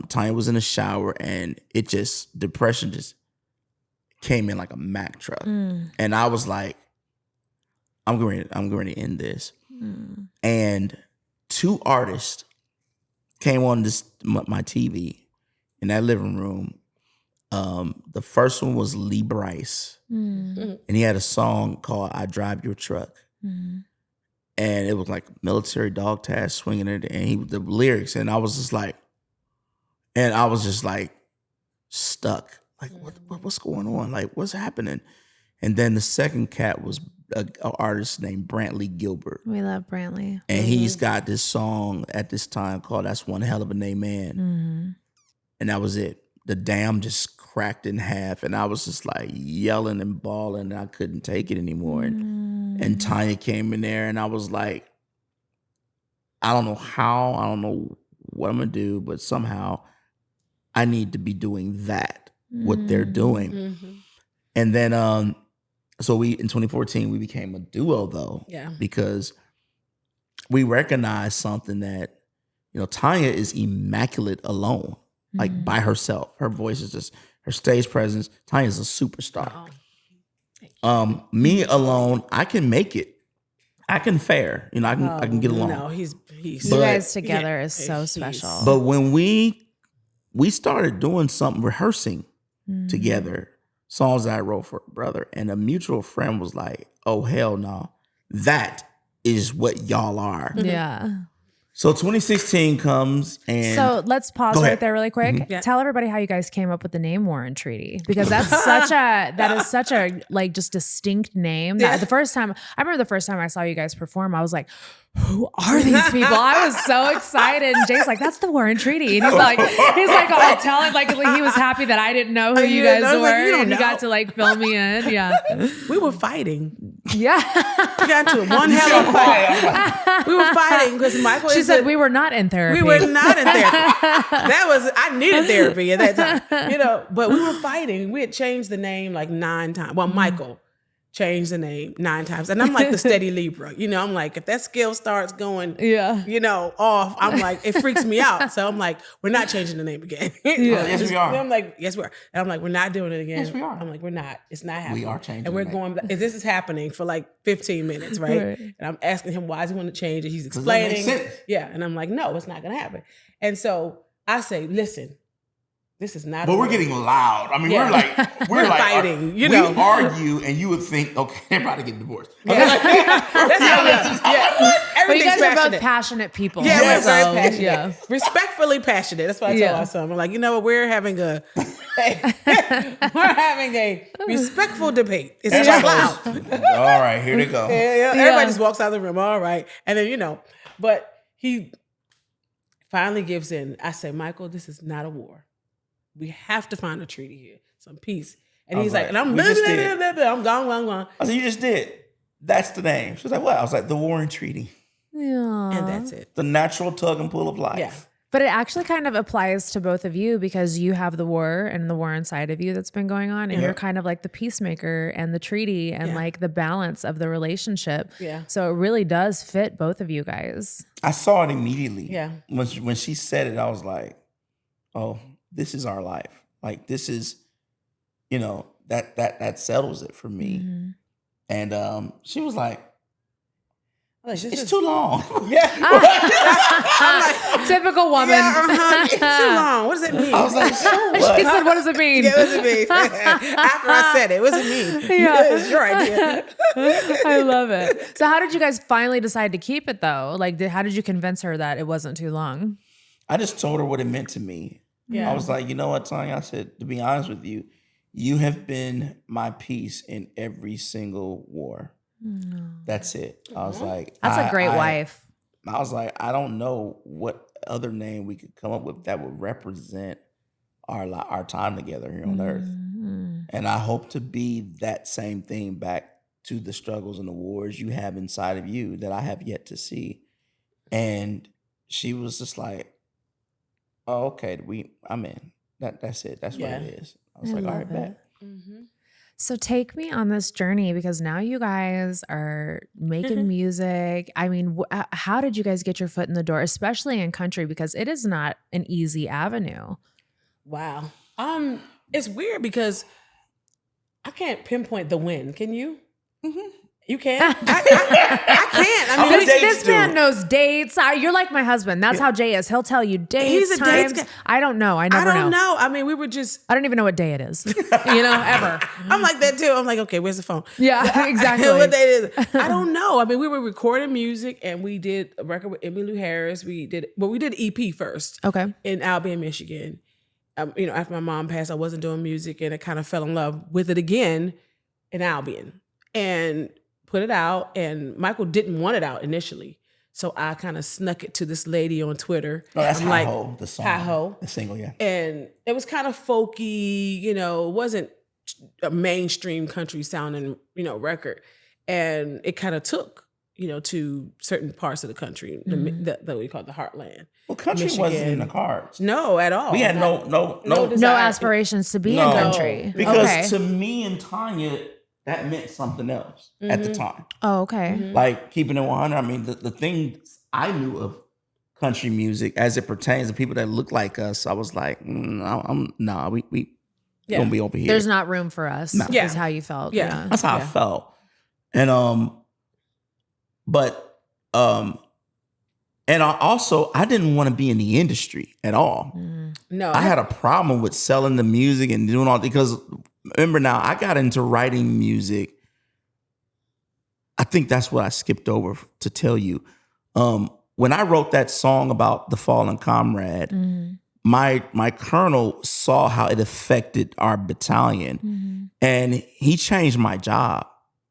Tanya was in the shower, and it just, depression just came in like a Mack truck. And I was like, I'm going to end this. And two artists came on my TV in that living room. The first one was Lee Brice, and he had a song called "I Drive Your Truck," and it was like military dog tag swinging it, and the lyrics, and I was just like stuck, like what's going on, like what's happening? And then the second cat was an artist named Brantley Gilbert. We love Brantley, and he's got this song at this time called "That's One Hell of a Name Man," and that was it. The dam just cracked in half, and I was just like yelling and bawling, and I couldn't take it anymore. And Tanya came in there, and I was like, I don't know how, I don't know what I'm gonna do, but somehow I need to be doing that, what they're doing. And then, so in 2014, we became a duo though, because we recognized something that, you know, Tanya is immaculate alone. Like by herself. Her voice is just, her stage presence. Tanya's a superstar. Me alone, I can make it. I can fare. You know, I can get along. No, he's you guys together is so special. But when we started doing something, rehearsing together, songs that I wrote for a brother, and a mutual friend was like, oh, hell no. That is what y'all are. Yeah. So 2016 comes, and so let's pause right there really quick. Yeah. Tell everybody how you guys came up with the name War and Treaty, because that is such a like just distinct name. That the first time I saw you guys perform, I was like, who are these people? I was so excited. And Jay's like, that's the War and Treaty. And he's like all telling, like he was happy that I didn't know who you guys were. Like, and he got to like fill me in. Yeah. We were fighting. Yeah. We got into one hell of a fight. We were fighting because Michael. She said we were not in therapy. We were not in therapy. I needed therapy at that time, you know. But we were fighting. We had changed the name like 9 times. Well, Michael changed the name 9 times, and I'm like the steady Libra. You know, I'm like if that scale starts going, you know, off, I'm like it freaks me out. So I'm like, we're not changing the name again. Yes, we are. I'm like, yes, we are. And I'm like, we're not doing it again. Yes, we are. I'm like, we're not. It's not happening. We are changing. And we're the name. going. This is happening for like 15 minutes, right? And I'm asking him why does he want to change it. He's explaining. That makes sense. Yeah, and I'm like, no, it's not going to happen. And so I say, listen. This is not. But we're getting loud. I mean, we're like fighting. You know, we argue, and you would think, okay, they're about to get divorced. Okay. That's how it is. But you guys Everything's are both passionate people. Yeah, we're very so, passionate. Yeah. Respectfully passionate. That's what I tell our son. I'm like, you know what? We're having a respectful debate. It's just loud. All right, here they go. Everybody just walks out of the room. All right, and then you know, but he finally gives in. I say, Michael, this is not a war. We have to find a treaty here, some peace. And he's like, and I'm gone. I said, you just did. That's the name. She was like, what? I was like, the War and Treaty. Yeah. And that's it. The natural tug and pull of life. Yeah. But it actually kind of applies to both of you because you have the war and the war inside of you that's been going on. And you're kind of like the peacemaker and the treaty and like the balance of the relationship. Yeah. So it really does fit both of you guys. I saw it immediately. Yeah. When she said it, I was like, oh, this is our life. Like this is, you know, that settles it for me. Mm-hmm. And she was like, it's too long. Yeah. I'm like, typical woman. Yeah, it's too long. What does it mean? I was like, so She what? said, what does it mean? Yeah, what does it mean? After I said it, what does it mean? Yeah. It's your idea. I love it. So how did you guys finally decide to keep it though? Like, how did you convince her that it wasn't too long? I just told her what it meant to me. Yeah. I was like, you know what, Tanya? I said, to be honest with you, you have been my peace in every single war. That's it. I was like, That's a great wife. I was like, I don't know what other name we could come up with that would represent our time together here on earth. And I hope to be that same thing back to the struggles and the wars you have inside of you that I have yet to see. And she was just like, oh, okay, I'm in. That's it. That's what it is. I was like, all right, bet. So take me on this journey, because now you guys are making music. I mean, how did you guys get your foot in the door, especially in country? Because it is not an easy avenue. Wow. It's weird because I can't pinpoint the win. Can you? You can? I can't. I mean, this man knows dates. You're like my husband. That's how Jay is. He'll tell you dates, He's a times. dates guy. I don't know. I never don't know. I mean, we were just. I don't even know what day it is. Ever. I'm like that too. I'm like, okay, where's the phone? Yeah, exactly. What day it is? I don't know. I mean, we were recording music and we did a record with Emmylou Harris. We did EP first. Okay. In Albion, Michigan. After my mom passed, I wasn't doing music and I kind of fell in love with it again in Albion and put it out. And Michael didn't want it out initially. So I kind of snuck it to this lady on Twitter. No, that's I'm Hi-Ho, the song. Hi-Ho. The single, yeah. And it was kind of folky, it wasn't a mainstream country sounding, record. And it kind of took, to certain parts of the country that we call the heartland. Well, country Michigan. wasn't in the cards. No, at all. We had no No desire. aspirations to be in country. Because to me and Tanya, that meant something else at the time. Oh, okay. Like keeping it 100. I mean, the things I knew of country music as it pertains to people that look like us, I was like, we gonna be over here. There's not room for us. No. Is how you felt. Yeah. That's how I felt. And and I didn't want to be in the industry at all. No, I had a problem with selling the music and doing all, because remember now, I got into writing music. I think that's what I skipped over to tell you. When I wrote that song about the fallen comrade, my colonel saw how it affected our battalion, and he changed my job.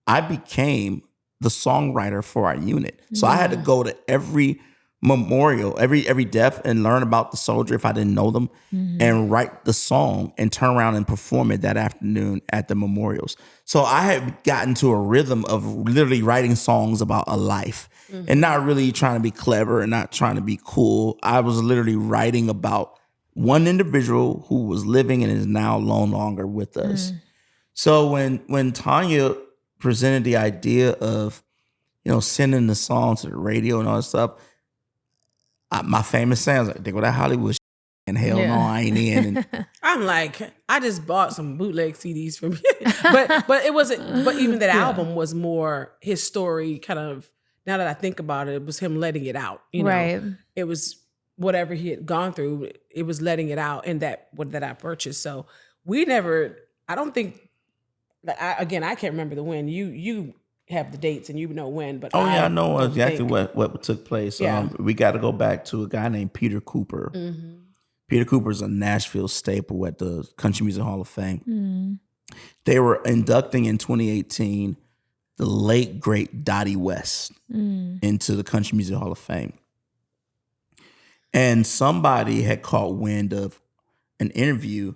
I became the songwriter for our unit. So I had to go to every memorial, every death, and learn about the soldier if I didn't know them, and write the song and turn around and perform it that afternoon at the memorials. So I had gotten to a rhythm of literally writing songs about a life and not really trying to be clever and not trying to be cool. I was literally writing about one individual who was living and is now no longer with us. So when Tanya presented the idea of, sending the song to the radio and all that stuff, my famous sounds like, they go that Hollywood shit, and hell no, I ain't in. And I'm like, I just bought some bootleg CDs from but it wasn't, but even that album was more his story kind of, now that I think about it, it was him letting it out, Right. It was whatever he had gone through, it was letting it out in that I purchased. So we never, I don't think, I can't remember the when. You have the dates and you know when, but I know exactly what took place. Yeah. We got to go back to a guy named Peter Cooper. Peter Cooper is a Nashville staple at the Country Music Hall of Fame. They were inducting in 2018 the late great Dottie West into the Country Music Hall of Fame, and somebody had caught wind of an interview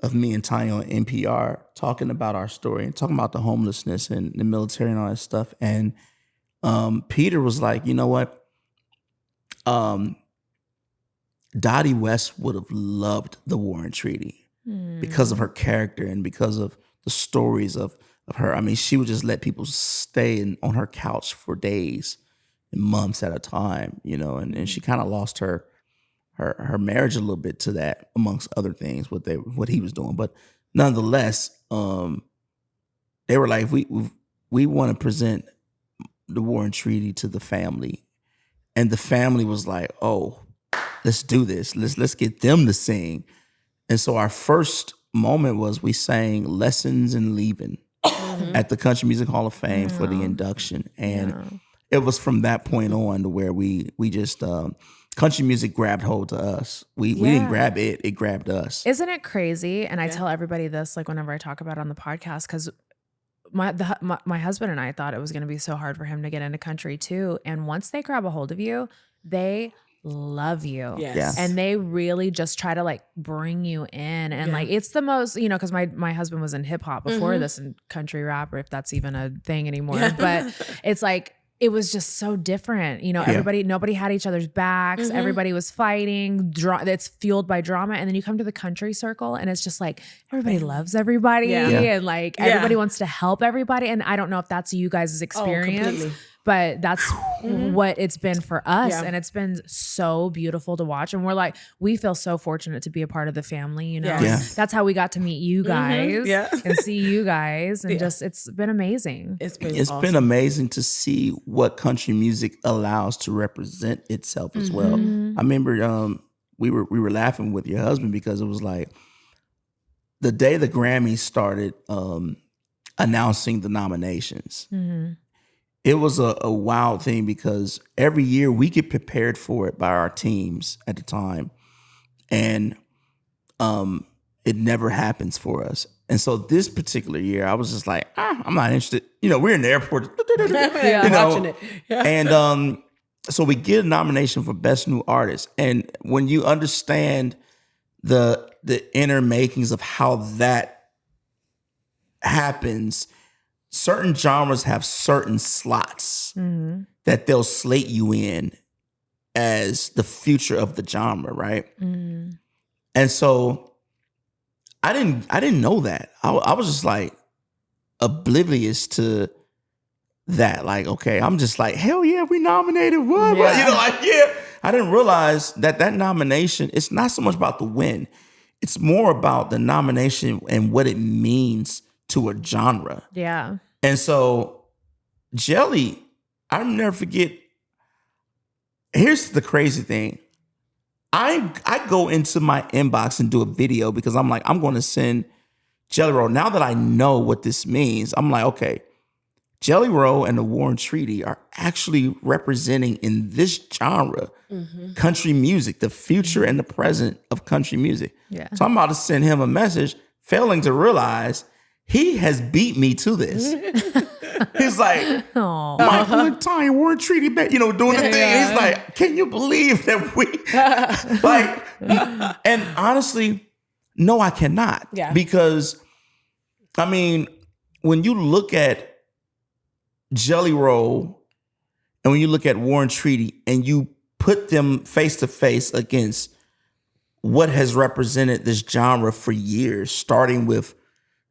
of me and Tanya on NPR talking about our story and talking about the homelessness and the military and all that stuff. And Peter was like, you know what? Dottie West would have loved the Warren Treaty because of her character and because of the stories of her. I mean, she would just let people stay on her couch for days and months at a time, and she kind of lost her marriage a little bit to that, amongst other things, what he was doing. But nonetheless, they were like, we want to present the Warren Treaty to the family. And the family was like, oh, let's do this. Let's get them to sing. And so our first moment was we sang Lessons in Leaving at the Country Music Hall of Fame for the induction. And it was from that point on to where we just country music grabbed hold to us. We didn't grab it; it grabbed us. Isn't it crazy? And I tell everybody this, like whenever I talk about it on the podcast, because my husband and I thought it was going to be so hard for him to get into country too. And once they grab a hold of you, they love you. Yes. And they really just try to like bring you in. And like, it's the most, you know, cause my husband was in hip hop before this and country rap, or if that's even a thing anymore, but it's like, it was just so different. You know, nobody had each other's backs. Everybody was fighting. It's fueled by drama. And then you come to the country circle and it's just like, everybody loves everybody. And like, everybody wants to help everybody. And I don't know if that's you guys' experience, but that's what it's been for us. And it's been so beautiful to watch. And we're like, we feel so fortunate to be a part of the family, you know. And that's how we got to meet you guys and see you guys. And just, it's been amazing. It's been It's awesome. been amazing to see what country music allows to represent itself as well. I remember we were laughing with your husband because it was like the day the Grammys started announcing the nominations. It was a wild thing because every year we get prepared for it by our teams at the time. And it never happens for us. And so this particular year, I was just like, I'm not interested. You know, we're in the airport. You know? Watching it. And so we get a nomination for Best New Artist. And when you understand the inner makings of how that happens, certain genres have certain slots that they'll slate you in as the future of the genre, right? And so I didn't know that. I was just like oblivious to that. Like, okay, I'm just like, hell yeah, we nominated. What? You know, like, I didn't realize that nomination, it's not so much about the win. It's more about the nomination and what it means to a genre. Yeah. And so Jelly, I'll never forget. Here's the crazy thing. I go into my inbox and do a video because I'm like, I'm going to send Jelly Roll. Now that I know what this means, I'm like, okay, Jelly Roll and the Warren Treaty are actually representing in this genre country music, the future and the present of country music. So I'm about to send him a message, failing to realize he has beat me to this. He's like, Michael and Tanya Warren Treaty, you know, doing the thing. He's like, can you believe that we like? And honestly, no, I cannot. Because I mean, when you look at Jelly Roll and when you look at Warren Treaty and you put them face to face against what has represented this genre for years, starting with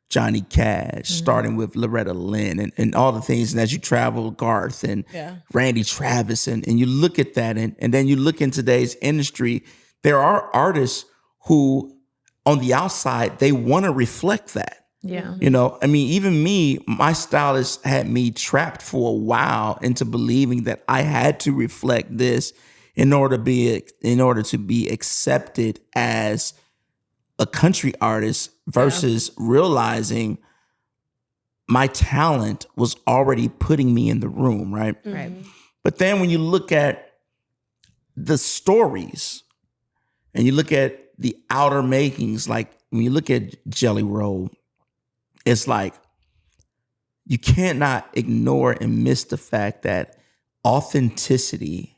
Johnny Cash, starting with Loretta Lynn and all the things. And as you travel, Garth and Randy Travis, and you look at that and then you look in today's industry, there are artists who on the outside, they want to reflect that. You know, I mean, even me, my stylist had me trapped for a while into believing that I had to reflect this in order to be accepted as a country artist versus realizing my talent was already putting me in the room, right? But then when you look at the stories and you look at the outer makings, like when you look at Jelly Roll, it's like you cannot ignore and miss the fact that authenticity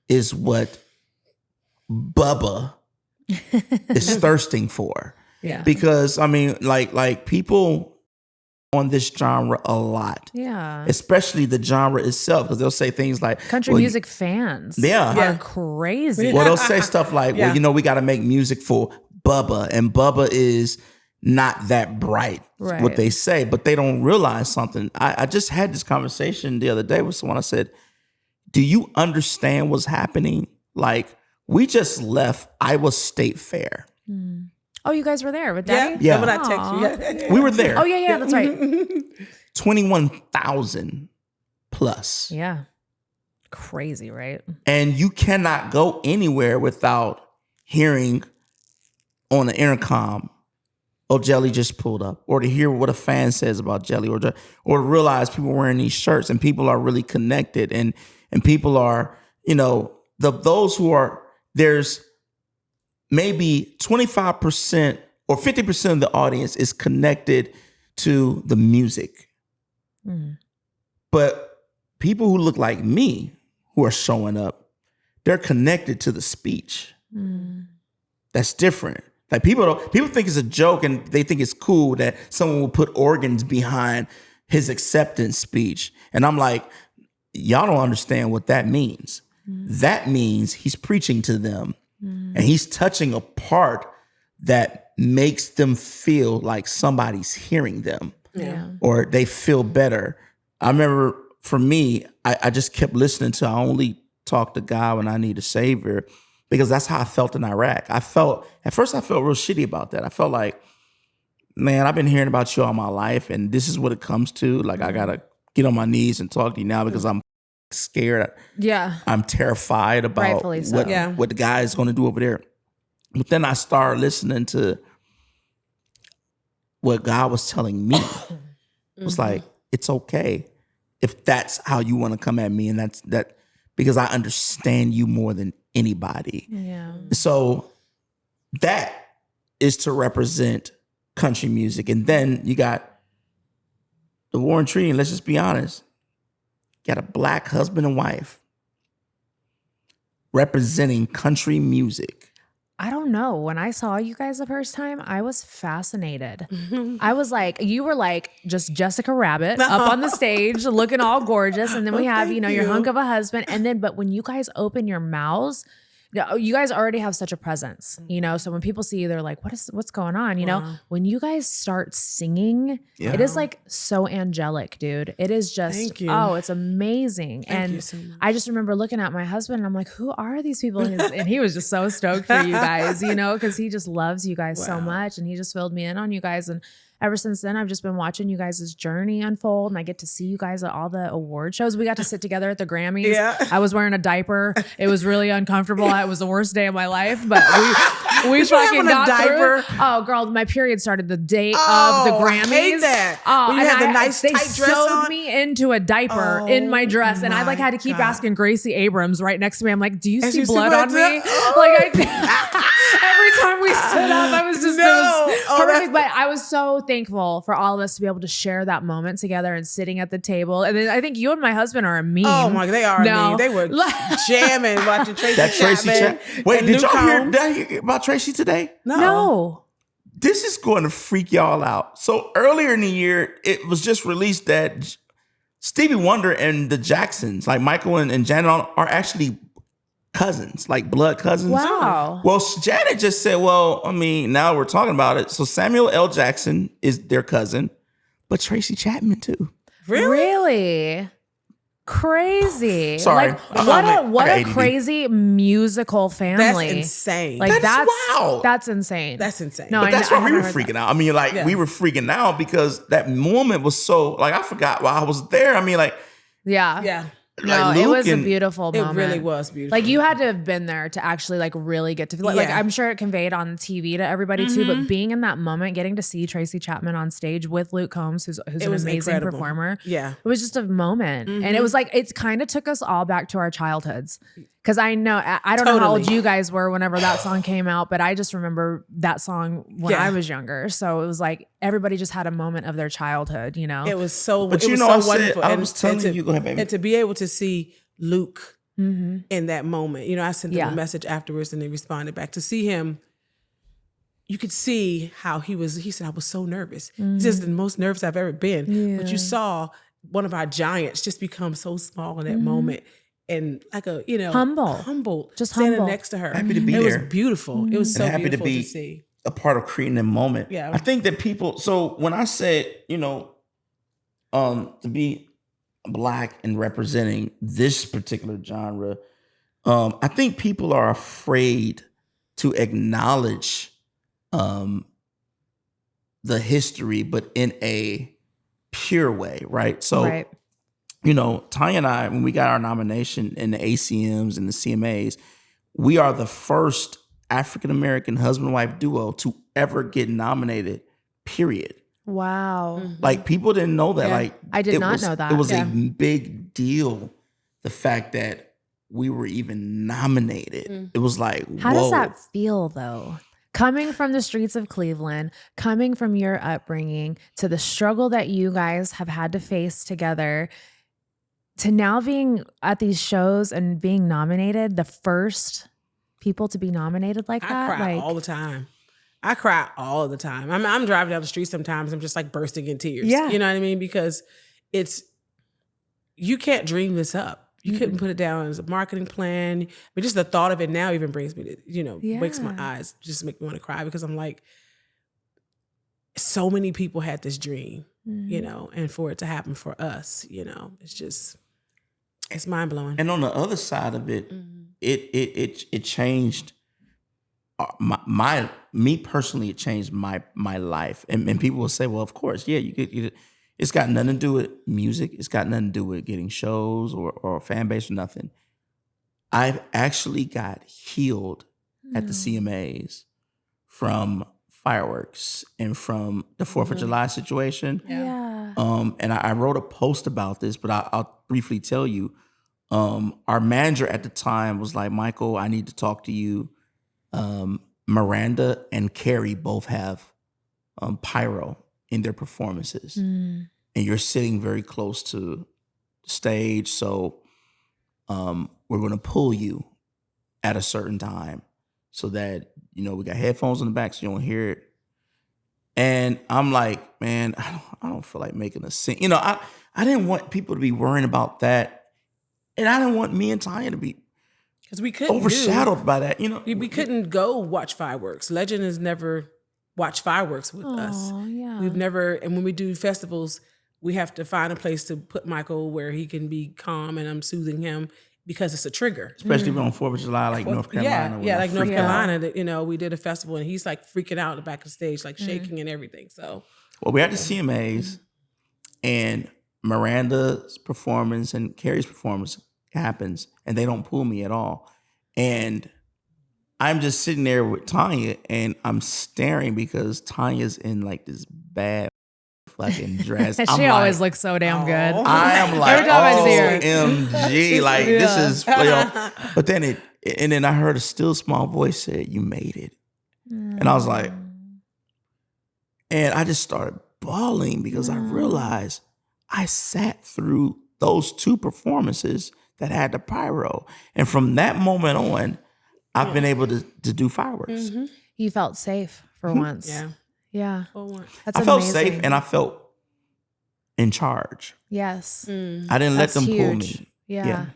is what Bubba is thirsting for. Because I mean, like people on this genre a lot. Especially the genre itself, because they'll say things like country music fans are crazy. Well, they'll say stuff like, well, you know, we got to make music for Bubba, and Bubba is not that bright, what they say, but they don't realize something. I just had this conversation the other day with someone. I said, do you understand what's happening? Like, we just left Iowa State Fair. Oh, you guys were there with Daddy? Yeah. When I text you. We were there. Oh, yeah, that's right. 21,000 plus. Yeah. Crazy, right? And you cannot go anywhere without hearing on the intercom, oh, Jelly just pulled up, or to hear what a fan says about Jelly, or to realize people wearing these shirts and people are really connected, and people are, you know, those who are, there's maybe 25% or 50% of the audience is connected to the music. But people who look like me, who are showing up, they're connected to the speech. That's different. Like people think it's a joke and they think it's cool that someone will put organs behind his acceptance speech. And I'm like, y'all don't understand what that means. That means he's preaching to them and he's touching a part that makes them feel like somebody's hearing them or they feel better. I remember for me, I just kept listening to I Only Talk to God When I Need a Savior, because that's how I felt in Iraq. At first I felt real shitty about that. I felt like, man, I've been hearing about you all my life and this is what it comes to. Like I gotta get on my knees and talk to you now because I'm scared. Yeah. I'm terrified about Rightfully so. what the guy is going to do over there. But then I started listening to what God was telling me. It was like, it's okay if that's how you want to come at me, and that's because I understand you more than anybody. Yeah. So that is to represent country music. And then you got the War and Treaty, and let's just be honest. You got a black husband and wife representing country music. I don't know. When I saw you guys the first time, I was fascinated. I was like, you were like just Jessica Rabbit up on the stage looking all gorgeous. And then we have, your hunk of a husband. And then, but when you guys open your mouths, you guys already have such a presence, so when people see you, they're like, what's going on? When you guys start singing, it is like so angelic, dude. It is just, it's amazing. Thank you so much. I just remember looking at my husband and I'm like, who are these people? And he was just so stoked for you guys, because he just loves you guys so much. And he just filled me in on you guys. And ever since then, I've just been watching you guys' journey unfold, and I get to see you guys at all the award shows. We got to sit together at the Grammys. Yeah. I was wearing a diaper. It was really uncomfortable. It was the worst day of my life, but we fucking got through. Oh, girl, my period started the day of the Grammys. I hate that. Oh, you had the nice they tight dress sewed on? me into a diaper in my dress, and I had to keep asking Gracie Abrams right next to me. I'm like, do you see blood on me? Every time we stood up, I was just horrific. But I was so thankful for all of us to be able to share that moment together and sitting at the table. And then I think you and my husband are a meme. Oh my, they are a meme. They were jamming, watching Tracy Chapman. Wait, did y'all hear about Tracy today? No. This is going to freak y'all out. So earlier in the year, it was just released that Stevie Wonder and the Jacksons, like Michael and Janet, are actually cousins, like blood cousins. Wow. Well, Janet just said, now we're talking about it. So Samuel L. Jackson is their cousin, but Tracy Chapman too. Really? Crazy. Sorry. What a crazy musical family. That's insane. That's wild. That's insane. That's insane. No, but that's why we were freaking out. We were freaking out because that moment was so, I forgot why I was there. Yeah. No, it was a beautiful moment. It really was beautiful. You had to have been there to actually really get to feel I'm sure it conveyed on TV to everybody too, but being in that moment, getting to see Tracy Chapman on stage with Luke Combs, who's an amazing performer. Yeah. It was just a moment. And it was it kind of took us all back to our childhoods. Because I know, I don't know how old you guys were whenever that song came out, but I just remember that song when I was younger. So it was everybody just had a moment of their childhood, It was so, but wonderful. I was telling you, go ahead, baby. And to be able to see Luke in that moment, I sent him a message afterwards and he responded back. To see him, you could see how he said, I was so nervous. He says, the most nervous I've ever been. Yeah. But you saw one of our giants just become so small in that moment. And humble, just standing humble next to her. Happy to be there. It was beautiful. It was so happy beautiful to be see. A part of creating that moment. Yeah. I think that people, so when I said, to be Black and representing this particular genre, I think people are afraid to acknowledge the history, but in a pure way, right? So, right. Tanya and I, when we got our nomination in the ACMs and the CMAs, we are the first African-American husband-wife duo to ever get nominated, period. Wow. People didn't know that. Yeah. I did not know that. It was a big deal, the fact that we were even nominated. It was how does that feel, though? Coming from the streets of Cleveland, coming from your upbringing to the struggle that you guys have had to face together, to now being at these shows and being nominated, the first people to be nominated like that. I cry like, all the time. I cry all the time. I'm driving down the street sometimes. I'm just like bursting in tears. Yeah. You know what I mean? Because you can't dream this up. You couldn't put it down as a marketing plan. But just the thought of it now even brings me to, wakes my eyes, just make me want to cry because I'm like, so many people had this dream, and for it to happen for us, it's mind blowing. And on the other side of it, it changed me personally. It changed my life. And people will say, well, of course, yeah, it's got nothing to do with music. It's got nothing to do with getting shows or fan base or nothing. I actually got healed at the CMAs from fireworks and from the 4th of July situation. Yeah. And I wrote a post about this, but I'll briefly tell you. Our manager at the time was like, Michael, I need to talk to you. Miranda and Carrie both have pyro in their performances. And you're sitting very close to the stage. So we're going to pull you at a certain time so that, we got headphones in the back so you don't hear it. And I'm like, man, I don't feel like making a scene. I didn't want people to be worrying about that. And I didn't want me and Tanya to be because we couldn't overshadowed by that. We couldn't go watch fireworks. Legend has never watched fireworks with us. Yeah. We've never, and when we do festivals, we have to find a place to put Michael where he can be calm and I'm soothing him because it's a trigger. Especially if we're on 4th of July, like North Carolina. Yeah, like North Carolina, we did a festival and he's like freaking out in the back of the stage, like shaking and everything. So, well, we're at the CMAs and Miranda's performance and Carrie's performance happens and they don't pull me at all. And I'm just sitting there with Tanya and I'm staring because Tanya's in like this bad fucking dress. She always looks so damn good. I am like, every time I see her. OMG, like this is, but then I heard a still small voice say, you made it. And I was like, and I just started bawling because I realized I sat through those 2 performances that had the pyro. And from that moment on, I've been able to do fireworks. You felt safe for once. Yeah. That's I felt amazing. safe and I felt in charge. Yes. I didn't let them pull me. Yeah.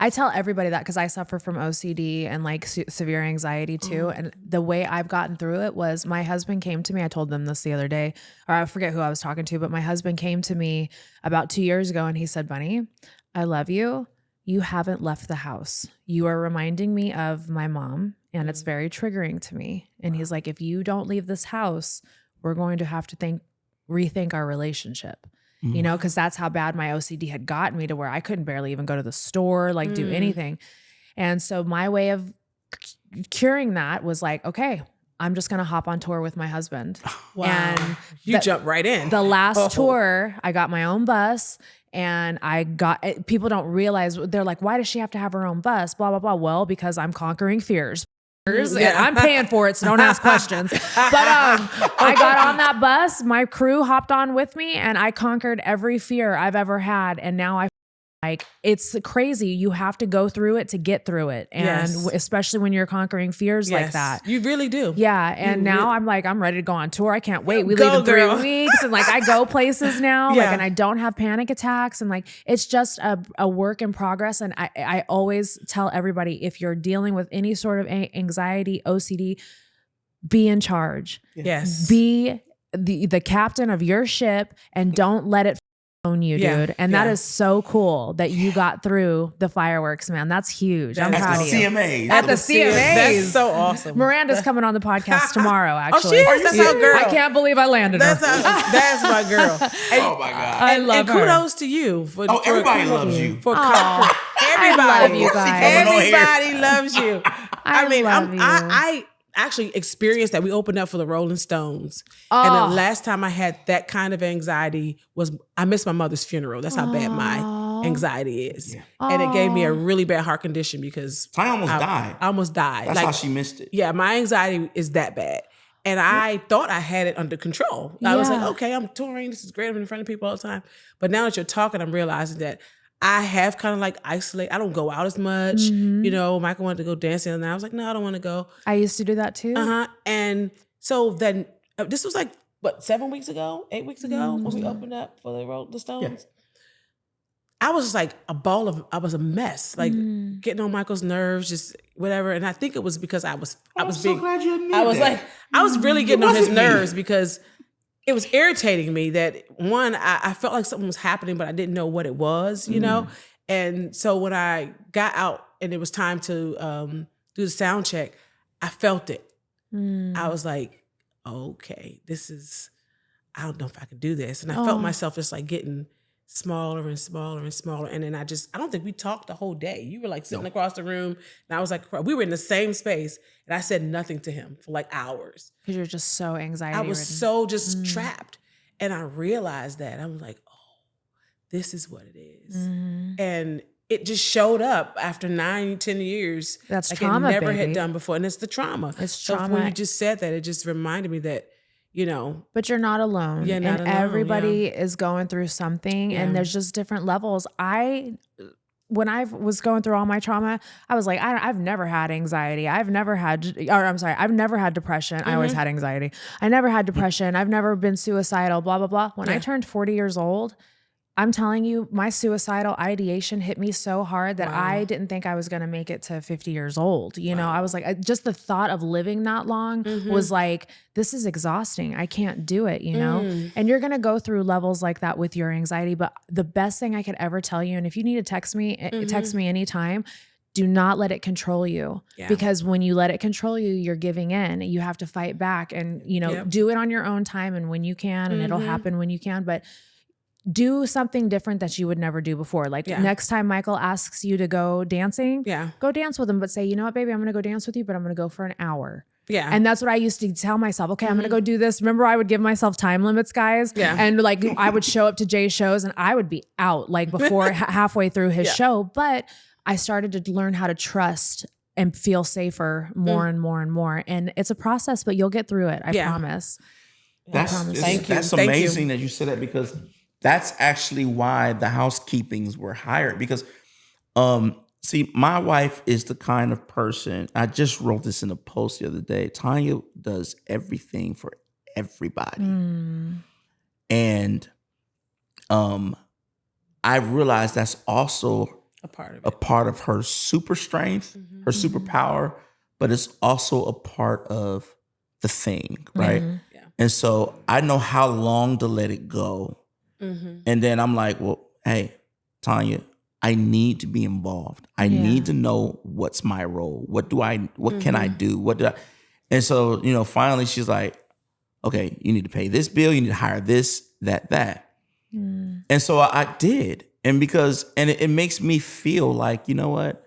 I tell everybody that because I suffer from OCD and like severe anxiety too. And the way I've gotten through it was my husband came to me. I told them this the other day, or I forget who I was talking to, but my husband came to me about 2 years ago and he said, Bunnie, I love you. You haven't left the house. You are reminding me of my mom and it's very triggering to me. And he's like, if you don't leave this house, we're going to have to rethink our relationship. Because that's how bad my OCD had gotten me to where I couldn't barely even go to the store, like do anything. And so my way of curing that was like, okay, I'm just going to hop on tour with my husband. Wow. And you jumped right in. The last tour, I got my own bus and people don't realize, they're like, why does she have to have her own bus? Blah, blah, blah. Well, because I'm conquering fears. And I'm paying for it, so don't ask questions. But I got on that bus. My crew hopped on with me, and I conquered every fear I've ever had. And now it's crazy. You have to go through it to get through it, and especially when you're conquering fears like that, you really do. Yeah, and now I'm like, I'm ready to go on tour. I can't wait. We leave in 3 weeks, and like I go places now, and I don't have panic attacks, and like it's just a work in progress. And I always tell everybody, if you're dealing with any sort of anxiety, OCD, be in charge. Yes, be the captain of your ship, and don't let it own you, dude. And that is so cool that you got through the fireworks, man. That's huge. I'm proud of you. At the CMAs. That's so awesome. Miranda's coming on the podcast tomorrow, actually. Oh, she is? That's our girl. I can't believe I landed her. That's my girl. And, oh my God. I love her. And kudos to you. Everybody loves you. Everybody. I love you guys. Everybody loves you. love you. I actually experienced that. We opened up for the Rolling Stones. And the last time I had that kind of anxiety was I missed my mother's funeral. That's how bad my anxiety is. Yeah. And it gave me a really bad heart condition because I almost died. I almost died. That's how she missed it. Yeah, my anxiety is that bad. And I thought I had it under control. I was like, okay, I'm touring. This is great. I'm in front of people all the time. But now that you're talking, I'm realizing that I have kind of like isolate. I don't go out as much. You know, Michael wanted to go dancing and I was like, no, I don't want to go. I used to do that too. And so then this was like, what, 7 weeks ago, 8 weeks ago when we opened up for the Stones. Yeah. I was just like I was a mess, like getting on Michael's nerves, just whatever. And I think it was because I was so glad you admitted I was that. like, I was really getting on his nerves because it was irritating me that one, I felt like something was happening, but I didn't know what it was, you know? And so when I got out and it was time to do the sound check, I felt it. I was like, okay, I don't know if I can do this. And I felt myself just like getting smaller and smaller and smaller. And then I don't think we talked the whole day. You were like sitting across the room and I was like, we were in the same space and I said nothing to him for like hours. Because you're just so anxiety I was ridden. so just trapped. And I realized that. I was like, oh, this is what it is. And it just showed up after 9-10 years. That's like trauma, it never baby. had done before. And it's the trauma. It's so trauma. when you just said that, it just reminded me that, you know. But you're not alone. Yeah, not and alone, everybody is going through something and there's just different levels. When I was going through all my trauma, I was like, I've never had anxiety. I've never had depression. I always had anxiety. I never had depression. I've never been suicidal, blah, blah, blah. When I turned 40 years old, I'm telling you, my suicidal ideation hit me so hard that I didn't think I was going to make it to 50 years old. You know, I was like, just the thought of living that long was like, this is exhausting. I can't do it, you know? And you're going to go through levels like that with your anxiety. But the best thing I could ever tell you, and if you need to text me anytime, do not let it control you because when you let it control you, you're giving in. You have to fight back and, you know, do it on your own time and when you can, and it'll happen when you can. But do something different that you would never do before. Like next time Michael asks you to go dancing, go dance with him, but say, you know what, baby, I'm going to go dance with you, but I'm going to go for an hour. Yeah. And that's what I used to tell myself. Okay, I'm going to go do this. Remember, I would give myself time limits, guys. Yeah. And like, I would show up to Jay's shows and I would be out like before halfway through his show. But I started to learn how to trust and feel safer more and more and more. And it's a process, but you'll get through it. I promise. That's amazing that you said that because that's actually why the housekeepings were hired because, see, my wife is the kind of person, I just wrote this in a post the other day, Tanya does everything for everybody. And I realized that's also a part of her super strength, her superpower, but it's also a part of the thing, right? Yeah. And so I know how long to let it go. And then I'm like, well, hey, Tanya, I need to be involved. I need to know what's my role. What can I do? And so, you know, finally she's like, okay, you need to pay this bill. You need to hire this, that. And so I did. And it makes me feel like, you know what?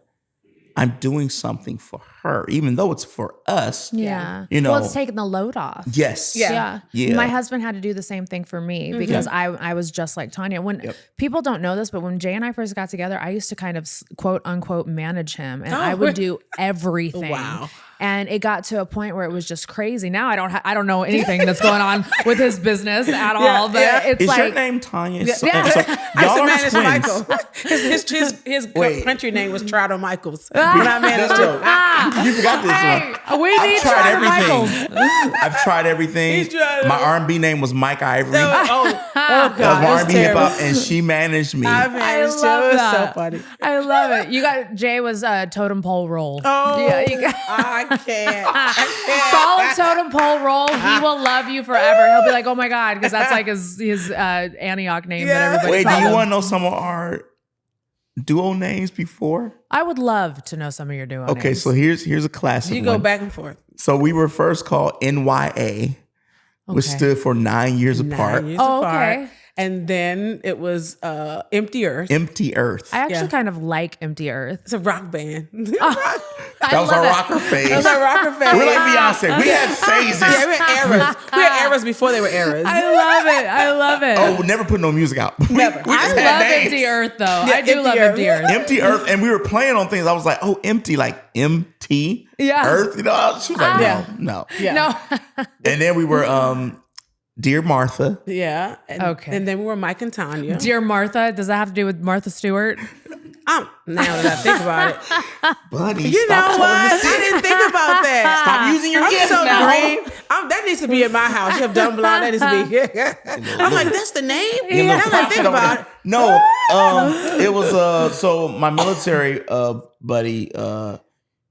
I'm doing something for her, even though it's for us. Yeah. You know, well, it's taking the load off. Yes. Yeah. My husband had to do the same thing for me because I was just like Tanya. When people don't know this, but when Jay and I first got together, I used to kind of quote unquote manage him and I would do everything. Wow. And it got to a point where it was just crazy. Now I don't know anything that's going on with his business at all. But it's is like, your name Tanya? So y'all are manage Michael. His country name was Trotter Michaels. When I managed him. You forgot this one. We need Trotter Michaels. I've tried everything. My R&B name was Mike Ivory. God, that was my R&B hip hop, and she managed me. I managed him. It was so funny. I love it. You got Jay was totem pole roll. Oh, yeah, you got. I can't. Follow totem pole roll. He will love you forever. He'll be like, oh my God, because that's like his Antioch name that everybody. Wait, do you want to know some of our duo names before? I would love to know some of your duo names. Okay, so here's a classic. You go back and forth. So we were first called NYA, which stood for 9 years apart. 9 years apart. Okay. And then it was Empty Earth. Empty Earth. I actually kind of like Empty Earth. It's a rock band. That was our rocker phase. That was our rocker phase. We're like Beyonce. We had phases. Yeah, we had eras. We had eras before they were eras. I love it. Oh, we never put no music out. Never. I love Empty Earth though. Yeah, I do love Empty Earth. Empty Earth. And we were playing on things. I was like, oh, empty, like MT Earth. You know, she was like, no. Yeah. And then we were Dear Martha. Yeah. Okay. And then we were Mike and Tanya. Dear Martha, does that have to do with Martha Stewart? Now that I think about it. Buddy, You know what? I didn't think about that. Stop using your I'm gifts so now. green. That needs to be in my house. You have Dumb Blonde. That needs to be. I'm like, that's the name? You Now know, that I think about it. No, it was so my military buddy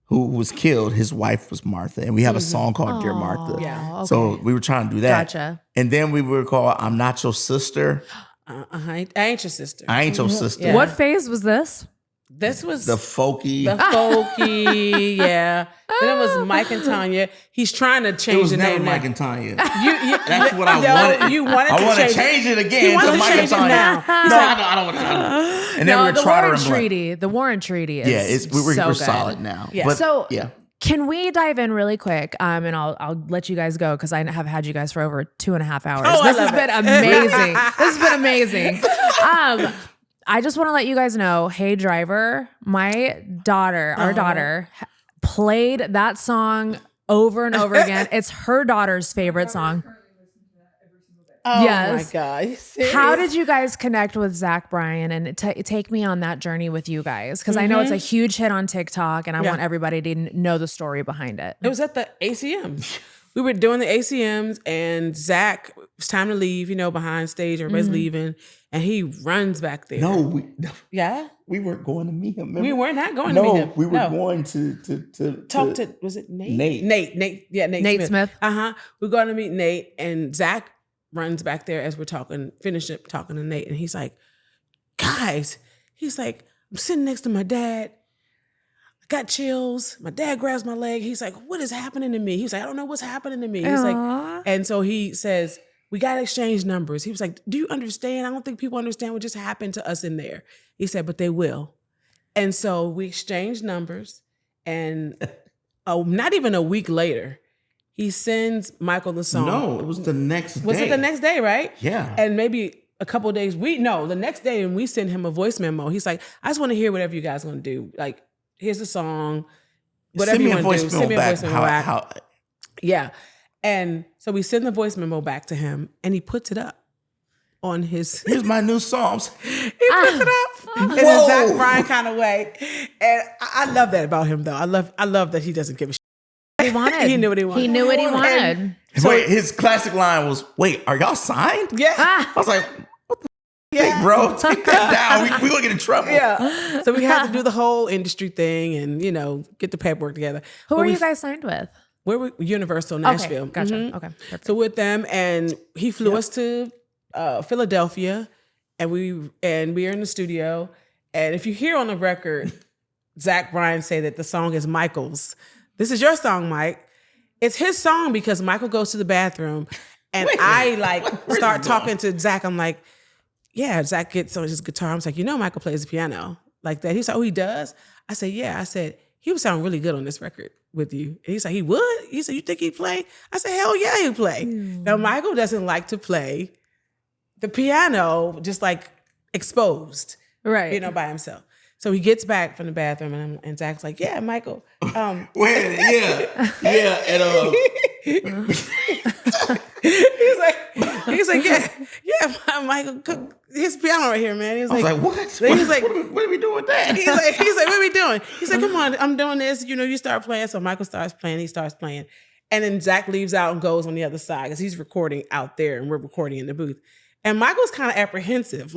who was killed, his wife was Martha, and we have a song called Dear Martha. Yeah. So we were trying to do that. Gotcha. And then we were called I'm Not Your Sister. I ain't your sister. I Ain't Your Sister. Yeah. What phase was this? This was The folky. the folky, yeah. Then it was Mike and Tanya. He's trying to It change was the never name. Mike now. and Tanya. That's what I wanted. You wanted I to want change to change it He again wants to to Mike and change it Tanya. now. No, I don't want to. And then we were the Trotter Warren and Blunt. Treaty. The Warren Treaty is Yeah, we're so good. solid now. Yeah. But, So yeah. can we dive in really quick? And I'll let you guys go because I have had you guys for over 2.5 hours. Oh, This I has love been it. amazing. This has been amazing. I just want to let you guys know, hey driver, my daughter, our daughter, played that song over and over again. It's her daughter's favorite song. Oh Yes. my God. You serious? How did you guys connect with Zach Bryan and take me on that journey with you guys? Because I know it's a huge hit on TikTok and I want everybody to know the story behind it. It was at the ACMs. We were doing the ACMs and Zach, it was time to leave, behind stage, everybody's leaving. And he runs back there. No, Yeah? we weren't going to meet him. Remember? We were not going to meet him. No, we were going to talk to, was it Nate? Nate. Nate. Yeah, Nate Smith. We're going to meet Nate and Zach runs back there as we're talking, finish up talking to Nate. And he's like, guys, I'm sitting next to my dad. I got chills. My dad grabs my leg. He's like, what is happening to me? He's like, I don't know what's happening to me. He's like, and so he says, we got to exchange numbers. He was like, do you understand? I don't think people understand what just happened to us in there. He said, but they will. And so we exchanged numbers and not even a week later, he sends Michael the song. No, it was the next day. Was it the next day, right? Yeah. And maybe a couple of days, the next day, and we send him a voice memo. He's like, I just want to hear whatever you guys want to do. Like, here's the song, whatever you want to do. Send me a voice memo back. Yeah. And so we send the voice memo back to him and he puts it up on his. Here's my new songs. He puts it up in a Zach Bryan kind of way. And I love that about him, though. I love that he doesn't give a shit. He wanted. He knew what he wanted. He knew what he wanted. Wait, his classic line was, wait, are y'all signed? Yeah. I was like, what the heck, bro? Take that down. We gonna get in trouble. Yeah. So we had to do the whole industry thing and, get the paperwork together. Who are you guys signed with? We're Universal Nashville. Okay, gotcha. Mhm. Okay, perfect. So with them, and he flew us to Philadelphia, and we're in the studio. And if you hear on the record, Zach Bryan say that the song is Michael's. This is your song, Mike. It's his song because Michael goes to the bathroom, and I start talking to Zach. I'm like, yeah. Zach gets on his guitar. I'm like, Michael plays the piano like that. He's like, oh, he does. I said, yeah. I said, he would sound really good on this record with you. And he's like, he would? He said, you think he'd play? I said, hell yeah, he'd play. Now, Michael doesn't like to play the piano just exposed, Right. by himself. So he gets back from the bathroom and Zach's like, yeah, Michael. Wait, yeah. And he's like, yeah, Michael, his piano right here, man. He's I was like, like, what? He's like, what are we doing with that? he's like, what are we doing? He's like, come on, I'm doing this. You start playing. So Michael starts playing. He starts playing. And then Zach leaves out and goes on the other side because he's recording out there and we're recording in the booth. And Michael's kind of apprehensive,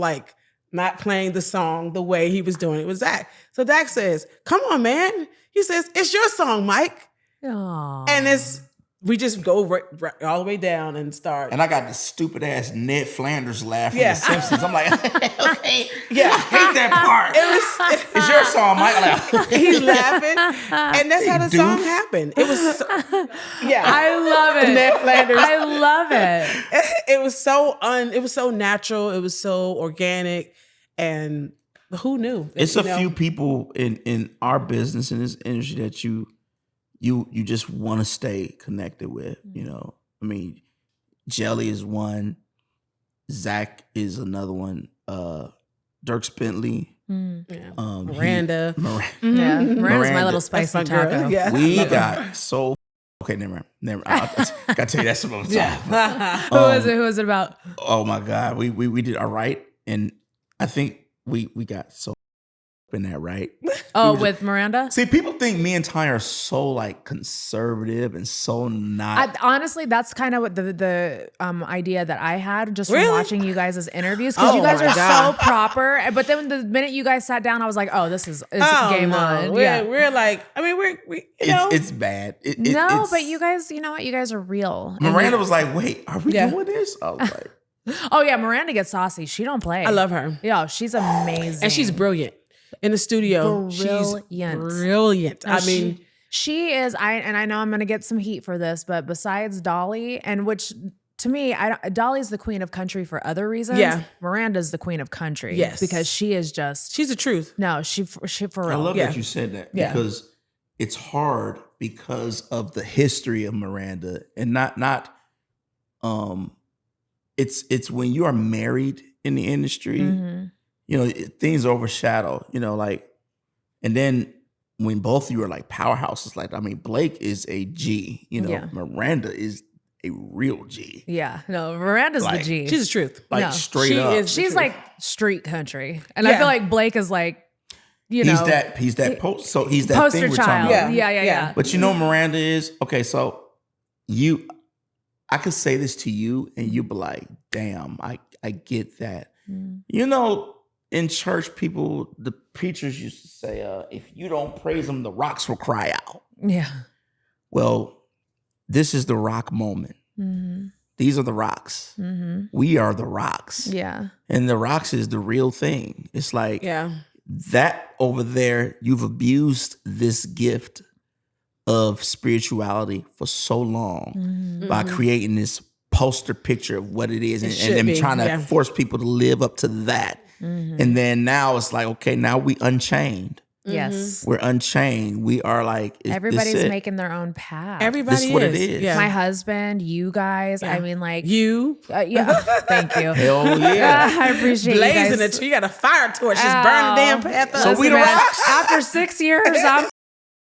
not playing the song the way he was doing it with Zach. So Zach says, come on, man. He says, it's your song, Mike. Aww. And we just go right all the way down and start. And I got this stupid ass Ned Flanders laugh from Yeah. The Simpsons. I'm like, okay. Yeah. I hate that part. It's your song, Mike. I'm like, He's laughing. And that's how the song happened. It was I love it. Ned Flanders. I love it. It was so natural. It was so organic. And who knew? it's a few people in our business, in this industry, that you just want to stay connected with. I mean, Jelly is one. Zach is another one. Dirk Bentley. Miranda. Yeah, Miranda's my little spicy That's my girl. taco. Yeah. We got so Okay, never mind. I gotta tell you that some other time. Who is it about? Oh my God, we did all right, and I think we got so in that, right? Oh, with Miranda? See, people think me and Tanya are so like conservative and so not. Honestly, that's kind of what the idea that I had just from Really? watching you guys' interviews, because Oh you guys my are God. so proper. But then the minute you guys sat down, I was like, oh, it's game on. We're like, I mean, It's bad. But you guys, you know what? You guys are real. Miranda was like, "Wait, are we Yeah. doing this?" I was like, Oh yeah, Miranda gets saucy. She don't play. I love her. Yeah, she's amazing. And she's brilliant in the studio. Brilliant. She's brilliant. I mean, she is. I know I'm gonna get some heat for this, but besides Dolly, and which to me, Dolly's the queen of country for other reasons. Yeah. Miranda's the queen of country. Yes. Because she is just. she's the truth. No, she for real. I love Yeah. that you said that Yeah. because it's hard because of the history of Miranda, and not it's when you are married in the industry, Mhm. you know, things overshadow, you know, like, and then when both of you are like powerhouses, like, I mean, Blake is a G, you know, Yeah. Miranda is a real G, Yeah. No, Miranda's Like, the G. She's the truth. like No, straight she up. is- She's truth. like street country, and I Yeah. feel like Blake is like, he's that post, so he's that poster thing we're talking child. about. Yeah. But you know, Miranda is okay. So I could say this to you, and you'd be like, "Damn, I get that." Mm. You know, in church, the preachers used to say, "If you don't praise them, the rocks will cry out." Yeah. Well, this is the rock moment. Mhm. These are the rocks. Mhm. We are the rocks, Yeah. and the rocks is the real thing. It's like Yeah. that over there. You've abused this gift of spirituality for so long Mhm. by creating this poster picture of what it is, and should then be, trying to yeah. force people to live up to that. Mhm. And then now it's like, okay, now we unchained. Yes. We're unchained. We are like, Everybody's this it. making their own path. Everybody This is what it is. is. Yeah. My husband, you guys. I mean, like, you yeah. Thank you. Hell yeah. I appreciate blazing you guys. it. You got a fire torch. Just burn the damn path up. So we the man, rocks? After 6 years,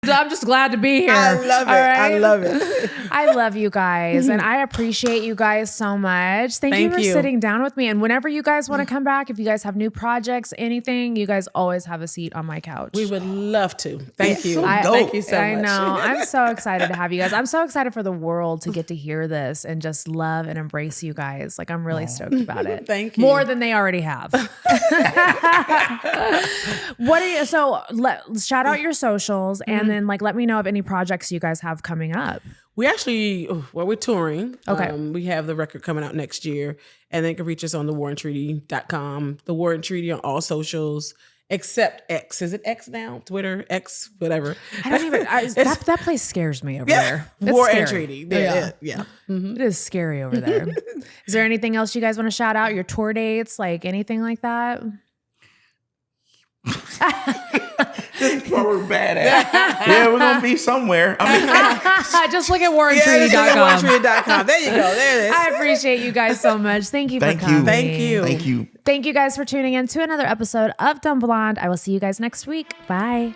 I'm just glad to be here. I love it. All I right? love it. I love you guys, and I appreciate you guys so much. Thank you Thank for you. sitting down with me. And whenever you guys want to come back, if you guys have new projects, anything, you guys always have a seat on my couch. We would love to. Thank you. so Thank you so much. I know. I'm so excited to have you guys. I'm so excited for the world to get to hear this and just love and embrace you guys. Like, I'm really stoked about it. Thank you. More than they already have. What are you? So shout out your socials, and then like let me know of any projects you guys have coming up. We actually, we're touring. Okay. We have the record coming out next year, and they can reach us on thewarrantreaty.com. The War and Treaty on all socials except X. Is it X now? Twitter, X, whatever. I don't even. That place scares me over there. It's War scary. and Treaty. Yeah. It is scary over there. Is there anything else you guys want to shout out? Your tour dates, like anything like that? This is what we're bad at. Yeah, we're gonna be somewhere. I mean, Just look at warrantreaty.com. warrantreaty.com. There you go. There it is. I appreciate you guys so much. Thank you Thank for you. coming. Thank you. thank you. Thank you guys for tuning in to another episode of Dumb Blonde. I will see you guys next week. Bye.